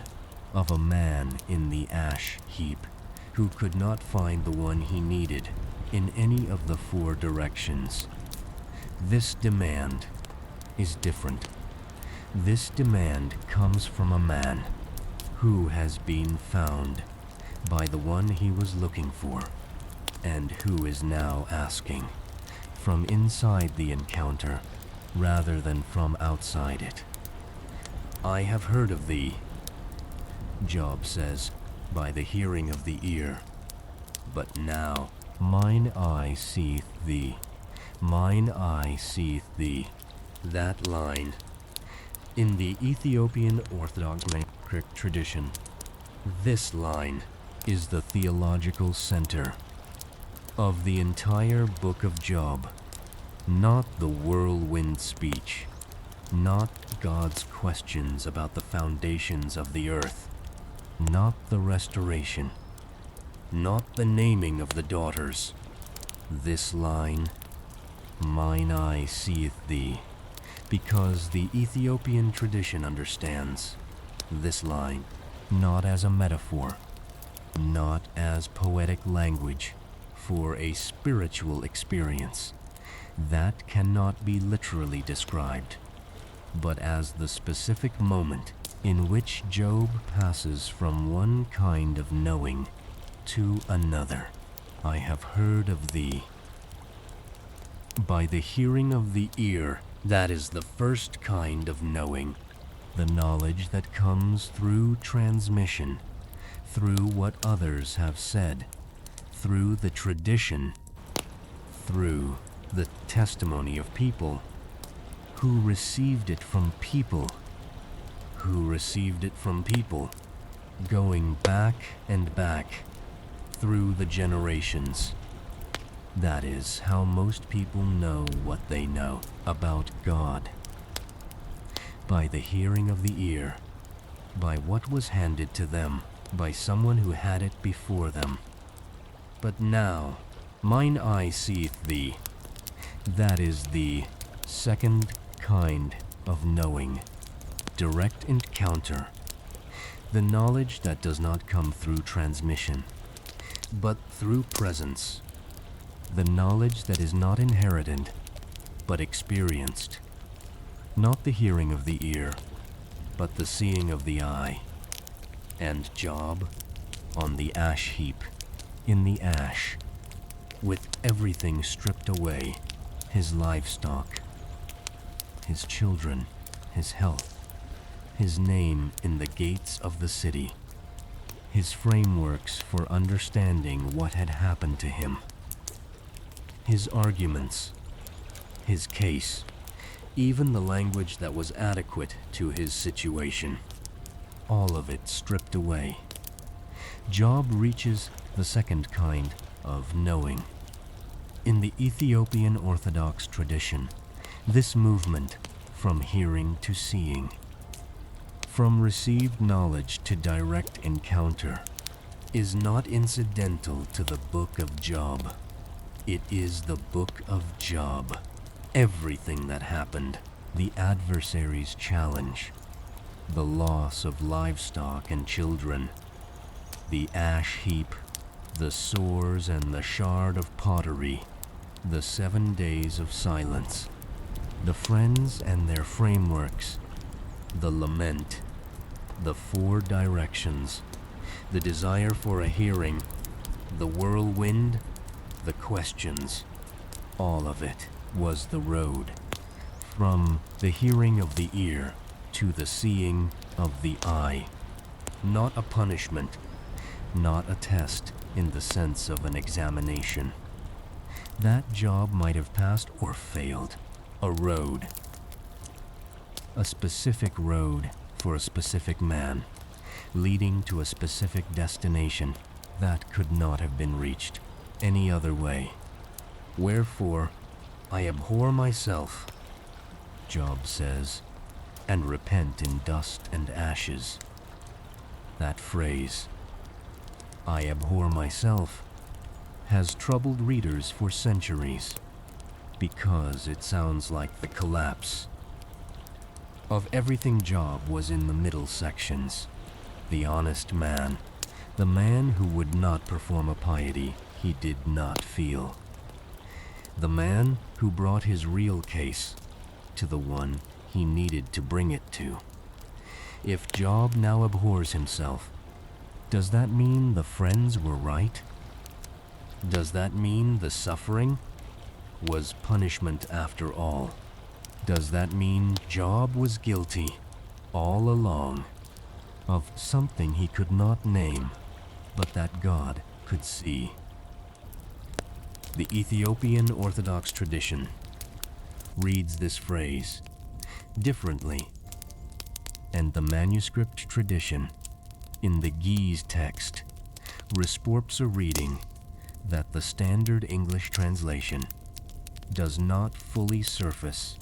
of a man in the ash heap who could not find the one he needed in any of the 4 directions. This demand is different. This demand comes from a man who has been found by the one he was looking for, and who is now asking from inside the encounter rather than from outside it. I have heard of thee, Job says, by the hearing of the ear, but now mine eye seeth thee, mine eye seeth thee. That line, in the Ethiopian Orthodox manuscript tradition, this line is the theological center of the entire book of Job, not the whirlwind speech, not God's questions about the foundations of the earth, not the restoration, not the naming of the daughters. This line, mine eye seeth thee, because the Ethiopian tradition understands this line not as a metaphor, not as poetic language for a spiritual experience that cannot be literally described, but as the specific moment in which Job passes from one kind of knowing to another. I have heard of thee. By the hearing of the ear, that is the first kind of knowing, the knowledge that comes through transmission, through what others have said, through the tradition, through the testimony of people, who received it from people, who received it from people, going back and back through the generations. That is how most people know what they know about God. By the hearing of the ear, by what was handed to them by someone who had it before them. But now mine eye seeth thee. That is the second kind of knowing, direct encounter, the knowledge that does not come through transmission, but through presence, the knowledge that is not inherited, but experienced, not the hearing of the ear, but the seeing of the eye. And Job on the ash heap, in the ash, with everything stripped away, his livestock, his children, his health, his name in the gates of the city, his frameworks for understanding what had happened to him, his arguments, his case, even the language that was adequate to his situation, all of it stripped away. Job reaches the second kind of knowing. In the Ethiopian Orthodox tradition, this movement from hearing to seeing, from received knowledge to direct encounter, is not incidental to the book of Job. It is the book of Job. Everything that happened, the adversary's challenge, the loss of livestock and children, the ash heap, the sores and the shard of pottery, the 7 days of silence, the friends and their frameworks, the lament, the 4 directions, the desire for a hearing, the whirlwind, the questions, all of it was the road, from the hearing of the ear to the seeing of the eye. Not a punishment, not a test in the sense of an examination. That Job might have passed or failed. A road. A specific road for a specific man, leading to a specific destination that could not have been reached any other way. Wherefore, I abhor myself, Job says, and repent in dust and ashes. That phrase, I abhor myself, has troubled readers for centuries because it sounds like the collapse of everything. Job was in the middle sections, the honest man, the man who would not perform a piety he did not feel, the man who brought his real case to the one he needed to bring it to. If Job now abhors himself, does that mean the friends were right? Does that mean the suffering was punishment after all? Does that mean Job was guilty all along of something he could not name, but that God could see? The Ethiopian Orthodox tradition reads this phrase differently, and the manuscript tradition in the Ge'ez text resports a reading that the standard English translation does not fully surface.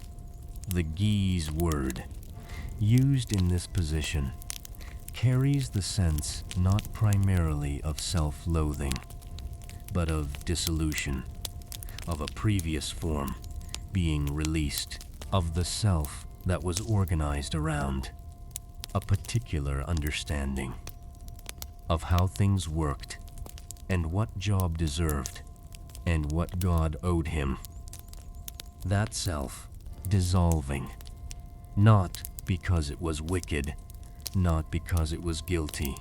The Ge'ez word used in this position carries the sense not primarily of self-loathing, but of dissolution, of a previous form being released, of the self that was organized around a particular understanding of how things worked and what Job deserved and what God owed him. That self dissolving, not because it was wicked, not because it was guilty,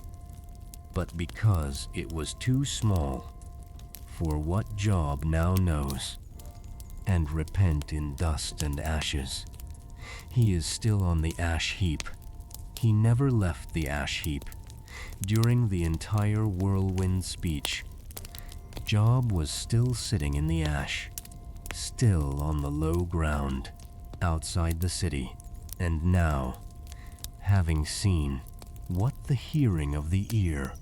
but because it was too small for what Job now knows, and repent in dust and ashes. He is still on the ash heap. He never left the ash heap. During the entire whirlwind speech, Job was still sitting in the ash, still on the low ground outside the city. And now, having seen what the hearing of the ear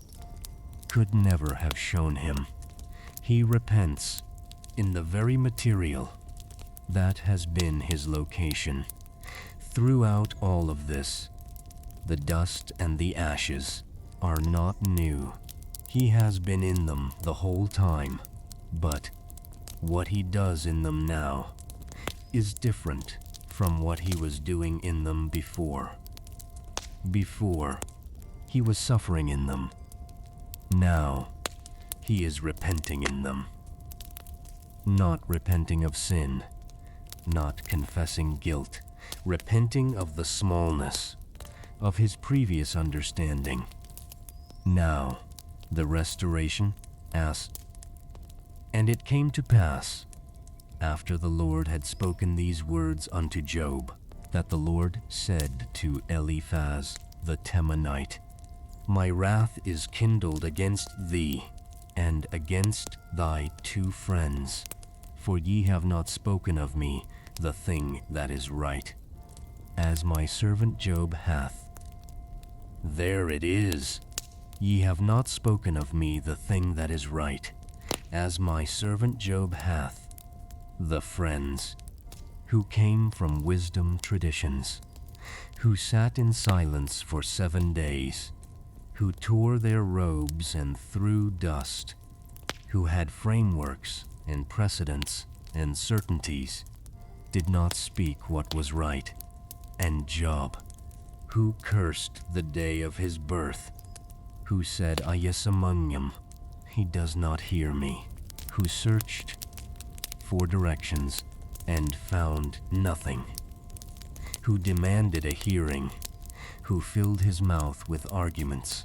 could never have shown him, he repents in the very material that has been his location. Throughout all of this, the dust and the ashes are not new. He has been in them the whole time, but what he does in them now is different from what he was doing in them before. Before, he was suffering in them. Now, he is repenting in them. Not repenting of sin, not confessing guilt, repenting of the smallness of his previous understanding. Now, the restoration as, and it came to pass, after the Lord had spoken these words unto Job, that the Lord said to Eliphaz the Temanite, My wrath is kindled against thee, and against thy 2 friends, for ye have not spoken of me the thing that is right, as my servant Job hath. There it is. Ye have not spoken of me the thing that is right, as my servant Job hath. The friends who came from wisdom traditions, who sat in silence for 7 days, who tore their robes and threw dust, who had frameworks and precedents and certainties, did not speak what was right. And Job, who cursed the day of his birth, who said, Ayesamanyam, he does not hear me, who searched for directions and found nothing, who demanded a hearing, who filled his mouth with arguments,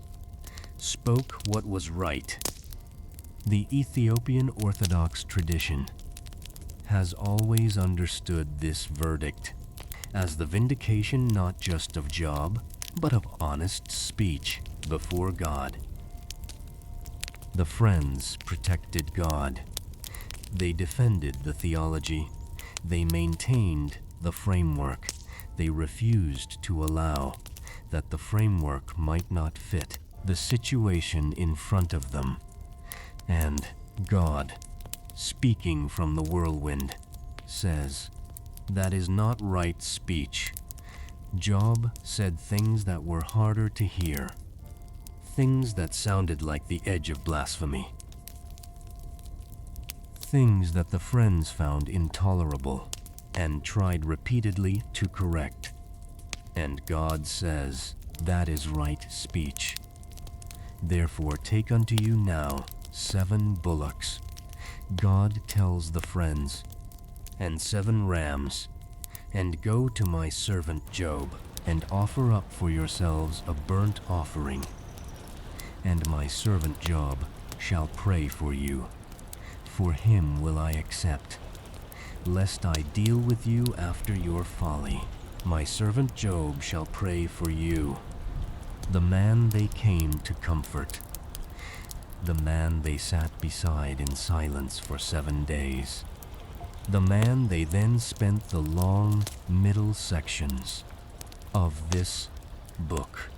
spoke what was right. The Ethiopian Orthodox tradition has always understood this verdict as the vindication not just of Job, but of honest speech before God. The friends protected God. They defended the theology. They maintained the framework. They refused to allow that the framework might not fit the situation in front of them. And God, speaking from the whirlwind, says, That is not right speech. Job said things that were harder to hear, things that sounded like the edge of blasphemy, things that the friends found intolerable and tried repeatedly to correct. And God says, That is right speech. Therefore take unto you now 7 bullocks, God tells the friends, and 7 rams, and go to my servant Job, and offer up for yourselves a burnt offering. And my servant Job shall pray for you. For him will I accept, lest I deal with you after your folly. My servant Job shall pray for you, the man they came to comfort, the man they sat beside in silence for 7 days, the man they then spent the long middle sections of this book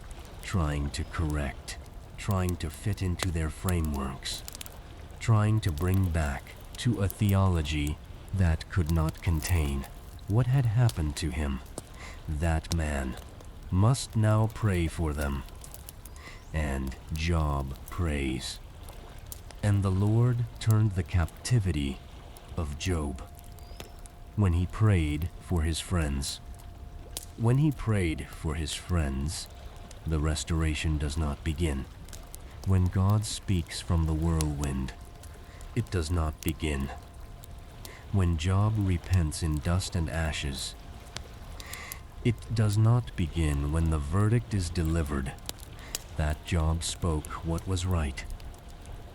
trying to correct, trying to fit into their frameworks, trying to bring back to a theology that could not contain what had happened to him. That man must now pray for them. And Job prays. And the Lord turned the captivity of Job when he prayed for his friends. When he prayed for his friends, the restoration does not begin. When God speaks from the whirlwind, it does not begin. When Job repents in dust and ashes, it does not begin when the verdict is delivered that Job spoke what was right.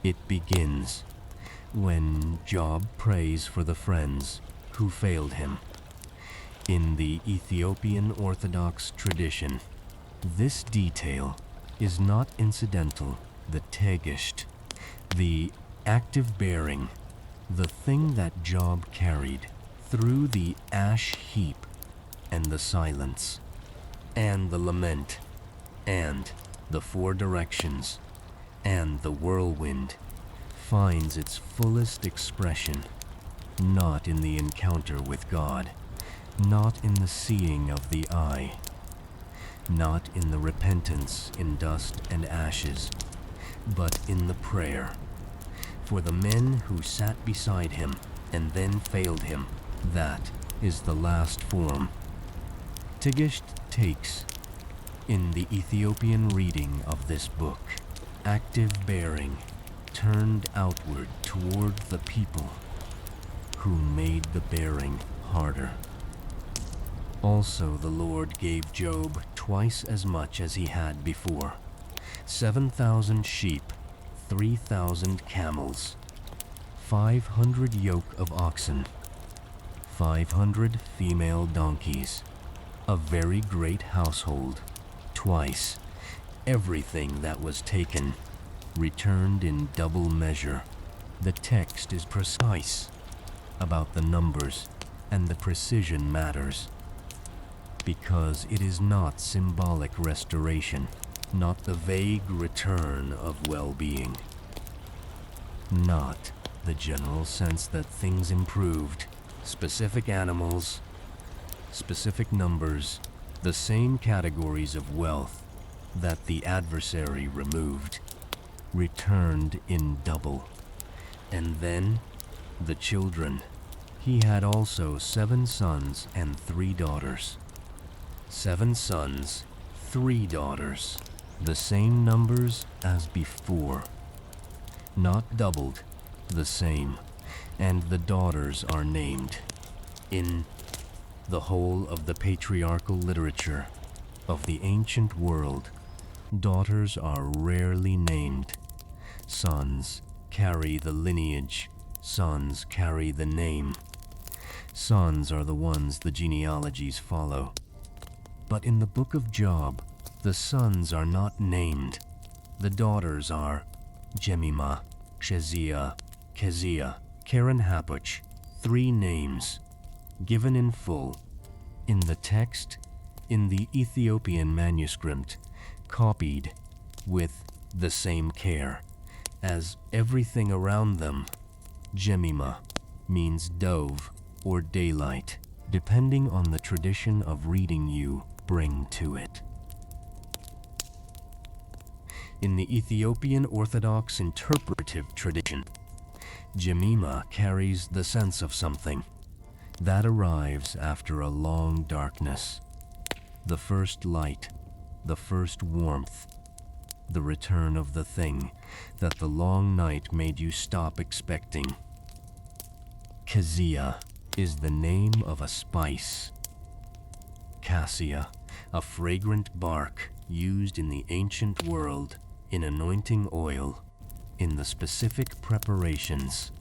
It begins when Job prays for the friends who failed him. In the Ethiopian Orthodox tradition, this detail is not incidental. The Tə'əgəśt, the active bearing the thing that Job carried through the ash heap and the silence, and the lament, and the four directions, and the whirlwind, finds its fullest expression, not in the encounter with God, not in the seeing of the eye, not in the repentance in dust and ashes, but in the prayer. For the men who sat beside him and then failed him, that is the last form. Tə'əgəśt takes, in the Ethiopian reading of this book, active bearing turned outward toward the people who made the bearing harder. Also the Lord gave Job twice as much as he had before, 7,000 sheep, 3,000 camels, 500 yoke of oxen, 500 female donkeys, a very great household. Twice, everything that was taken returned in double measure. The text is precise about the numbers, and the precision matters, because it is not symbolic restoration, not the vague return of well-being, not the general sense that things improved, specific animals, specific numbers, the same categories of wealth that the adversary removed, returned in double. And then the children. He had also 7 sons and 3 daughters. 7 sons, 3 daughters, the same numbers as before, not doubled, the same, and the daughters are named. In the whole of the patriarchal literature of the ancient world, daughters are rarely named. Sons carry the lineage, sons carry the name. Sons are the ones the genealogies follow. But in the book of Job, the sons are not named. The daughters are Jemimah, Keziah, Keren-happuch, 3 names, given in full, in the text, in the Ethiopian manuscript, copied with the same care as everything around them. Jemimah means dove or daylight, depending on the tradition of reading you bring to it. In the Ethiopian Orthodox interpretive tradition, Jemimah carries the sense of something that arrives after a long darkness, the first light, the first warmth, the return of the thing that the long night made you stop expecting. Keziah is the name of a spice. Cassia, a fragrant bark used in the ancient world in anointing oil, in the specific preparations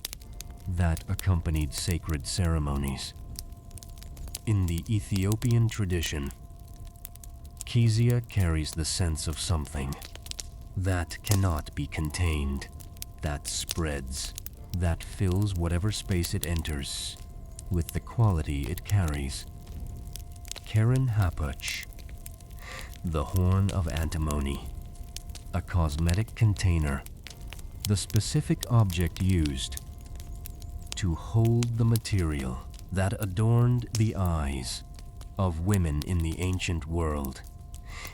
that accompanied sacred ceremonies. In the Ethiopian tradition, Keziah carries the sense of something that cannot be contained, that spreads, that fills whatever space it enters with the quality it carries. Keren-happuch, the horn of antimony, a cosmetic container, the specific object used to hold the material that adorned the eyes of women in the ancient world.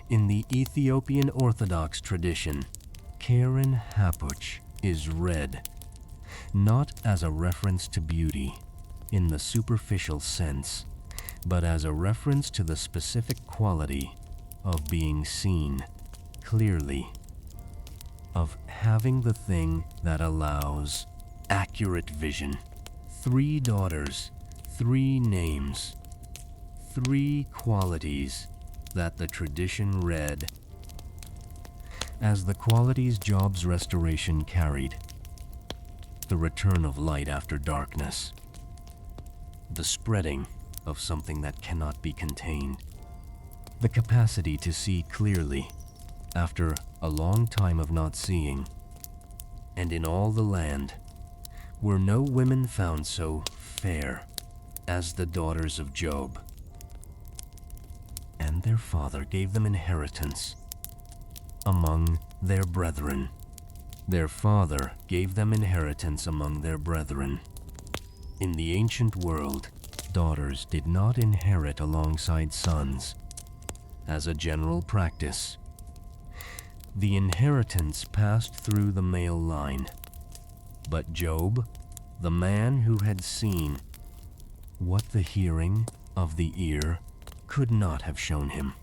In the Ethiopian Orthodox tradition, Keren-happuch is read not as a reference to beauty in the superficial sense, but as a reference to the specific quality of being seen clearly, of having the thing that allows accurate vision. 3 daughters, 3 names, 3 qualities that the tradition read as the qualities Job's restoration carried: the return of light after darkness, the spreading of something that cannot be contained, the capacity to see clearly after a long time of not seeing, and in all the land, were no women found so fair as the daughters of Job. And their father gave them inheritance among their brethren. Their father gave them inheritance among their brethren. In the ancient world, daughters did not inherit alongside sons. As a general practice, the inheritance passed through the male line. But Job, the man who had seen what the hearing of the ear could not have shown him,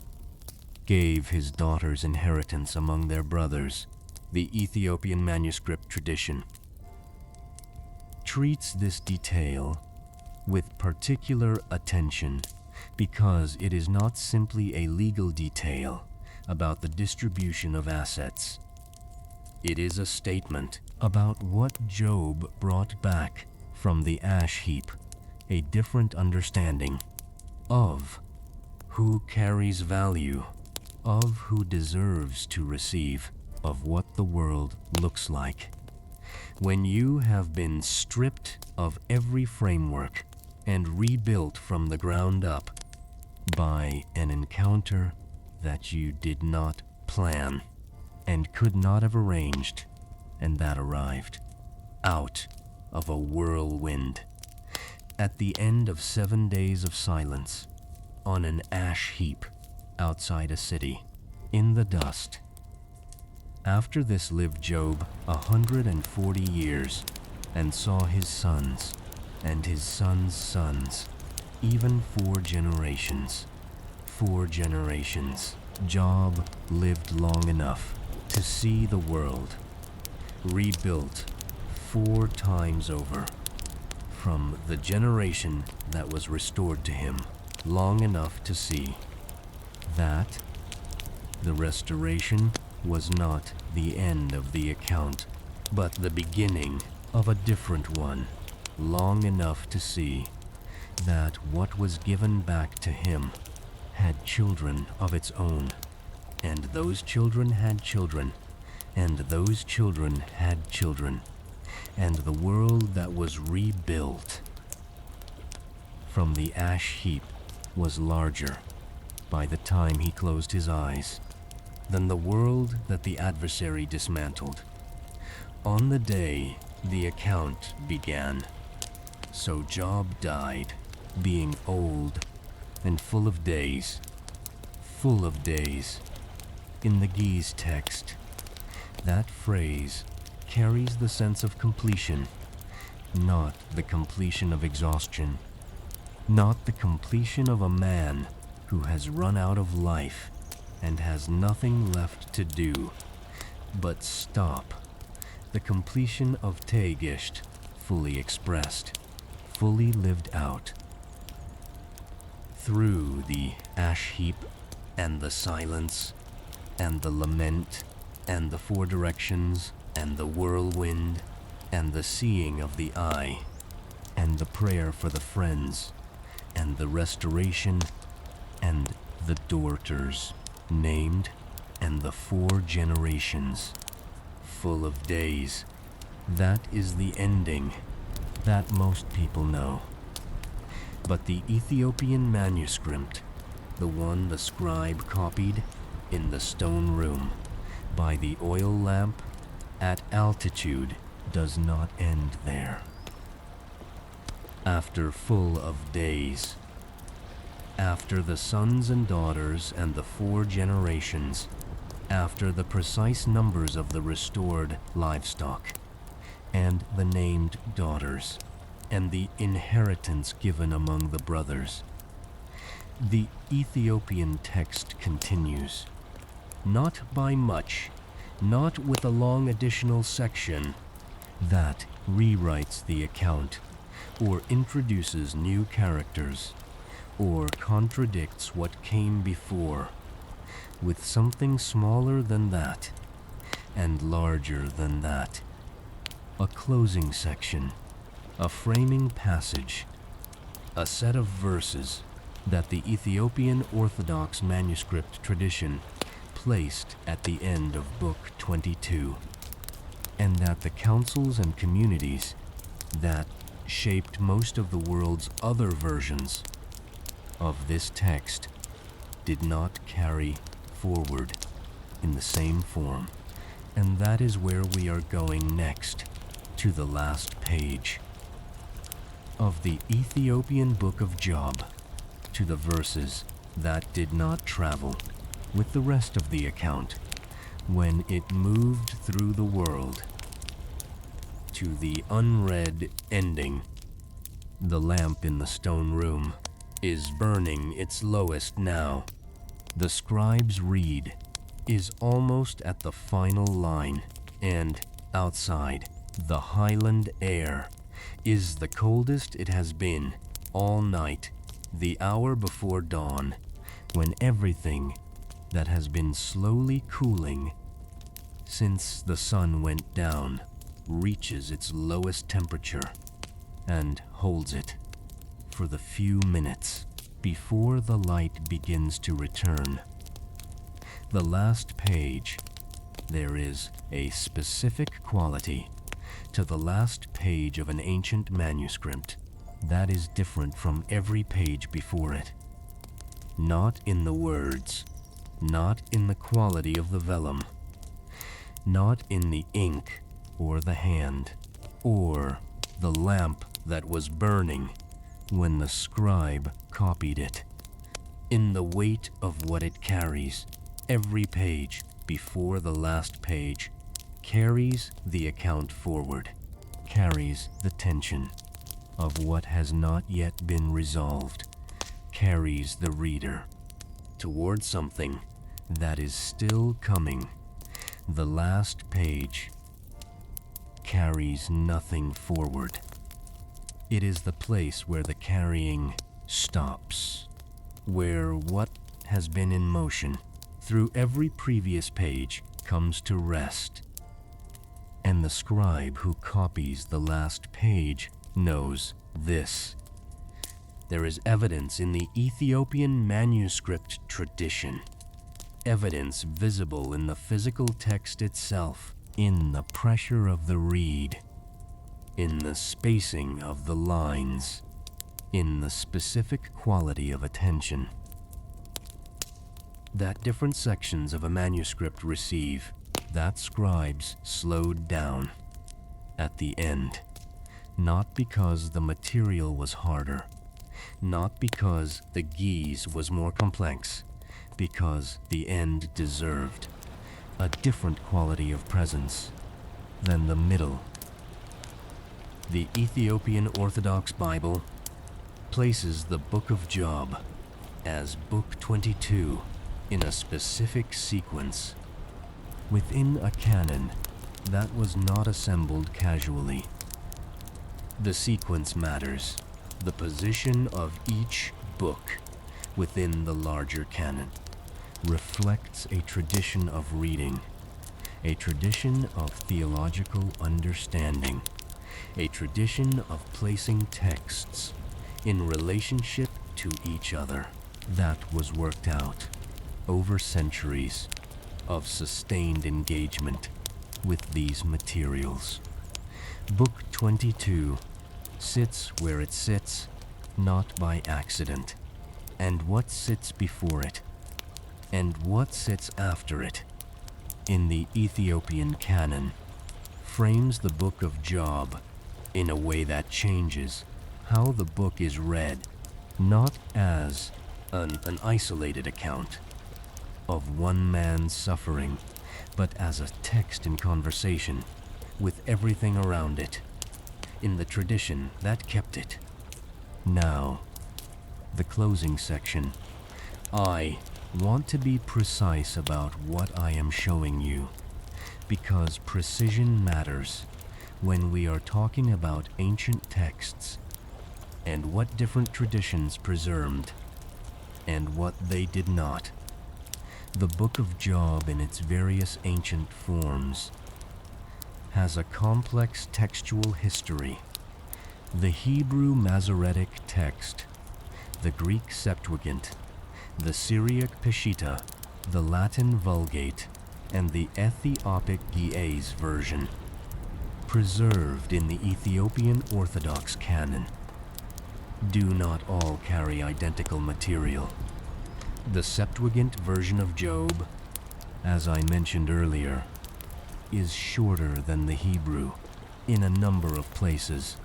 gave his daughters inheritance among their brothers. The Ethiopian manuscript tradition treats this detail with particular attention because it is not simply a legal detail about the distribution of assets. It is a statement about what Job brought back from the ash heap, a different understanding of who carries value, of who deserves to receive, of what the world looks like. When you have been stripped of every framework and rebuilt from the ground up by an encounter that you did not plan and could not have arranged, and that arrived out of a whirlwind at the end of 7 days of silence on an ash heap outside a city in the dust. After this lived Job 140 years and saw his sons and his sons' sons, even 4 generations. 4 generations. Job lived long enough to see the world rebuilt 4 times over. From the generation that was restored to him, long enough to see that the restoration was not the end of the account, but the beginning of a different one, long enough to see that what was given back to him had children of its own, and those children had children, and those children had children, and the world that was rebuilt from the ash heap was larger by the time he closed his eyes than the world that the adversary dismantled. On the day the account began, so Job died, being old and full of days. Full of days. In the Ge'ez text, that phrase carries the sense of completion, not the completion of exhaustion, not the completion of a man who has run out of life and has nothing left to do, but stop, the completion of Tə'əgəśt, fully expressed, fully lived out. Through the ash heap and the silence and the lament and the 4 directions and the whirlwind and the seeing of the eye and the prayer for the friends and the restoration and the daughters named and the 4 generations, full of days. That is the ending that most people know. But the Ethiopian manuscript, the one the scribe copied in the stone room by the oil lamp at altitude, does not end there. After full of days, after the sons and daughters and the 4 generations, after the precise numbers of the restored livestock, and the named daughters, and the inheritance given among the brothers, the Ethiopian text continues, not by much, not with a long additional section that rewrites the account, or introduces new characters, or contradicts what came before, with something smaller than that, and larger than that. A closing section, a framing passage, a set of verses that the Ethiopian Orthodox manuscript tradition placed at the end of Book 22, and that the councils and communities that shaped most of the world's other versions of this text did not carry forward in the same form. And that is where we are going next, to the last page of the Ethiopian book of Job, to the verses that did not travel with the rest of the account when it moved through the world, to the unread ending. The lamp in the stone room is burning its lowest now. The scribe's reed is almost at the final line, and outside, the highland air is the coldest it has been all night, the hour before dawn, when everything that has been slowly cooling since the sun went down reaches its lowest temperature and holds it for the few minutes before the light begins to return. The last page, there is a specific quality to the last page of an ancient manuscript that is different from every page before it. Not in the words, not in the quality of the vellum, not in the ink or the hand, or the lamp that was burning when the scribe copied it. In the weight of what it carries, every page before the last page carries the account forward, carries the tension of what has not yet been resolved, carries the reader toward something that is still coming. The last page carries nothing forward. It is the place where the carrying stops, where what has been in motion through every previous page comes to rest. And the scribe who copies the last page knows this. There is evidence in the Ethiopian manuscript tradition, evidence visible in the physical text itself, in the pressure of the reed, in the spacing of the lines, in the specific quality of attention that different sections of a manuscript receive, that scribes slowed down at the end, not because the material was harder, not because the geese was more complex, because the end deserved a different quality of presence than the middle. The Ethiopian Orthodox Bible places the book of Job as book 22 in a specific sequence within a canon that was not assembled casually. The sequence matters. The position of each book within the larger canon reflects a tradition of reading, a tradition of theological understanding, a tradition of placing texts in relationship to each other that was worked out over centuries of sustained engagement with these materials. Book 22 sits where it sits, not by accident, and what sits before it, and what sits after it in the Ethiopian canon frames the book of Job in a way that changes how the book is read, not as an isolated account of one man's suffering, but as a text in conversation with everything around it, in the tradition that kept it. Now, the closing section. I want to be precise about what I am showing you, because precision matters when we are talking about ancient texts and what different traditions preserved and what they did not. The book of Job in its various ancient forms has a complex textual history. The Hebrew Masoretic text, the Greek Septuagint, the Syriac Peshitta, the Latin Vulgate, and the Ethiopic Ge'ez version preserved in the Ethiopian Orthodox canon do not all carry identical material. The Septuagint version of Job, as I mentioned earlier, is shorter than the Hebrew in a number of places,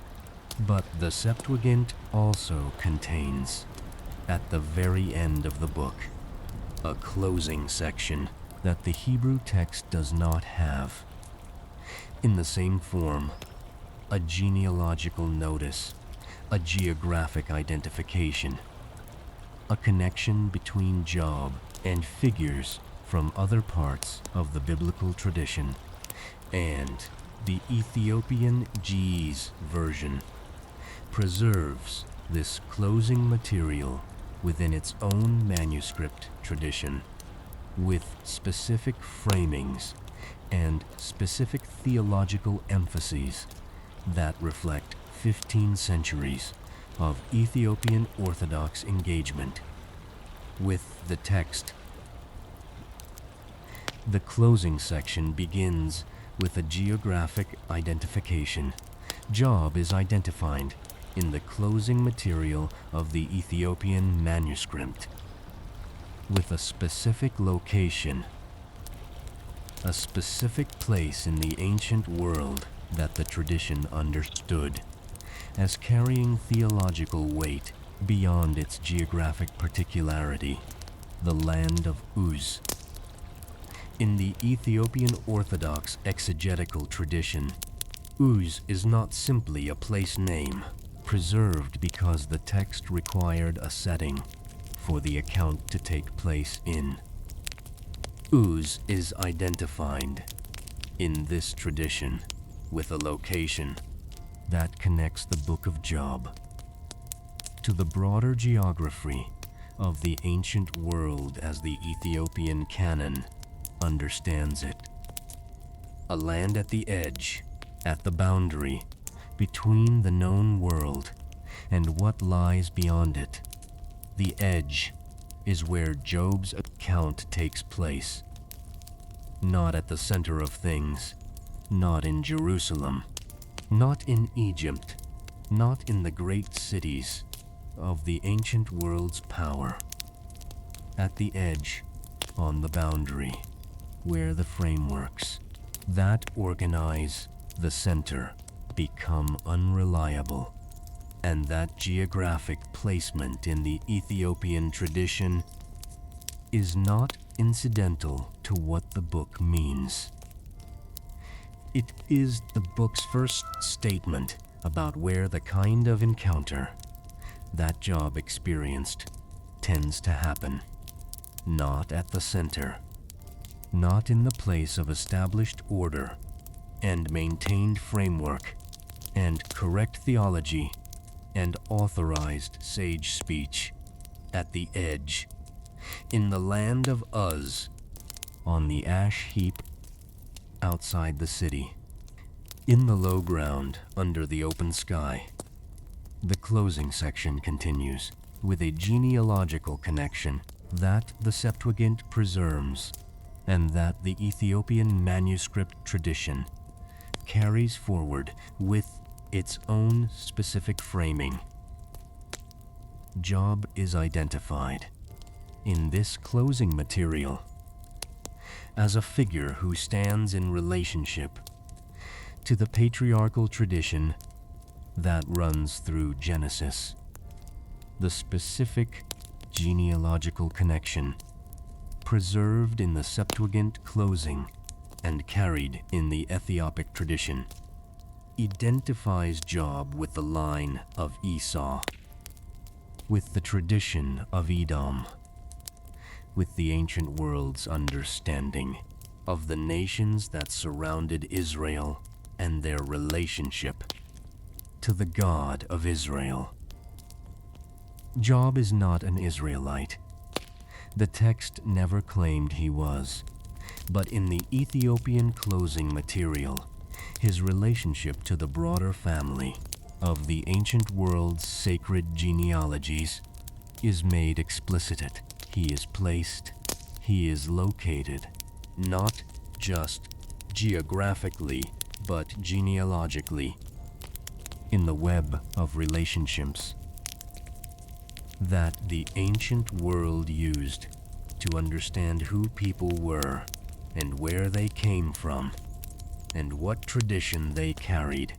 but the Septuagint also contains, at the very end of the book, a closing section that the Hebrew text does not have. In the same form, a genealogical notice, a geographic identification, a connection between Job and figures from other parts of the biblical tradition, and the Ethiopian G's version preserves this closing material within its own manuscript tradition, with specific framings and specific theological emphases that reflect 15 centuries of Ethiopian Orthodox engagement with the text. The closing section begins with a geographic identification. Job is identified in the closing material of the Ethiopian manuscript with a specific location, a specific place in the ancient world that the tradition understood as carrying theological weight beyond its geographic particularity, the land of Uz. In the Ethiopian Orthodox exegetical tradition, Uz is not simply a place name, preserved because the text required a setting for the account to take place in. Uz is identified in this tradition with a location that connects the book of Job to the broader geography of the ancient world as the Ethiopian canon understands it. A land at the edge, at the boundary between the known world and what lies beyond it. The edge is where Job's account takes place, not at the center of things, not in Jerusalem, not in Egypt, not in the great cities of the ancient world's power. At the edge, on the boundary, where the frameworks that organize the center become unreliable, and that geographic placement in the Ethiopian tradition is not incidental to what the book means. It is the book's first statement about where the kind of encounter that Job experienced tends to happen, not at the center, not in the place of established order and maintained framework and correct theology and authorized sage speech, at the edge, in the land of Uz, on the ash heap outside the city, in the low ground under the open sky. The closing section continues with a genealogical connection that the Septuagint preserves and that the Ethiopian manuscript tradition carries forward with its own specific framing. Job is identified in this closing material as a figure who stands in relationship to the patriarchal tradition that runs through Genesis. The specific genealogical connection preserved in the Septuagint closing and carried in the Ethiopic tradition identifies Job with the line of Esau, with the tradition of Edom, with the ancient world's understanding of the nations that surrounded Israel and their relationship to the God of Israel. Job is not an Israelite. The text never claimed he was, but in the Ethiopian closing material, his relationship to the broader family of the ancient world's sacred genealogies is made explicit. He is placed, he is located, not just geographically but genealogically, in the web of relationships that the ancient world used to understand who people were and where they came from and what tradition they carried.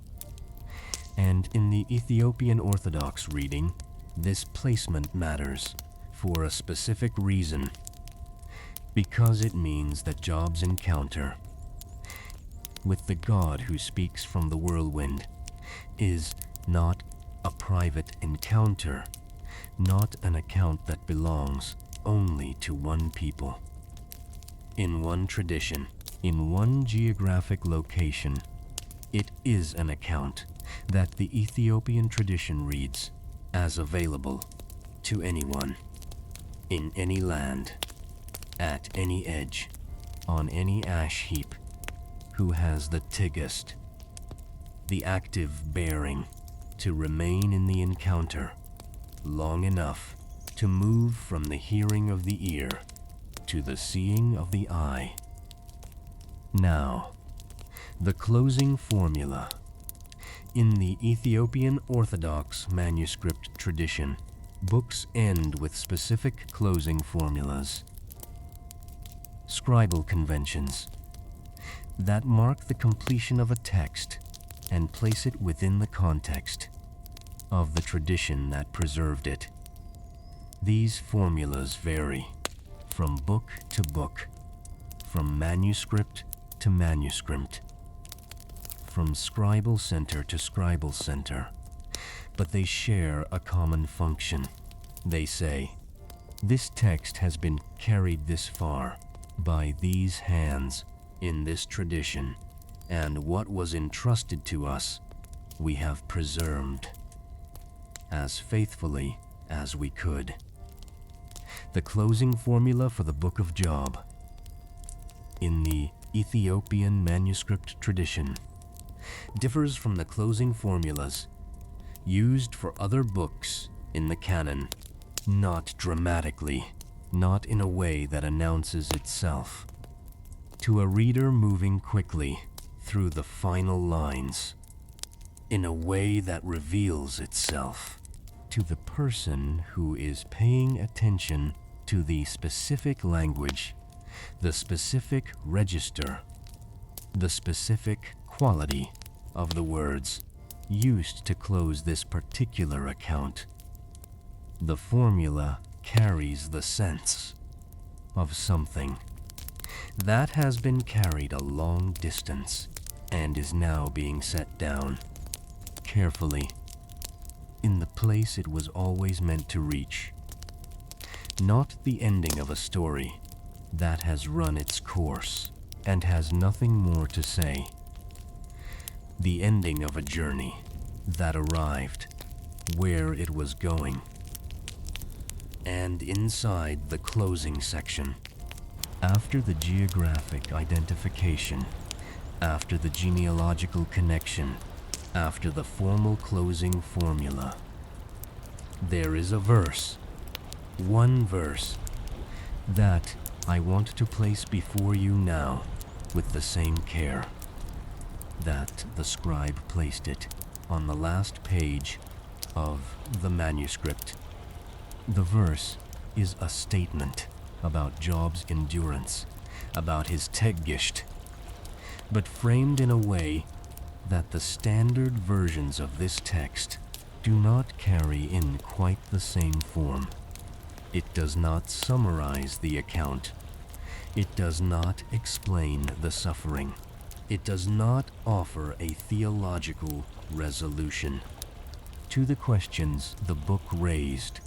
And in the Ethiopian Orthodox reading, this placement matters for a specific reason, because it means that Job's encounter with the God who speaks from the whirlwind is not a private encounter, not an account that belongs only to one people, in one tradition, in one geographic location. It is an account that the Ethiopian tradition reads as available to anyone, in any land, at any edge, on any ash heap, who has the Tə'əgəśt, the active bearing to remain in the encounter long enough to move from the hearing of the ear to the seeing of the eye. Now, the closing formula. In the Ethiopian Orthodox manuscript tradition, books end with specific closing formulas, scribal conventions, that mark the completion of a text and place it within the context of the tradition that preserved it. These formulas vary from book to book, from manuscript to manuscript, from scribal center to scribal center, but they share a common function. They say, this text has been carried this far by these hands in this tradition, and what was entrusted to us we have preserved as faithfully as we could. The closing formula for the Book of Job in the Ethiopian manuscript tradition differs from the closing formulas used for other books in the canon, not dramatically, not in a way that announces itself to a reader moving quickly through the final lines, in a way that reveals itself to the person who is paying attention to the specific language, the specific register, the specific quality of the words used to close this particular account. The formula carries the sense of something that has been carried a long distance and is now being set down carefully in the place it was always meant to reach. Not the ending of a story that has run its course and has nothing more to say. The ending of a journey that arrived where it was going. And inside the closing section, after the geographic identification, after the genealogical connection, after the formal closing formula, there is a verse, one verse, that I want to place before you now with the same care that the scribe placed it on the last page of the manuscript. The verse is a statement about Job's endurance, about his Tə'əgəśt, but framed in a way that the standard versions of this text do not carry in quite the same form. It does not summarize the account. It does not explain the suffering. It does not offer a theological resolution to the questions the book raised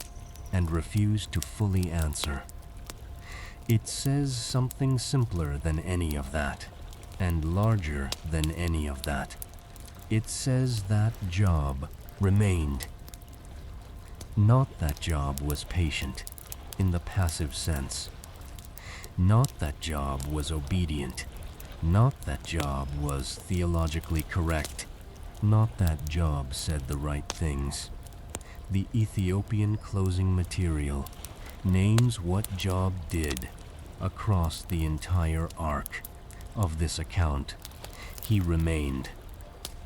and refused to fully answer. It says something simpler than any of that, and larger than any of that. It says that Job remained. Not that Job was patient in the passive sense. Not that Job was obedient. Not that Job was theologically correct. Not that Job said the right things. The Ethiopian closing material names what Job did across the entire arc of this account. He remained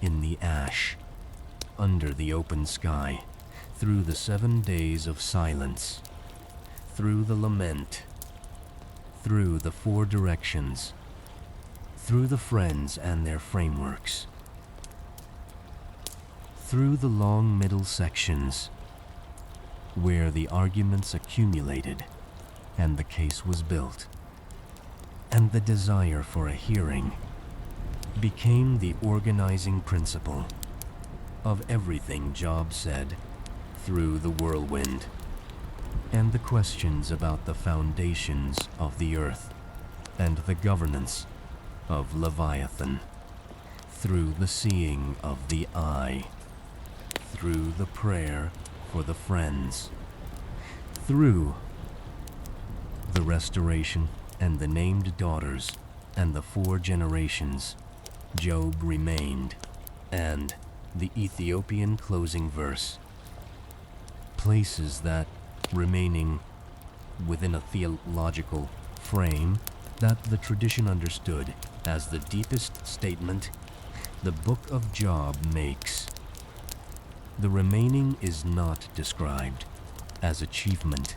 in the ash, under the open sky, through the 7 days of silence, through the lament, through the 4 directions, through the friends and their frameworks, through the long middle sections, where the arguments accumulated and the case was built, and the desire for a hearing became the organizing principle of everything Job said through the whirlwind, and the questions about the foundations of the earth and the governance of Leviathan, through the seeing of the eye, through the prayer for the friends, through the restoration and the named daughters and the 4 generations, Job remained, and the Ethiopian closing verse places that remaining within a theological frame that the tradition understood as the deepest statement the book of Job makes. The remaining is not described as achievement.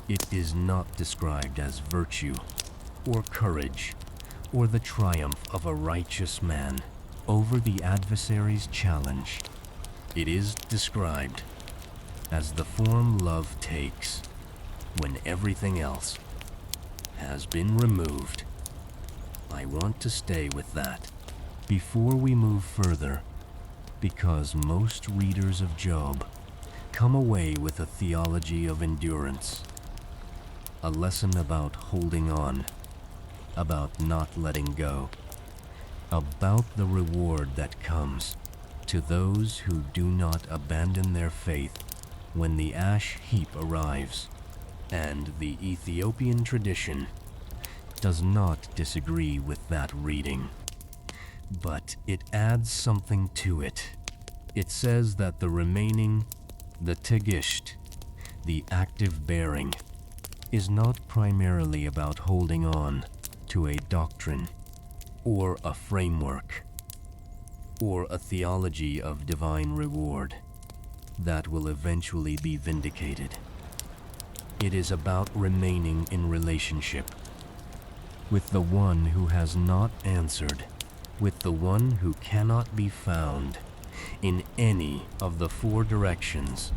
It is not described as virtue or courage or the triumph of a righteous man over the adversary's challenge. It is described as the form love takes when everything else has been removed. I want to stay with that before we move further, because most readers of Job come away with a theology of endurance, a lesson about holding on, about not letting go, about the reward that comes to those who do not abandon their faith when the ash heap arrives. And the Ethiopian tradition does not disagree with that reading, but it adds something to it. It says that the remaining, the Tə'əgəśt, the active bearing, is not primarily about holding on to a doctrine or a framework or a theology of divine reward that will eventually be vindicated. It is about remaining in relationship with the one who has not answered, with the one who cannot be found in any of the 4 directions,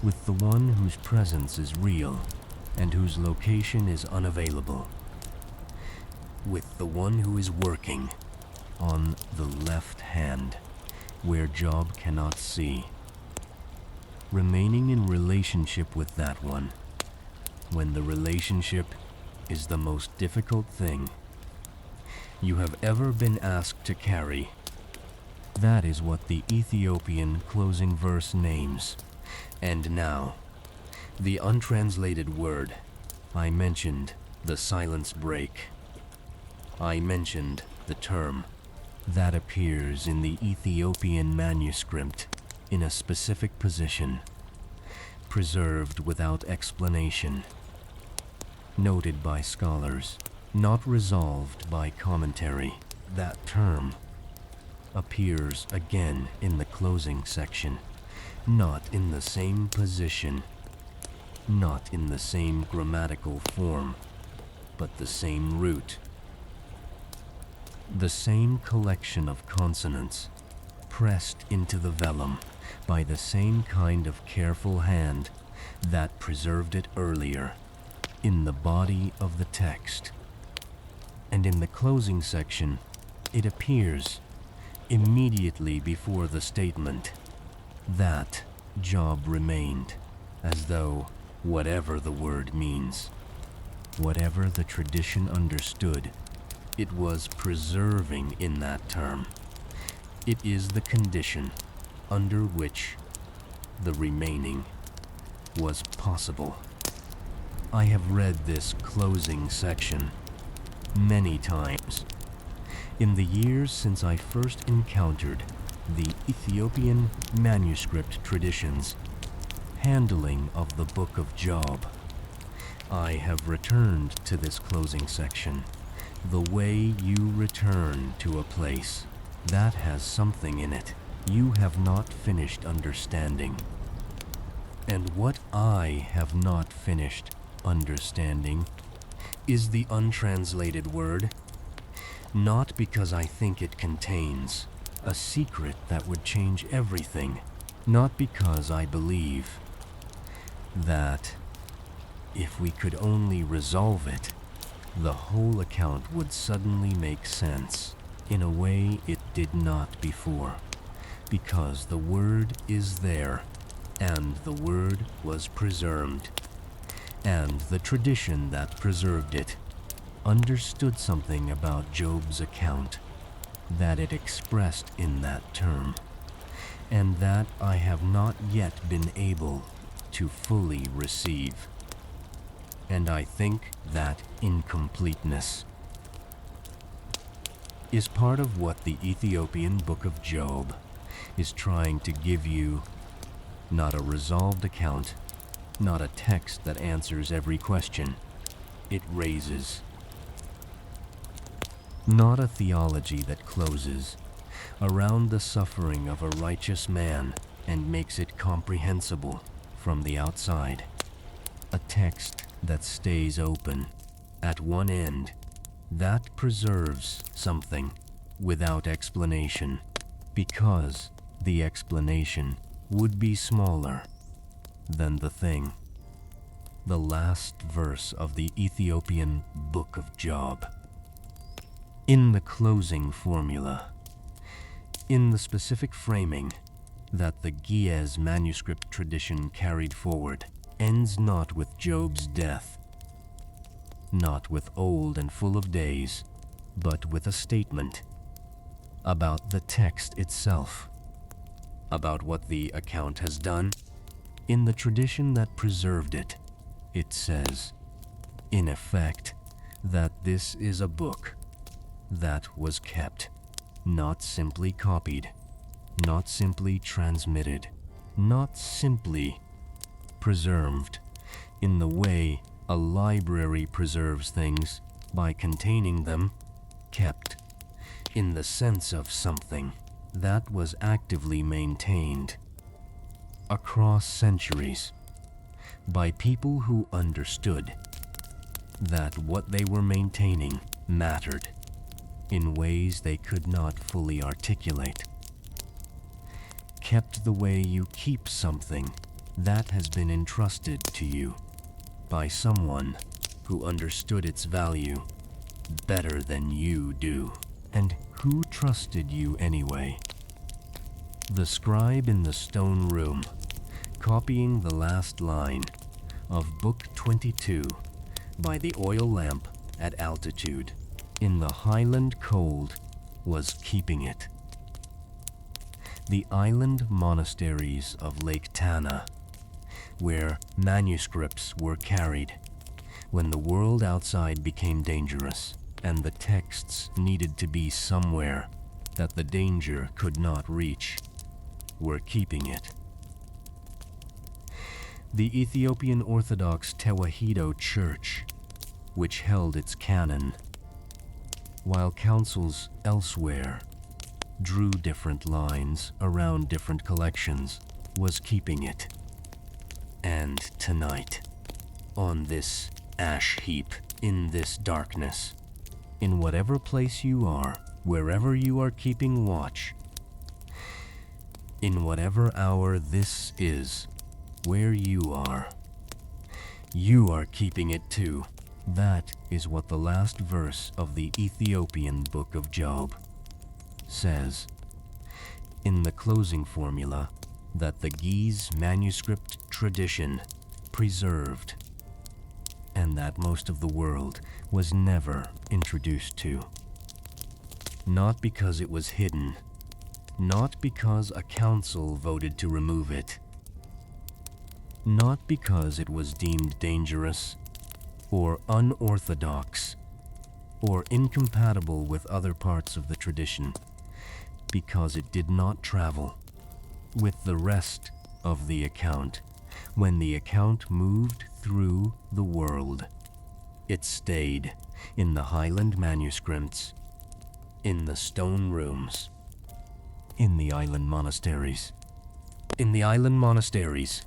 with the one whose presence is real and whose location is unavailable, with the one who is working on the left hand where Job cannot see. Remaining in relationship with that one when the relationship is the most difficult thing you have ever been asked to carry. That is what the Ethiopian closing verse names. And now, the untranslated word. I mentioned the silence break. I mentioned the term that appears in the Ethiopian manuscript in a specific position, preserved without explanation, noted by scholars, not resolved by commentary. That term appears again in the closing section, not in the same position, not in the same grammatical form, but the same root, the same collection of consonants pressed into the vellum by the same kind of careful hand that preserved it earlier in the body of the text. And in the closing section, it appears immediately before the statement that Job remained, as though whatever the word means, whatever the tradition understood, it was preserving in that term. It is the condition under which the remaining was possible. I have read this closing section many times in the years since I first encountered the Ethiopian manuscript tradition's handling of the book of Job. I have returned to this closing section the way you return to a place that has something in it you have not finished understanding. And what I have not finished understanding is the untranslated word, not because I think it contains a secret that would change everything, not because I believe that if we could only resolve it, the whole account would suddenly make sense in a way it did not before, because the word is there, and the word was preserved, and the tradition that preserved it understood something about Job's account that it expressed in that term, and that I have not yet been able to fully receive. And I think that incompleteness is part of what the Ethiopian Book of Job is trying to give you. Not a resolved account, not a text that answers every question it raises. Not a theology that closes around the suffering of a righteous man and makes it comprehensible from the outside. A text that stays open at one end, that preserves something without explanation, because the explanation would be smaller than the thing. The last verse of the Ethiopian Book of Job. In the closing formula, in the specific framing that the Ge'ez manuscript tradition carried forward, ends not with Job's death, not with old and full of days, but with a statement about the text itself, about what the account has done. In the tradition that preserved it, it says, in effect, that this is a book that was kept, not simply copied, not simply transmitted, not simply preserved in the way a library preserves things by containing them, kept in the sense of something that was actively maintained across centuries by people who understood that what they were maintaining mattered in ways they could not fully articulate. Kept the way you keep something that has been entrusted to you by someone who understood its value better than you do. And who trusted you anyway? The scribe in the stone room, copying the last line of Book 22 by the oil lamp at altitude in the highland cold, was keeping it. The island monasteries of Lake Tana, where manuscripts were carried when the world outside became dangerous and the texts needed to be somewhere that the danger could not reach, were keeping it. The Ethiopian Orthodox Tewahedo Church, which held its canon, while councils elsewhere drew different lines around different collections, was keeping it. And tonight, on this ash heap, in this darkness, in whatever place you are, wherever you are keeping watch, in whatever hour this is, where you are keeping it too. That is what the last verse of the Ethiopian Book of Job says, in the closing formula that the Ge'ez manuscript tradition preserved, and that most of the world was never introduced to. Not because it was hidden, not because a council voted to remove it, not because it was deemed dangerous or unorthodox or incompatible with other parts of the tradition, because it did not travel with the rest of the account when the account moved through the world. It stayed in the highland manuscripts, in the stone rooms, in the island monasteries. In the island monasteries.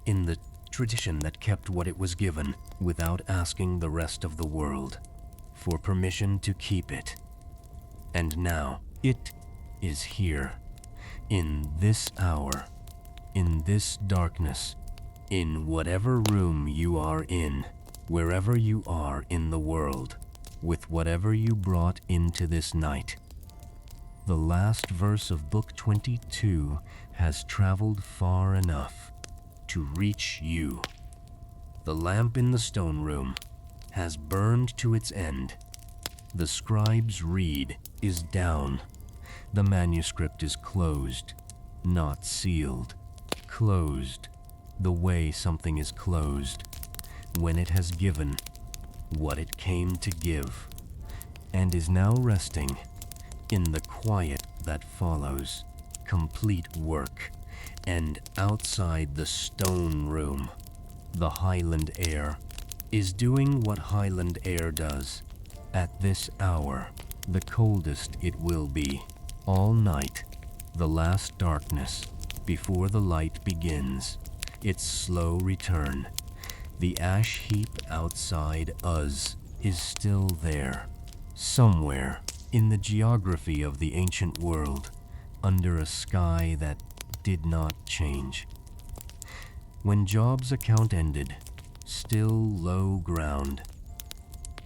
In the tradition that kept what it was given without asking the rest of the world for permission to keep it. And now it is here, in this hour, in this darkness, in whatever room you are in, wherever you are in the world, with whatever you brought into this night. The last verse of Book 22 has traveled far enough to reach you. The lamp in the stone room has burned to its end. The scribe's reed is down. The manuscript is closed, not sealed. Closed, the way something is closed, when it has given what it came to give, and is now resting in the quiet that follows complete work. And outside the stone room, the highland air is doing what highland air does. At this hour, the coldest it will be, all night, the last darkness, before the light begins, its slow return. The ash heap outside us is still there, somewhere in the geography of the ancient world, under a sky that did not change. When Job's account ended, still low ground,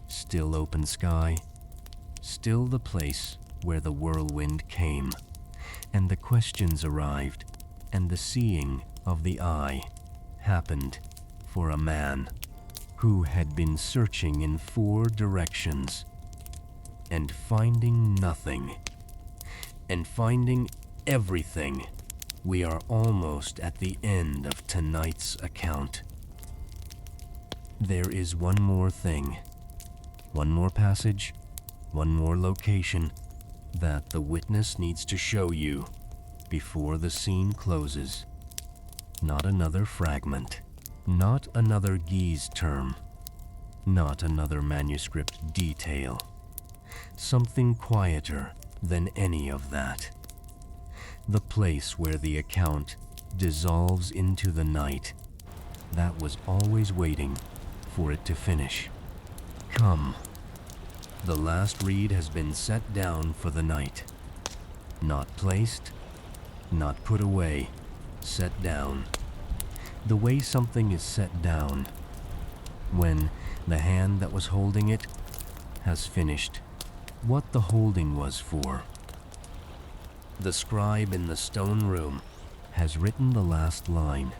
still open sky, still the place where the whirlwind came, and the questions arrived, and the seeing of the eye happened for a man who had been searching in 4 directions and finding nothing, and finding everything. We are almost at the end of tonight's account. There is one more thing, one more passage, one more location that the witness needs to show you before the scene closes. Not another fragment, not another Gies term, not another manuscript detail. Something quieter than any of that. The place where the account dissolves into the night that was always waiting for it to finish. Come. The last reed has been set down for the night. Not placed, not put away, set down. The way something is set down, when the hand that was holding it has finished what the holding was for. The scribe in the stone room has written the last line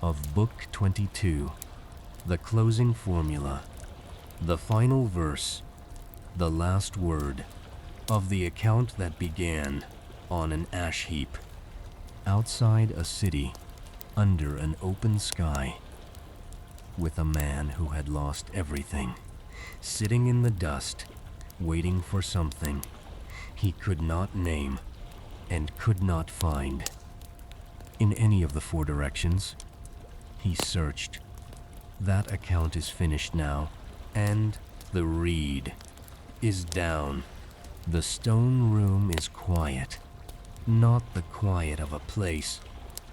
of Book 22, the closing formula, the final verse, the last word of the account that began on an ash heap, outside a city, under an open sky, with a man who had lost everything, sitting in the dust, waiting for something he could not name and could not find. In any of the 4 directions, he searched. That account is finished now, and the reed is down. The stone room is quiet, not the quiet of a place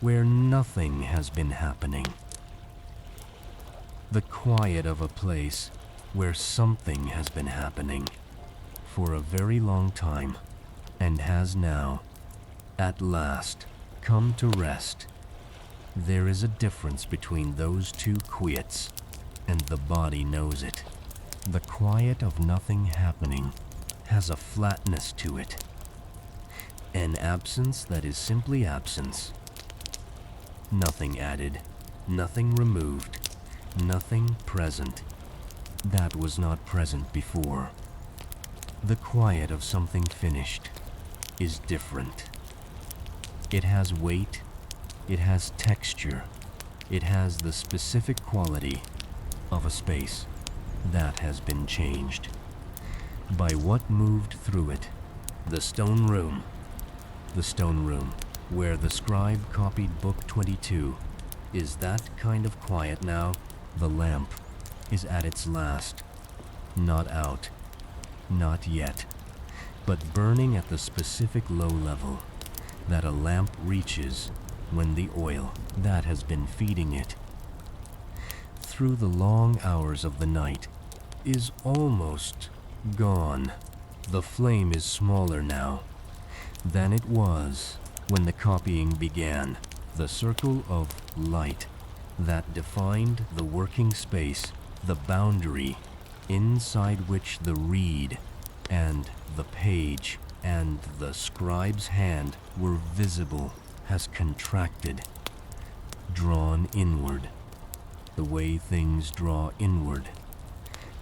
where nothing has been happening. The quiet of a place where something has been happening for a very long time, and has now, at last, come to rest. There is a difference between those 2 quiets, and the body knows it. The quiet of nothing happening has a flatness to it, an absence that is simply absence. Nothing added, nothing removed, nothing present that was not present before. The quiet of something finished is different. It has weight, it has texture, it has the specific quality of a space that has been changed by what moved through it. The stone room where the scribe copied Book 22, is that kind of quiet now. The lamp is at its last, not out, not yet. but burning at the specific low level that a lamp reaches when the oil that has been feeding it through the long hours of the night is almost gone. The flame is smaller now than it was when the copying began. The circle of light that defined the working space, the boundary inside which the reed and the page and the scribe's hand were visible, has contracted, drawn inward, the way things draw inward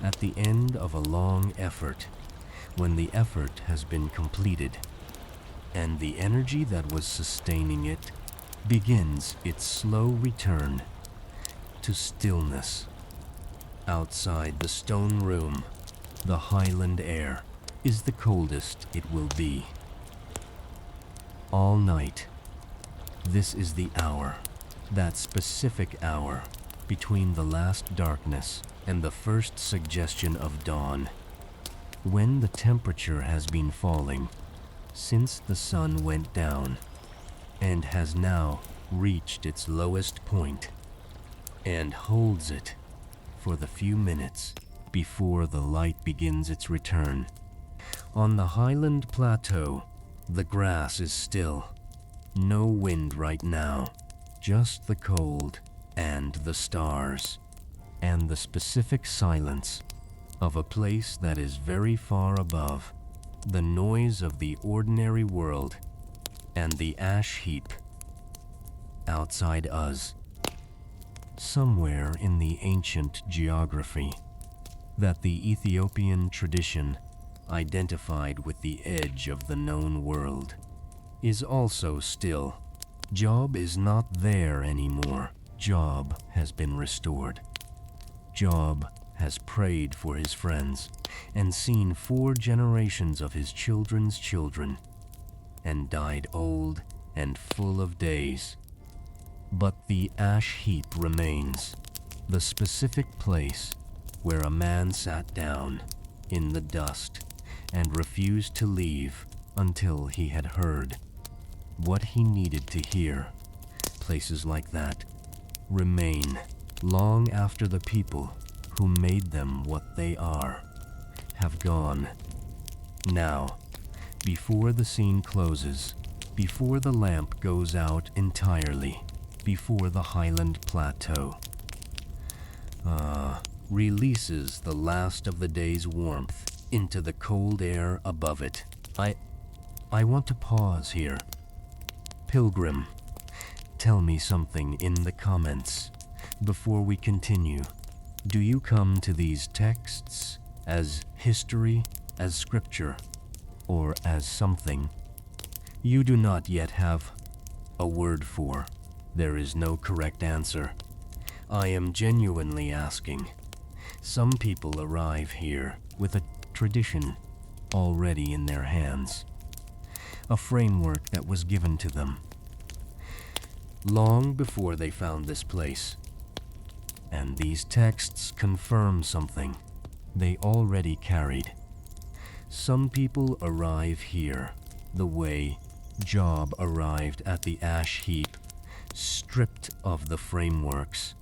at the end of a long effort, when the effort has been completed, and the energy that was sustaining it begins its slow return to stillness. Outside the stone room, the highland air is the coldest it will be. All night, this is the hour, that specific hour between the last darkness and the first suggestion of dawn, when the temperature has been falling since the sun went down and has now reached its lowest point, and holds it for the few minutes before the light begins its return. On the highland plateau, the grass is still. No wind right now, just the cold and the stars, and the specific silence of a place that is very far above the noise of the ordinary world and the ash heap outside us. Somewhere in the ancient geography that the Ethiopian tradition identified with the edge of the known world is also still. Job is not there anymore. Job has been restored. Job has prayed for his friends and seen 4 generations of his children's children, and died old and full of days. But the ash heap remains, the specific place where a man sat down in the dust and refused to leave until he had heard what he needed to hear. Places like that remain long after the people who made them what they are have gone. Now, before the scene closes, before the lamp goes out entirely, before the highland plateau releases the last of the day's warmth into the cold air above it, I want to pause here. Pilgrim, tell me something in the comments before we continue. Do you come to these texts as history, as scripture, or as something you do not yet have a word for? There is no correct answer. I am genuinely asking. Some people arrive here with a tradition already in their hands, a framework that was given to them long before they found this place. And these texts confirm something they already carried. Some people arrive here the way Job arrived at the ash heap, stripped of the frameworks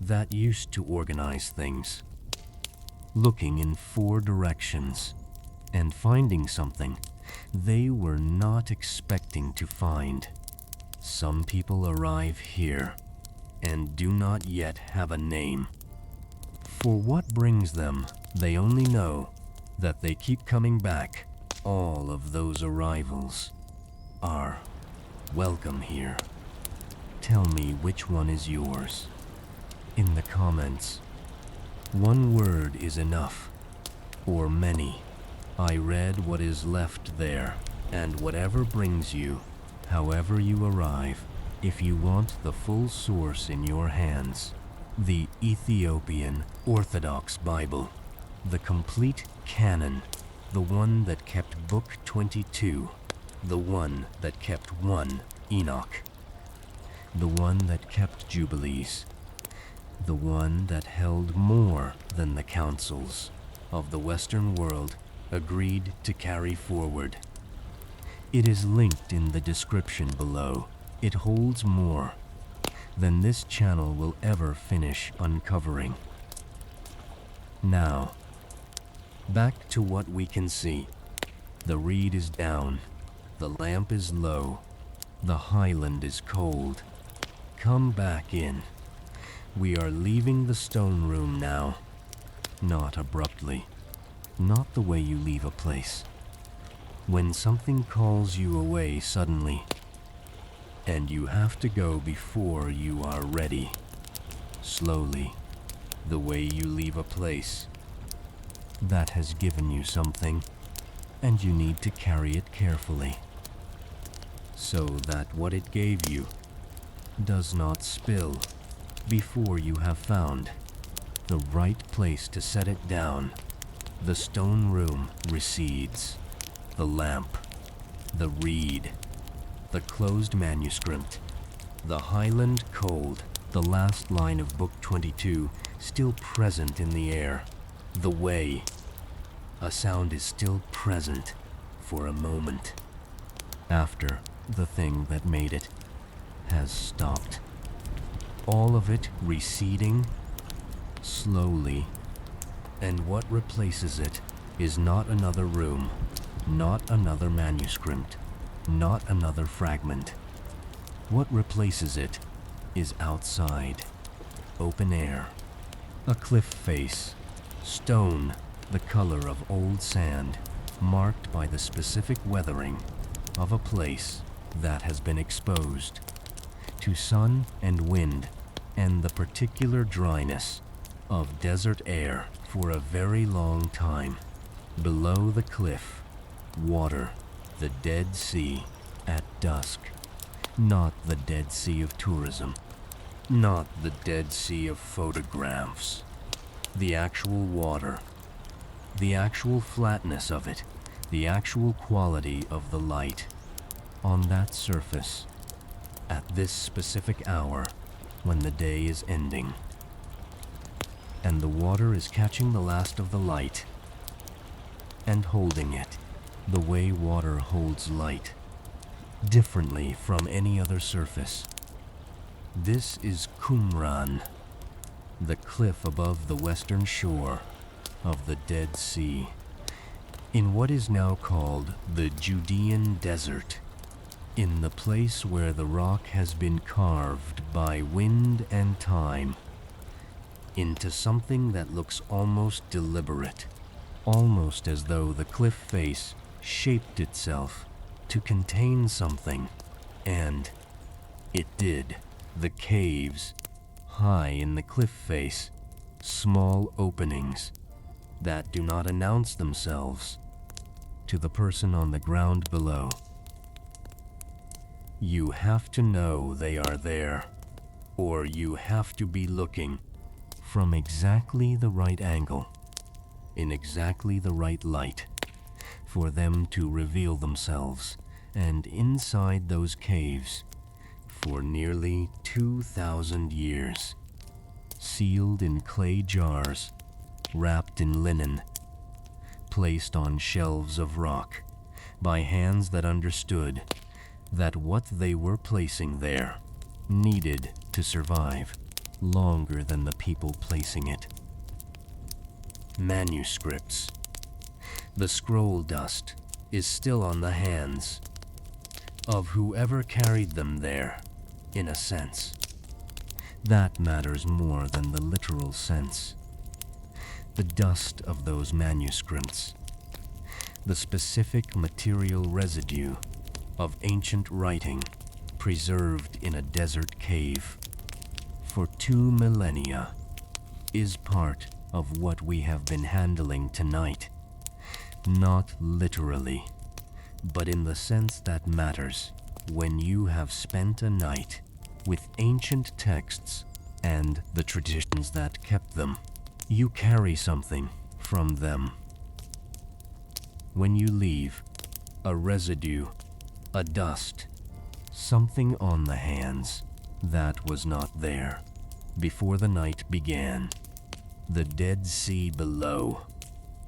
that used to organize things, looking in 4 directions and finding something they were not expecting to find. Some people arrive here and do not yet have a name. For what brings them, they only know that they keep coming back. All of those arrivals are welcome here. Tell me which one is yours in the comments. One word is enough, or many. I read what is left there, and whatever brings you, however you arrive, if you want the full source in your hands, the Ethiopian Orthodox Bible, the complete canon, the one that kept Book 22, the one that kept 1 Enoch, the one that kept Jubilees, the one that held more than the councils of the Western world agreed to carry forward. It is linked in the description below. It holds more than this channel will ever finish uncovering. Now, back to what we can see. The reed is down, the lamp is low, the highland is cold. Come back in. We are leaving the stone room now. Not abruptly, not the way you leave a place. When something calls you away suddenly, and you have to go before you are ready. Slowly, the way you leave a place that has given you something, and you need to carry it carefully, so that what it gave you does not spill before you have found the right place to set it down. The stone room recedes. The lamp, the reed, the closed manuscript, the highland cold, the last line of Book 22 still present in the air. The way, a sound is still present for a moment after the thing that made it has stopped. All of it receding slowly, and what replaces it is not another room, not another manuscript, not another fragment. What replaces it is outside, open air, a cliff face, stone the color of old sand, marked by the specific weathering of a place that has been exposed to sun and wind and the particular dryness of desert air for a very long time. Below the cliff, water, the Dead Sea at dusk. Not the Dead Sea of tourism, not the Dead Sea of photographs. The actual water, the actual flatness of it, the actual quality of the light on that surface at this specific hour when the day is ending. And the water is catching the last of the light and holding it the way water holds light, differently from any other surface. This is Qumran, the cliff above the western shore of the Dead Sea, in what is now called the Judean Desert, in the place where the rock has been carved by wind and time into something that looks almost deliberate, almost as though the cliff face shaped itself to contain something, and it did. The caves, high in the cliff face, small openings that do not announce themselves to the person on the ground below. You have to know they are there, or you have to be looking from exactly the right angle, in exactly the right light, for them to reveal themselves. And inside those caves, for nearly 2,000 years, sealed in clay jars, wrapped in linen, placed on shelves of rock by hands that understood that what they were placing there needed to survive longer than the people placing it. Manuscripts. The scroll dust is still on the hands of whoever carried them there, in a sense. That matters more than the literal sense. The dust of those manuscripts, the specific material residue of ancient writing preserved in a desert cave for 2 millennia, is part of what we have been handling tonight. Not literally, but in the sense that matters when you have spent a night with ancient texts and the traditions that kept them. You carry something from them. When you leave, a residue, a dust, something on the hands that was not there before the night began. The Dead Sea below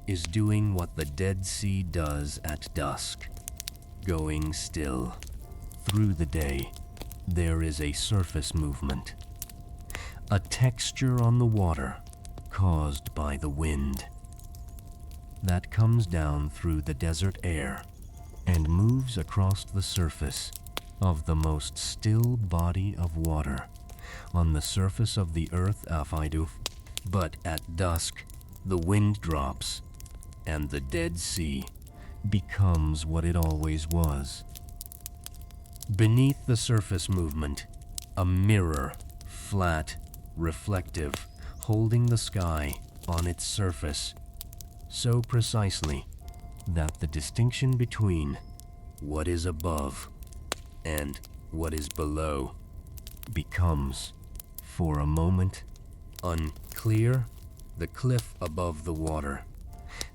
is doing what the Dead Sea does at dusk, going still. Through the day, there is a surface movement, a texture on the water caused by the wind that comes down through the desert air and moves across the surface of the most still body of water on the surface of the earth Afaidu. But at dusk, the wind drops, and the Dead Sea becomes what it always was. Beneath the surface movement, a mirror, flat, reflective, holding the sky on its surface, so precisely that the distinction between what is above and what is below becomes, for a moment, unclear. The cliff above the water,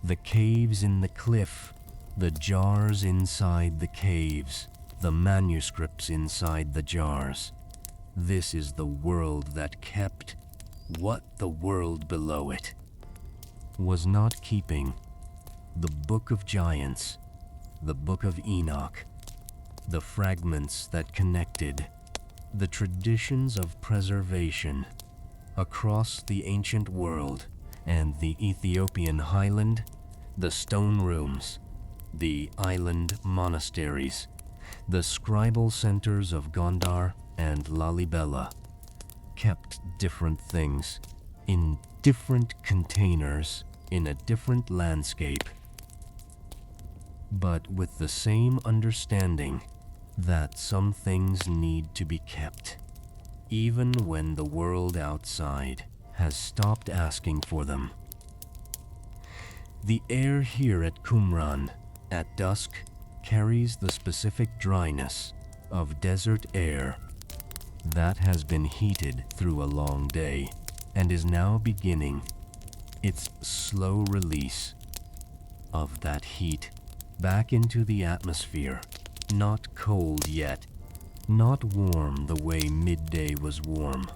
the caves in the cliff, the jars inside the caves, the manuscripts inside the jars. This is the world that kept what the world below it was not keeping. The Book of Giants, the Book of Enoch, the fragments that connected, the traditions of preservation across the ancient world and the Ethiopian highland, the stone rooms, the island monasteries, the scribal centers of Gondar and Lalibela, kept different things in different containers in a different landscape, but with the same understanding that some things need to be kept, even when the world outside has stopped asking for them. The air here at Qumran at dusk carries the specific dryness of desert air that has been heated through a long day and is now beginning its slow release of that heat back into the atmosphere. Not cold yet, not warm the way midday was warm.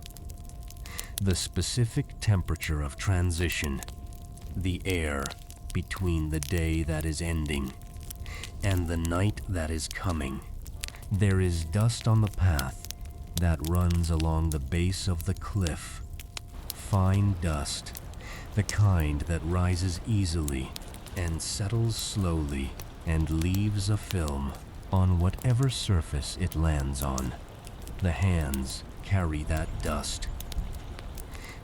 The specific temperature of transition, the air between the day that is ending and the night that is coming. There is dust on the path that runs along the base of the cliff. Fine dust, the kind that rises easily and settles slowly and leaves a film on whatever surface it lands on. The hands carry that dust.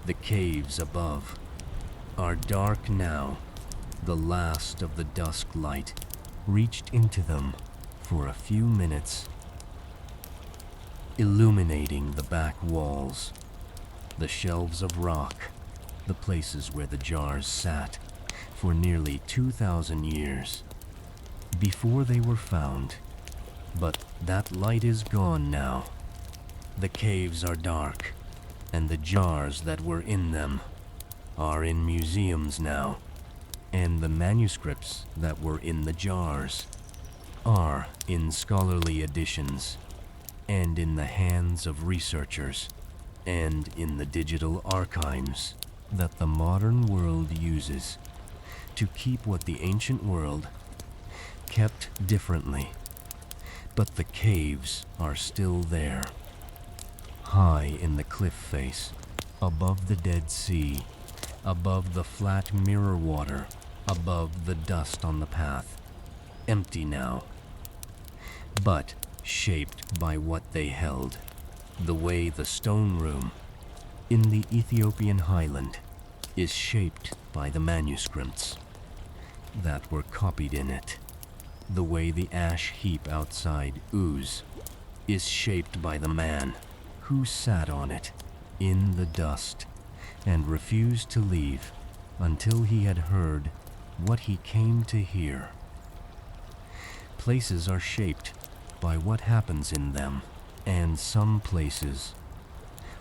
The caves above are dark now. The last of the dusk light reached into them for a few minutes, illuminating the back walls, the shelves of rock, the places where the jars sat for nearly 2,000 years before they were found. But that light is gone now. The caves are dark, and the jars that were in them are in museums now, and the manuscripts that were in the jars are in scholarly editions, and in the hands of researchers, and in the digital archives that the modern world uses to keep what the ancient world kept differently. But the caves are still there, high in the cliff face, above the Dead Sea, above the flat mirror water, above the dust on the path, empty now, but shaped by what they held, the way the stone room in the Ethiopian highland is shaped by the manuscripts that were copied in it. The way the ash heap outside Uz is shaped by the man who sat on it in the dust and refused to leave until he had heard what he came to hear. Places are shaped by what happens in them, and some places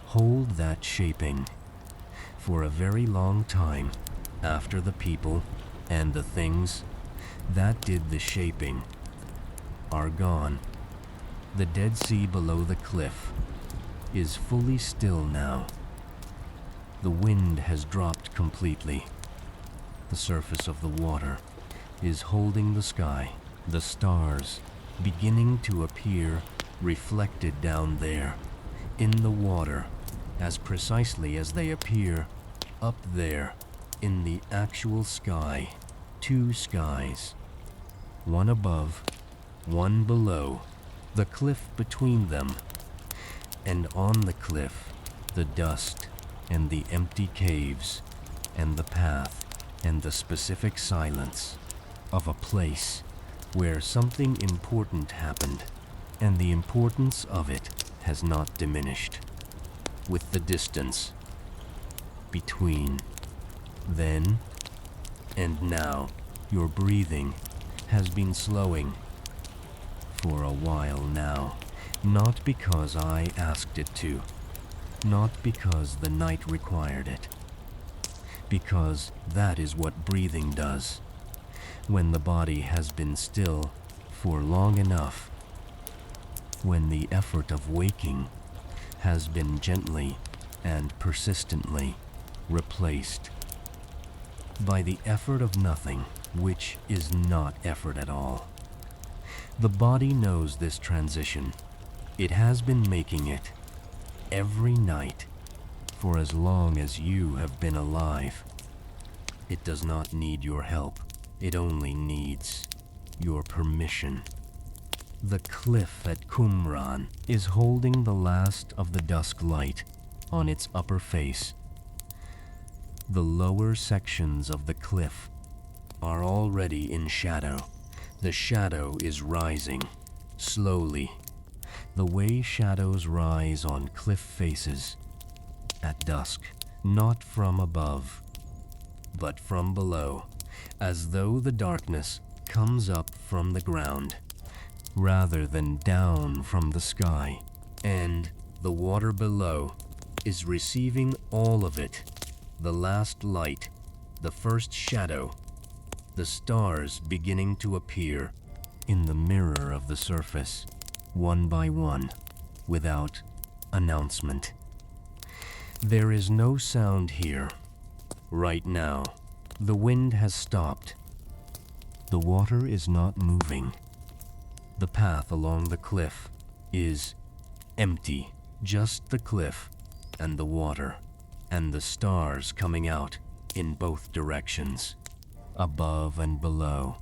hold that shaping for a very long time after the people and the things that did the shaping are gone. The Dead Sea below the cliff is fully still now. The wind has dropped completely. the surface of the water is holding the sky, the stars beginning to appear reflected down there in the water as precisely as they appear up there in the actual sky. Two skies, one above, one below, the cliff between them, and on the cliff the dust and the empty caves and the path and the specific silence of a place where something important happened, and the importance of it has not diminished with the distance between then and now. Your breathing has been slowing for a while now, not because I asked it to, not because the night required it, because that is what breathing does when the body has been still for long enough, when the effort of waking has been gently and persistently replaced by the effort of nothing, which is not effort at all. The body knows this transition. It has been making it every night for as long as you have been alive. It does not need your help. It only needs your permission. The cliff at Qumran is holding the last of the dusk light on its upper face. The lower sections of the cliff are already in shadow. The shadow is rising, slowly, the way shadows rise on cliff faces at dusk, not from above, but from below, as though the darkness comes up from the ground, rather than down from the sky, and the water below is receiving all of it, the last light, the first shadow, the stars beginning to appear in the mirror of the surface, one by one, without announcement. There is no sound here. Right now, the wind has stopped. The water is not moving. The path along the cliff is empty, just the cliff and the water, and the stars coming out in both directions, above and below,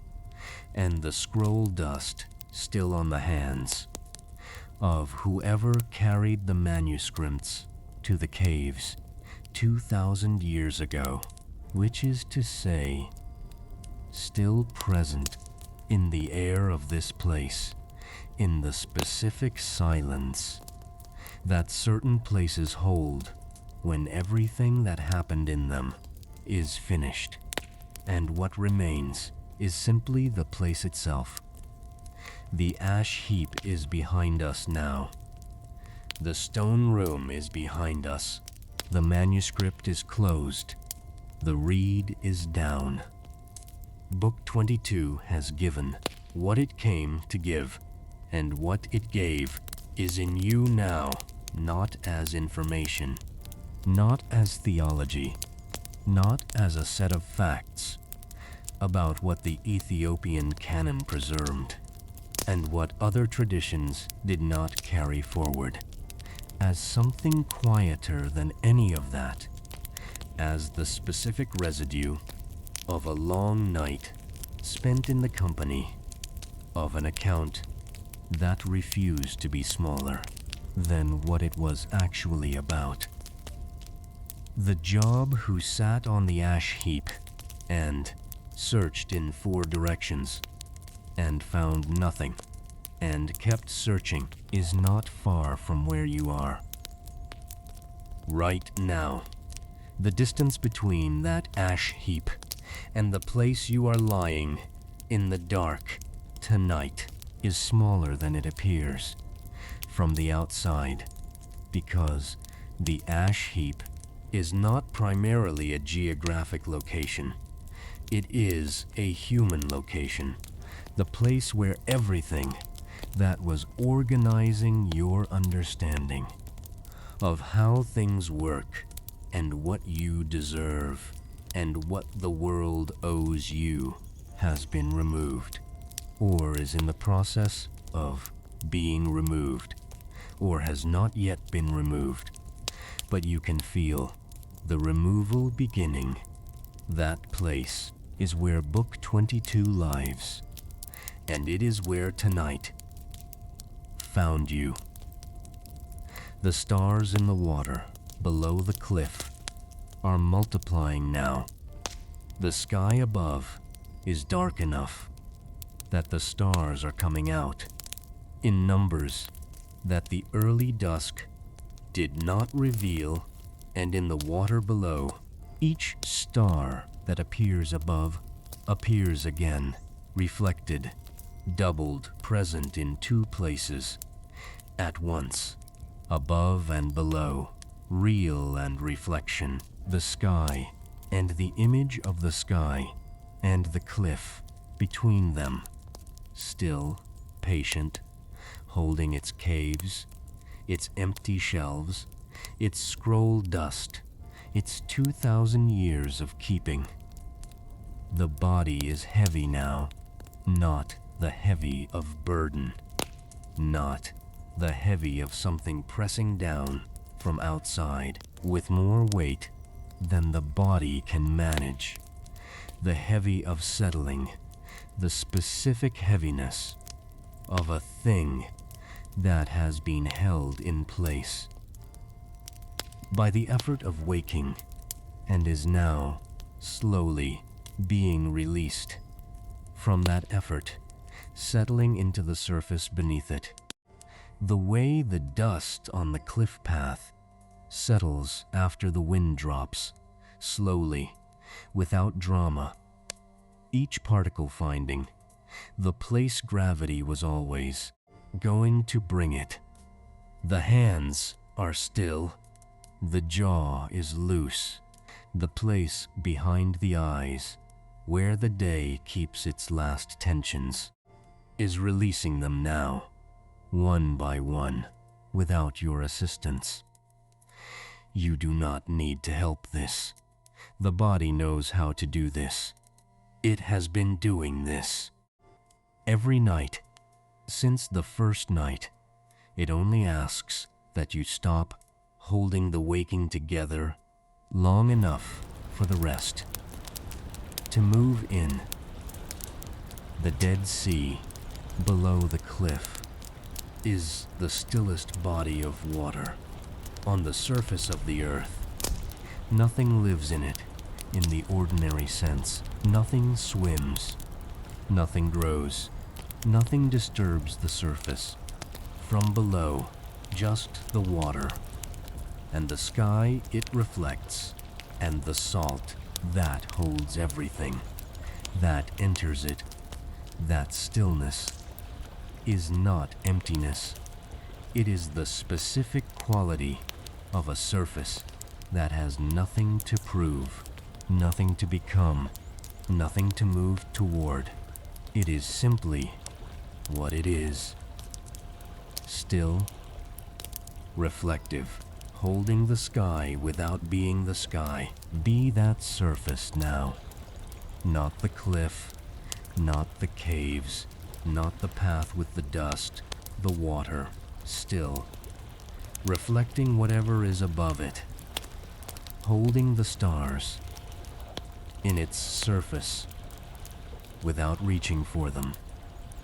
and the scroll dust still on the hands of whoever carried the manuscripts to the caves 2,000 years ago, which is to say, still present in the air of this place, in the specific silence that certain places hold when everything that happened in them is finished, and what remains is simply the place itself. The ash heap is behind us now. The stone room is behind us. The manuscript is closed. The reed is down. Book 22 has given what it came to give, and what it gave is in you now, not as information, not as theology, not as a set of facts about what the Ethiopian canon preserved, and what other traditions did not carry forward, as something quieter than any of that, as the specific residue of a long night spent in the company of an account that refused to be smaller than what it was actually about. The Job who sat on the ash heap and searched in 4 directions and found nothing and kept searching is not far from where you are. Right now, the distance between that ash heap and the place you are lying in the dark tonight is smaller than it appears from the outside, because the ash heap is not primarily a geographic location. It is a human location, the place where everything that was organizing your understanding of how things work and what you deserve and what the world owes you has been removed, or is in the process of being removed, or has not yet been removed, but you can feel the removal beginning. That place is where Book 22 lives, and it is where tonight found you. The stars in the water below the cliff are multiplying now. The sky above is dark enough that the stars are coming out in numbers that the early dusk did not reveal, and in the water below, each star that appears above appears again, reflected, doubled, present in two places at once, above and below, real and reflection, the sky and the image of the sky and the cliff between them, still, patient, holding its caves, its empty shelves, its scroll dust, its 2,000 years of keeping. The body is heavy now, not the heavy of burden, not the heavy of something pressing down from outside with more weight than the body can manage, the heavy of settling, the specific heaviness of a thing that has been held in place by the effort of waking and is now slowly being released from that effort, settling into the surface beneath it. The way the dust on the cliff path settles after the wind drops, slowly, without drama, each particle finding the place gravity was always going to bring it. The hands are still, the jaw is loose, the place behind the eyes, where the day keeps its last tensions, is releasing them now, one by one, without your assistance. You do not need to help this. The body knows how to do this. It has been doing this. Every night, since the first night, it only asks that you stop holding the waking together long enough for the rest to move in. The Dead Sea below the cliff is the stillest body of water on the surface of the earth. Nothing lives in it in the ordinary sense. Nothing swims, nothing grows, nothing disturbs the surface. From below, just the water, and the sky it reflects, and the salt that holds everything, that enters it. That stillness is not emptiness. It is the specific quality of a surface that has nothing to prove, nothing to become, nothing to move toward. It is simply what it is. Still, reflective, holding the sky without being the sky. Be that surface now. Not the cliff, not the caves, not the path with the dust, the water. Still, reflecting whatever is above it. Holding the stars in its surface, without reaching for them,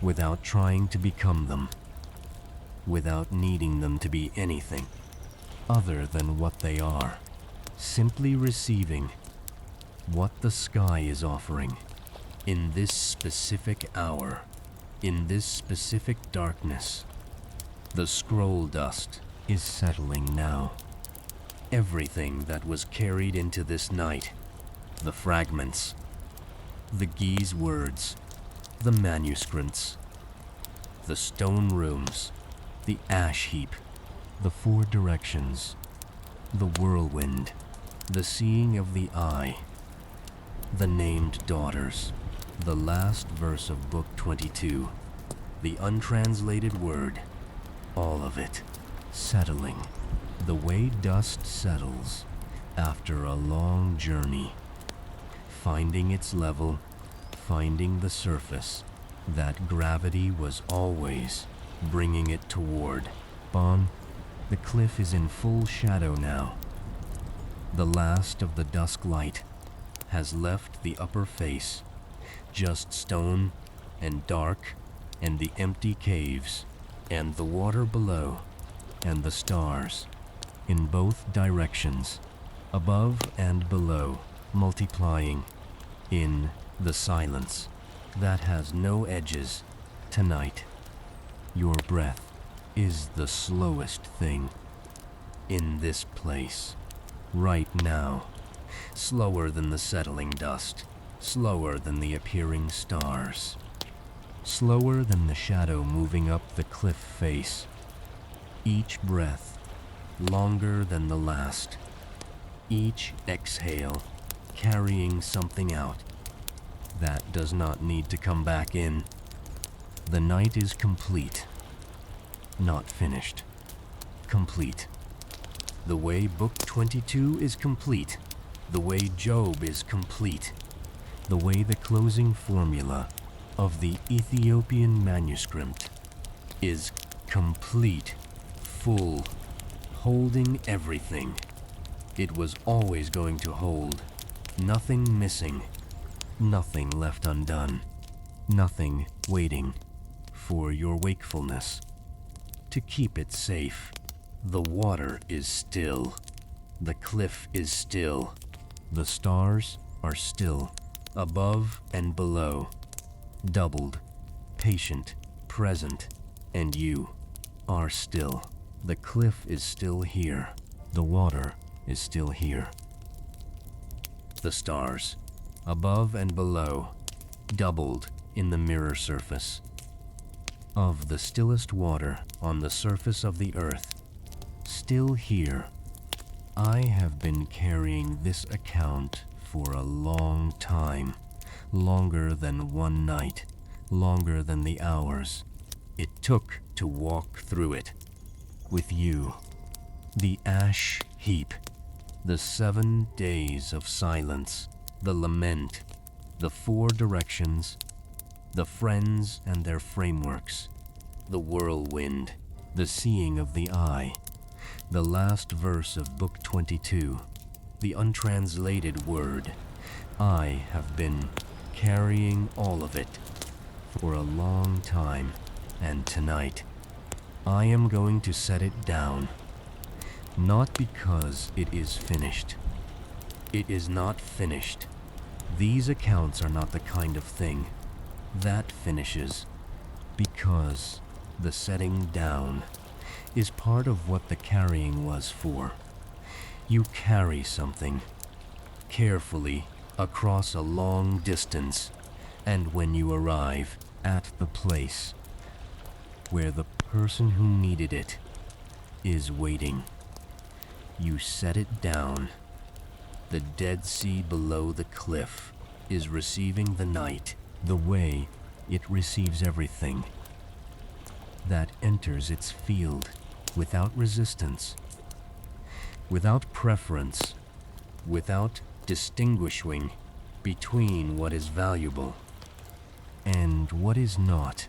without trying to become them, without needing them to be anything other than what they are, simply receiving what the sky is offering in this specific hour, in this specific darkness. The scroll dust is settling now. Everything that was carried into this night, the fragments, the Gi's words, the manuscripts, the stone rooms, the ash heap, the four directions, the whirlwind, the seeing of the eye, the named daughters, the last verse of Book 22, the untranslated word, all of it, settling, the way dust settles after a long journey, finding its level, finding the surface that gravity was always bringing it toward. Bon, the cliff is in full shadow now. The last of the dusk light has left the upper face, just stone and dark and the empty caves and the water below and the stars in both directions, above and below, multiplying in the silence that has no edges. Tonight, your breath is the slowest thing in this place, right now, slower than the settling dust, slower than the appearing stars, slower than the shadow moving up the cliff face. Each breath longer than the last, each exhale carrying something out that does not need to come back in. The night is complete, not finished, complete. The way Book 22 is complete, the way Job is complete, the way the closing formula of the Ethiopian manuscript is complete, full, holding everything it was always going to hold, nothing missing, nothing left undone, nothing waiting for your wakefulness. To keep it safe, the water is still, the cliff is still, the stars are still, above and below, doubled, patient, present, and you are still. The cliff is still here, the water is still here. The stars, above and below, doubled in the mirror surface of the stillest water on the surface of the earth, still here. I have been carrying this account for a long time, longer than one night, longer than the hours it took to walk through it with you. The ash heap, the 7 days of silence, the lament, the 4 directions, the friends and their frameworks, the whirlwind, the seeing of the eye, the last verse of Book 22, the untranslated word. I have been carrying all of it for a long time, and tonight I am going to set it down, not because it is finished. It is not finished. These accounts are not the kind of thing that finishes, because the setting down is part of what the carrying was for. You carry something carefully across a long distance, and when you arrive at the place where the person who needed it is waiting, you set it down. The Dead Sea below the cliff is receiving the night the way it receives everything that enters its field, without resistance, without preference, without distinguishing between what is valuable and what is not,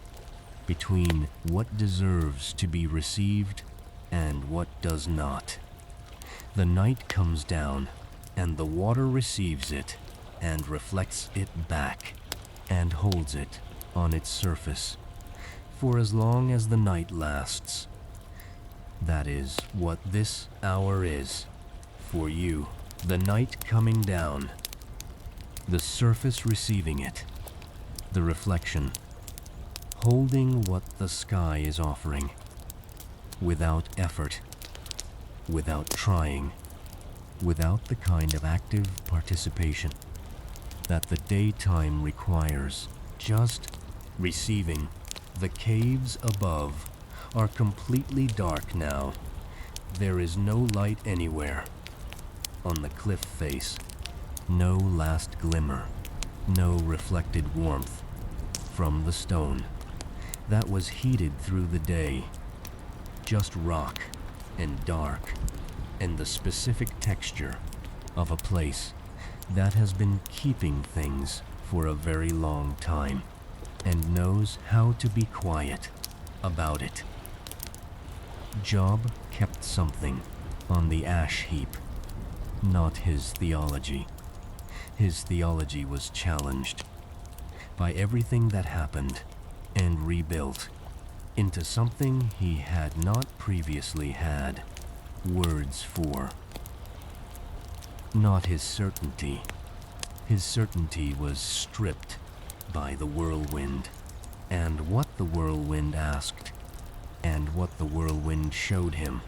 between what deserves to be received and what does not. The night comes down, and the water receives it and reflects it back and holds it on its surface for as long as the night lasts. That is what this hour is for you. The night coming down, the surface receiving it, the reflection, holding what the sky is offering, without effort, without trying, without the kind of active participation that the daytime requires, just receiving. The caves above are completely dark now. There is no light anywhere. On the cliff face, no last glimmer, no reflected warmth from the stone that was heated through the day. Just rock and dark and the specific texture of a place that has been keeping things for a very long time and knows how to be quiet about it. Job kept something on the ash heap, not his theology. His theology was challenged by everything that happened and rebuilt into something he had not previously had words for. Not his certainty. His certainty was stripped by the whirlwind, and what the whirlwind asked, and what the whirlwind showed him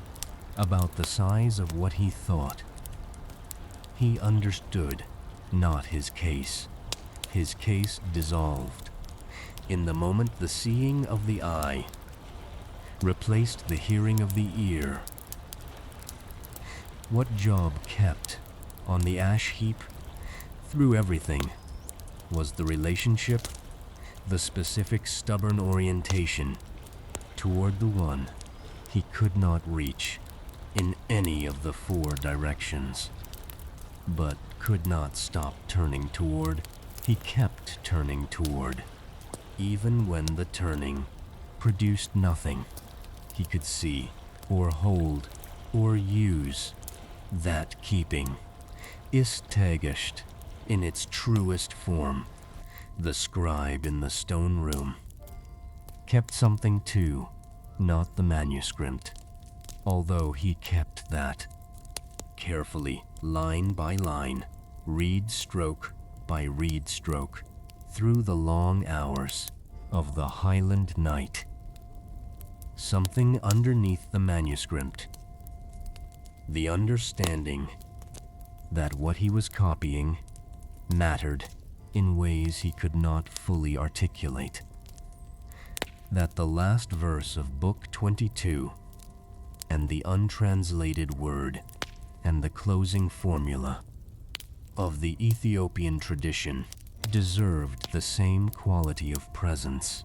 about the size of what he thought. He understood not his case. His case dissolved in the moment the seeing of the eye replaced the hearing of the ear. What Job kept on the ash heap through everything was the relationship, the specific stubborn orientation toward the one he could not reach in any of the 4 directions, but could not stop turning toward. He kept turning toward, even when the turning produced nothing he could see or hold or use. That keeping is Tə'əgəśt in its truest form. The scribe in the stone room kept something too, not the manuscript, although he kept that carefully, line by line, reed stroke by reed stroke, through the long hours of the highland night. Something underneath the manuscript, the understanding that what he was copying mattered in ways he could not fully articulate. That the last verse of Book 22 and the untranslated word and the closing formula of the Ethiopian tradition deserved the same quality of presence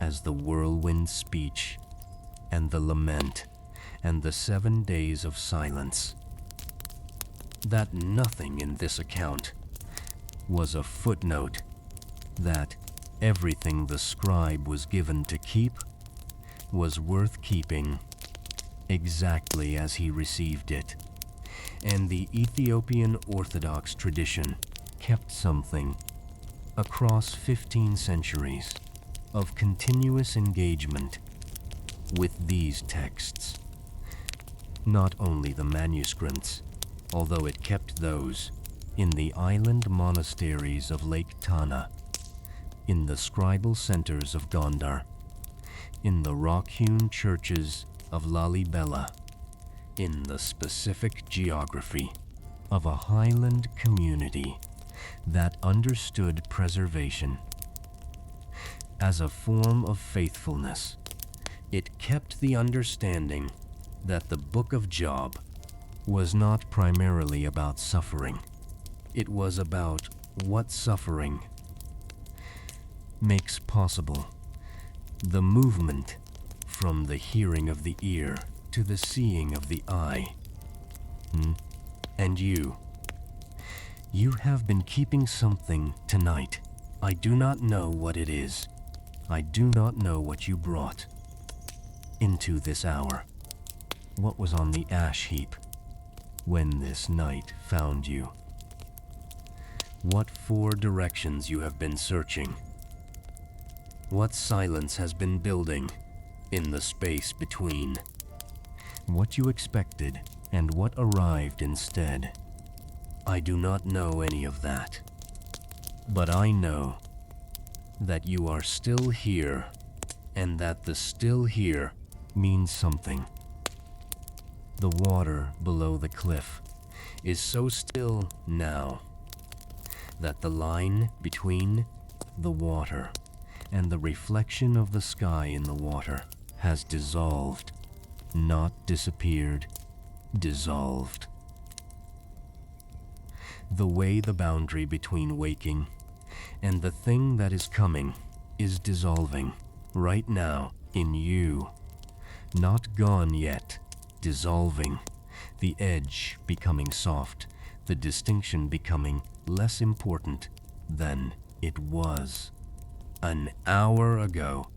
as the whirlwind speech and the lament and the 7 days of silence. That nothing in this account was a footnote, that everything the scribe was given to keep was worth keeping exactly as he received it, and the Ethiopian Orthodox tradition kept something across 15 centuries of continuous engagement with these texts. Not only the manuscripts, although it kept those in the island monasteries of Lake Tana, in the scribal centers of Gondar, in the rock-hewn churches of Lalibela, in the specific geography of a highland community that understood preservation as a form of faithfulness. It kept the understanding that the Book of Job was not primarily about suffering. It was about what suffering makes possible, the movement from the hearing of the ear to the seeing of the eye. And you have been keeping something tonight. I do not know what it is. I do not know what you brought into this hour. What was on the ash heap when this night found you? What 4 directions you have been searching? What silence has been building in the space between? What you expected and what arrived instead? I do not know any of that, but I know that you are still here, and that the still here means something. The water below the cliff is so still now that the line between the water and the reflection of the sky in the water has dissolved, not disappeared, dissolved. The way the boundary between waking and the thing that is coming is dissolving right now in you, not gone yet, dissolving, the edge becoming soft, the distinction becoming less important than it was an hour ago.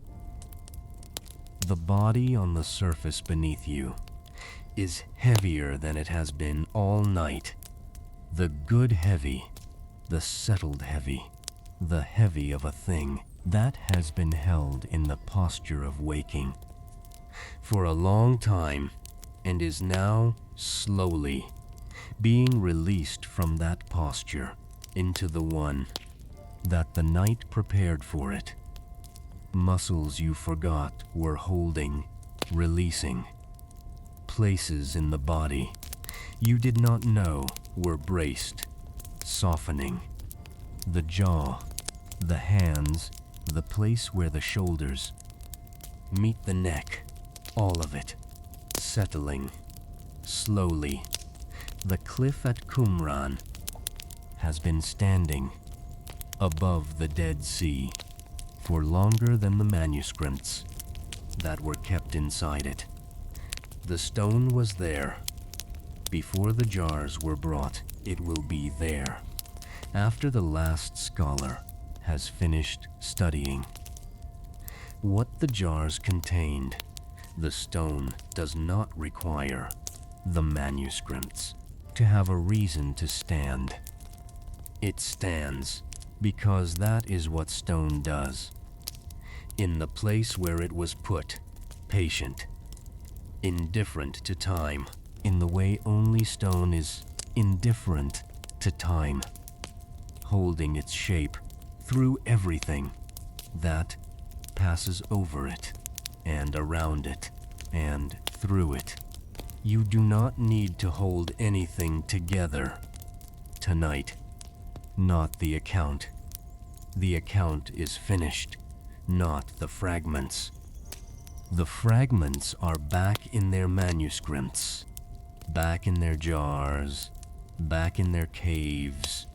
The body on the surface beneath you is heavier than it has been all night. The good heavy, the settled heavy, the heavy of a thing that has been held in the posture of waking for a long time and is now slowly being released from that posture into the one that the night prepared for it. Muscles you forgot were holding, releasing. Places in the body you did not know were braced, softening. The jaw, the hands, the place where the shoulders meet the neck, all of it settling slowly. The cliff at Qumran has been standing above the Dead Sea for longer than the manuscripts that were kept inside it. The stone was there. Before the jars were brought, it will be there. After the last scholar has finished studying what the jars contained, the stone does not require the manuscripts to have a reason to stand. It stands because that is what stone does. In the place where it was put, patient, indifferent to time, in the way only stone is indifferent to time, holding its shape through everything that passes over it and around it and through it. You do not need to hold anything together tonight, not the account. The account is finished, not the fragments. The fragments are back in their manuscripts, back in their jars, back in their caves,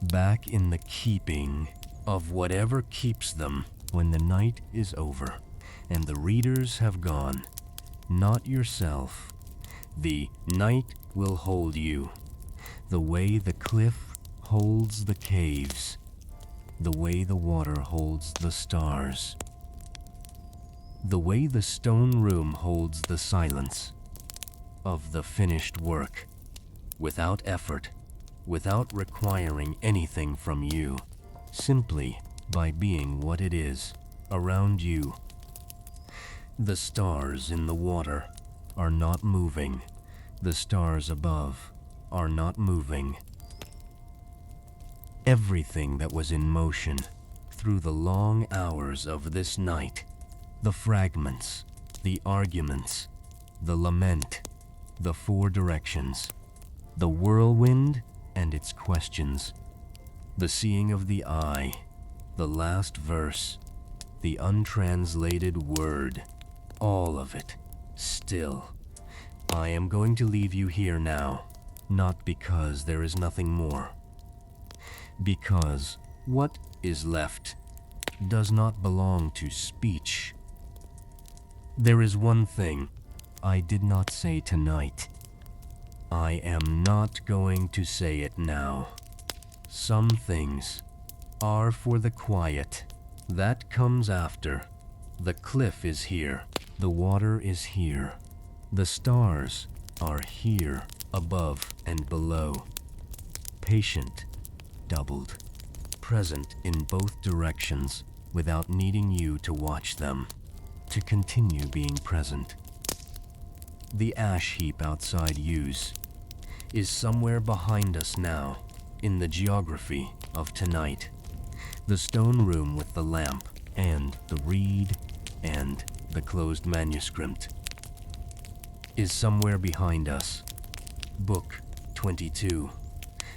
back in the keeping of whatever keeps them when the night is over and the readers have gone. Not yourself. The night will hold you, the way the cliff holds the caves, the way the water holds the stars, the way the stone room holds the silence of the finished work, without effort, without requiring anything from you, simply by being what it is around you. The stars in the water are not moving. The stars above are not moving. Everything that was in motion through the long hours of this night, the fragments, the arguments, the lament, the four directions, the whirlwind and its questions, the seeing of the eye, the last verse, the untranslated word, all of it, still. I am going to leave you here now, not because there is nothing more, because what is left does not belong to speech. There is one thing I did not say tonight. I am not going to say it now. Some things are for the quiet. That comes after. The cliff is here. The water is here. The stars are here, above and below. Patient, doubled, present in both directions without needing you to watch them, to continue being present. The ash heap outside Use is somewhere behind us now, in the geography of tonight. The stone room with the lamp and the reed and the closed manuscript is somewhere behind us. Book 22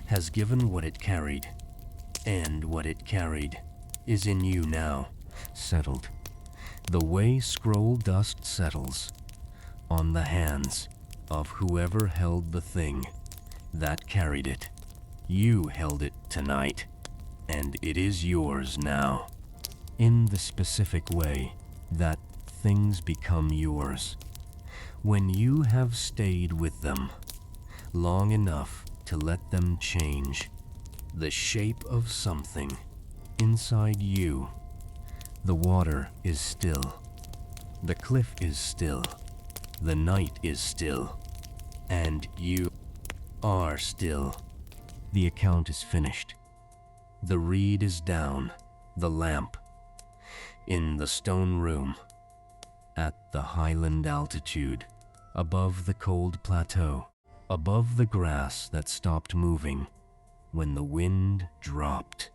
has given what it carried, and what it carried is in you now, settled, the way scroll dust settles on the hands of whoever held the thing that carried it. You held it tonight, and it is yours now, in the specific way that things become yours when you have stayed with them long enough to let them change the shape of something inside you. The water is still. The cliff is still. The night is still. And you are still. The account is finished. The reed is down. The lamp in the stone room at the highland altitude, above the cold plateau, above the grass that stopped moving when the wind dropped,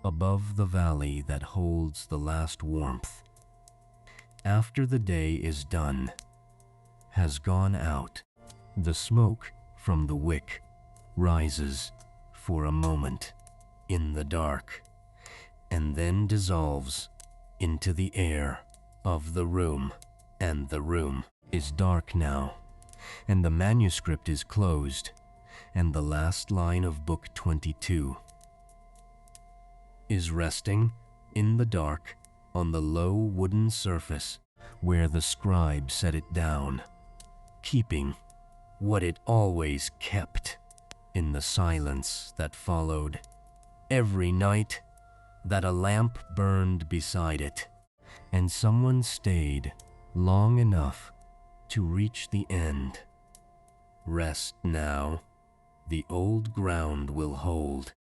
above the valley that holds the last warmth. After the day is done, has gone out, the smoke from the wick rises for a moment in the dark, and then dissolves into the air of the room, and the room is dark now, and the manuscript is closed, and the last line of Book 22 is resting in the dark on the low wooden surface where the scribe set it down, keeping what it always kept in the silence that followed. Every night that a lamp burned beside it, and someone stayed long enough to reach the end. Rest now, the old ground will hold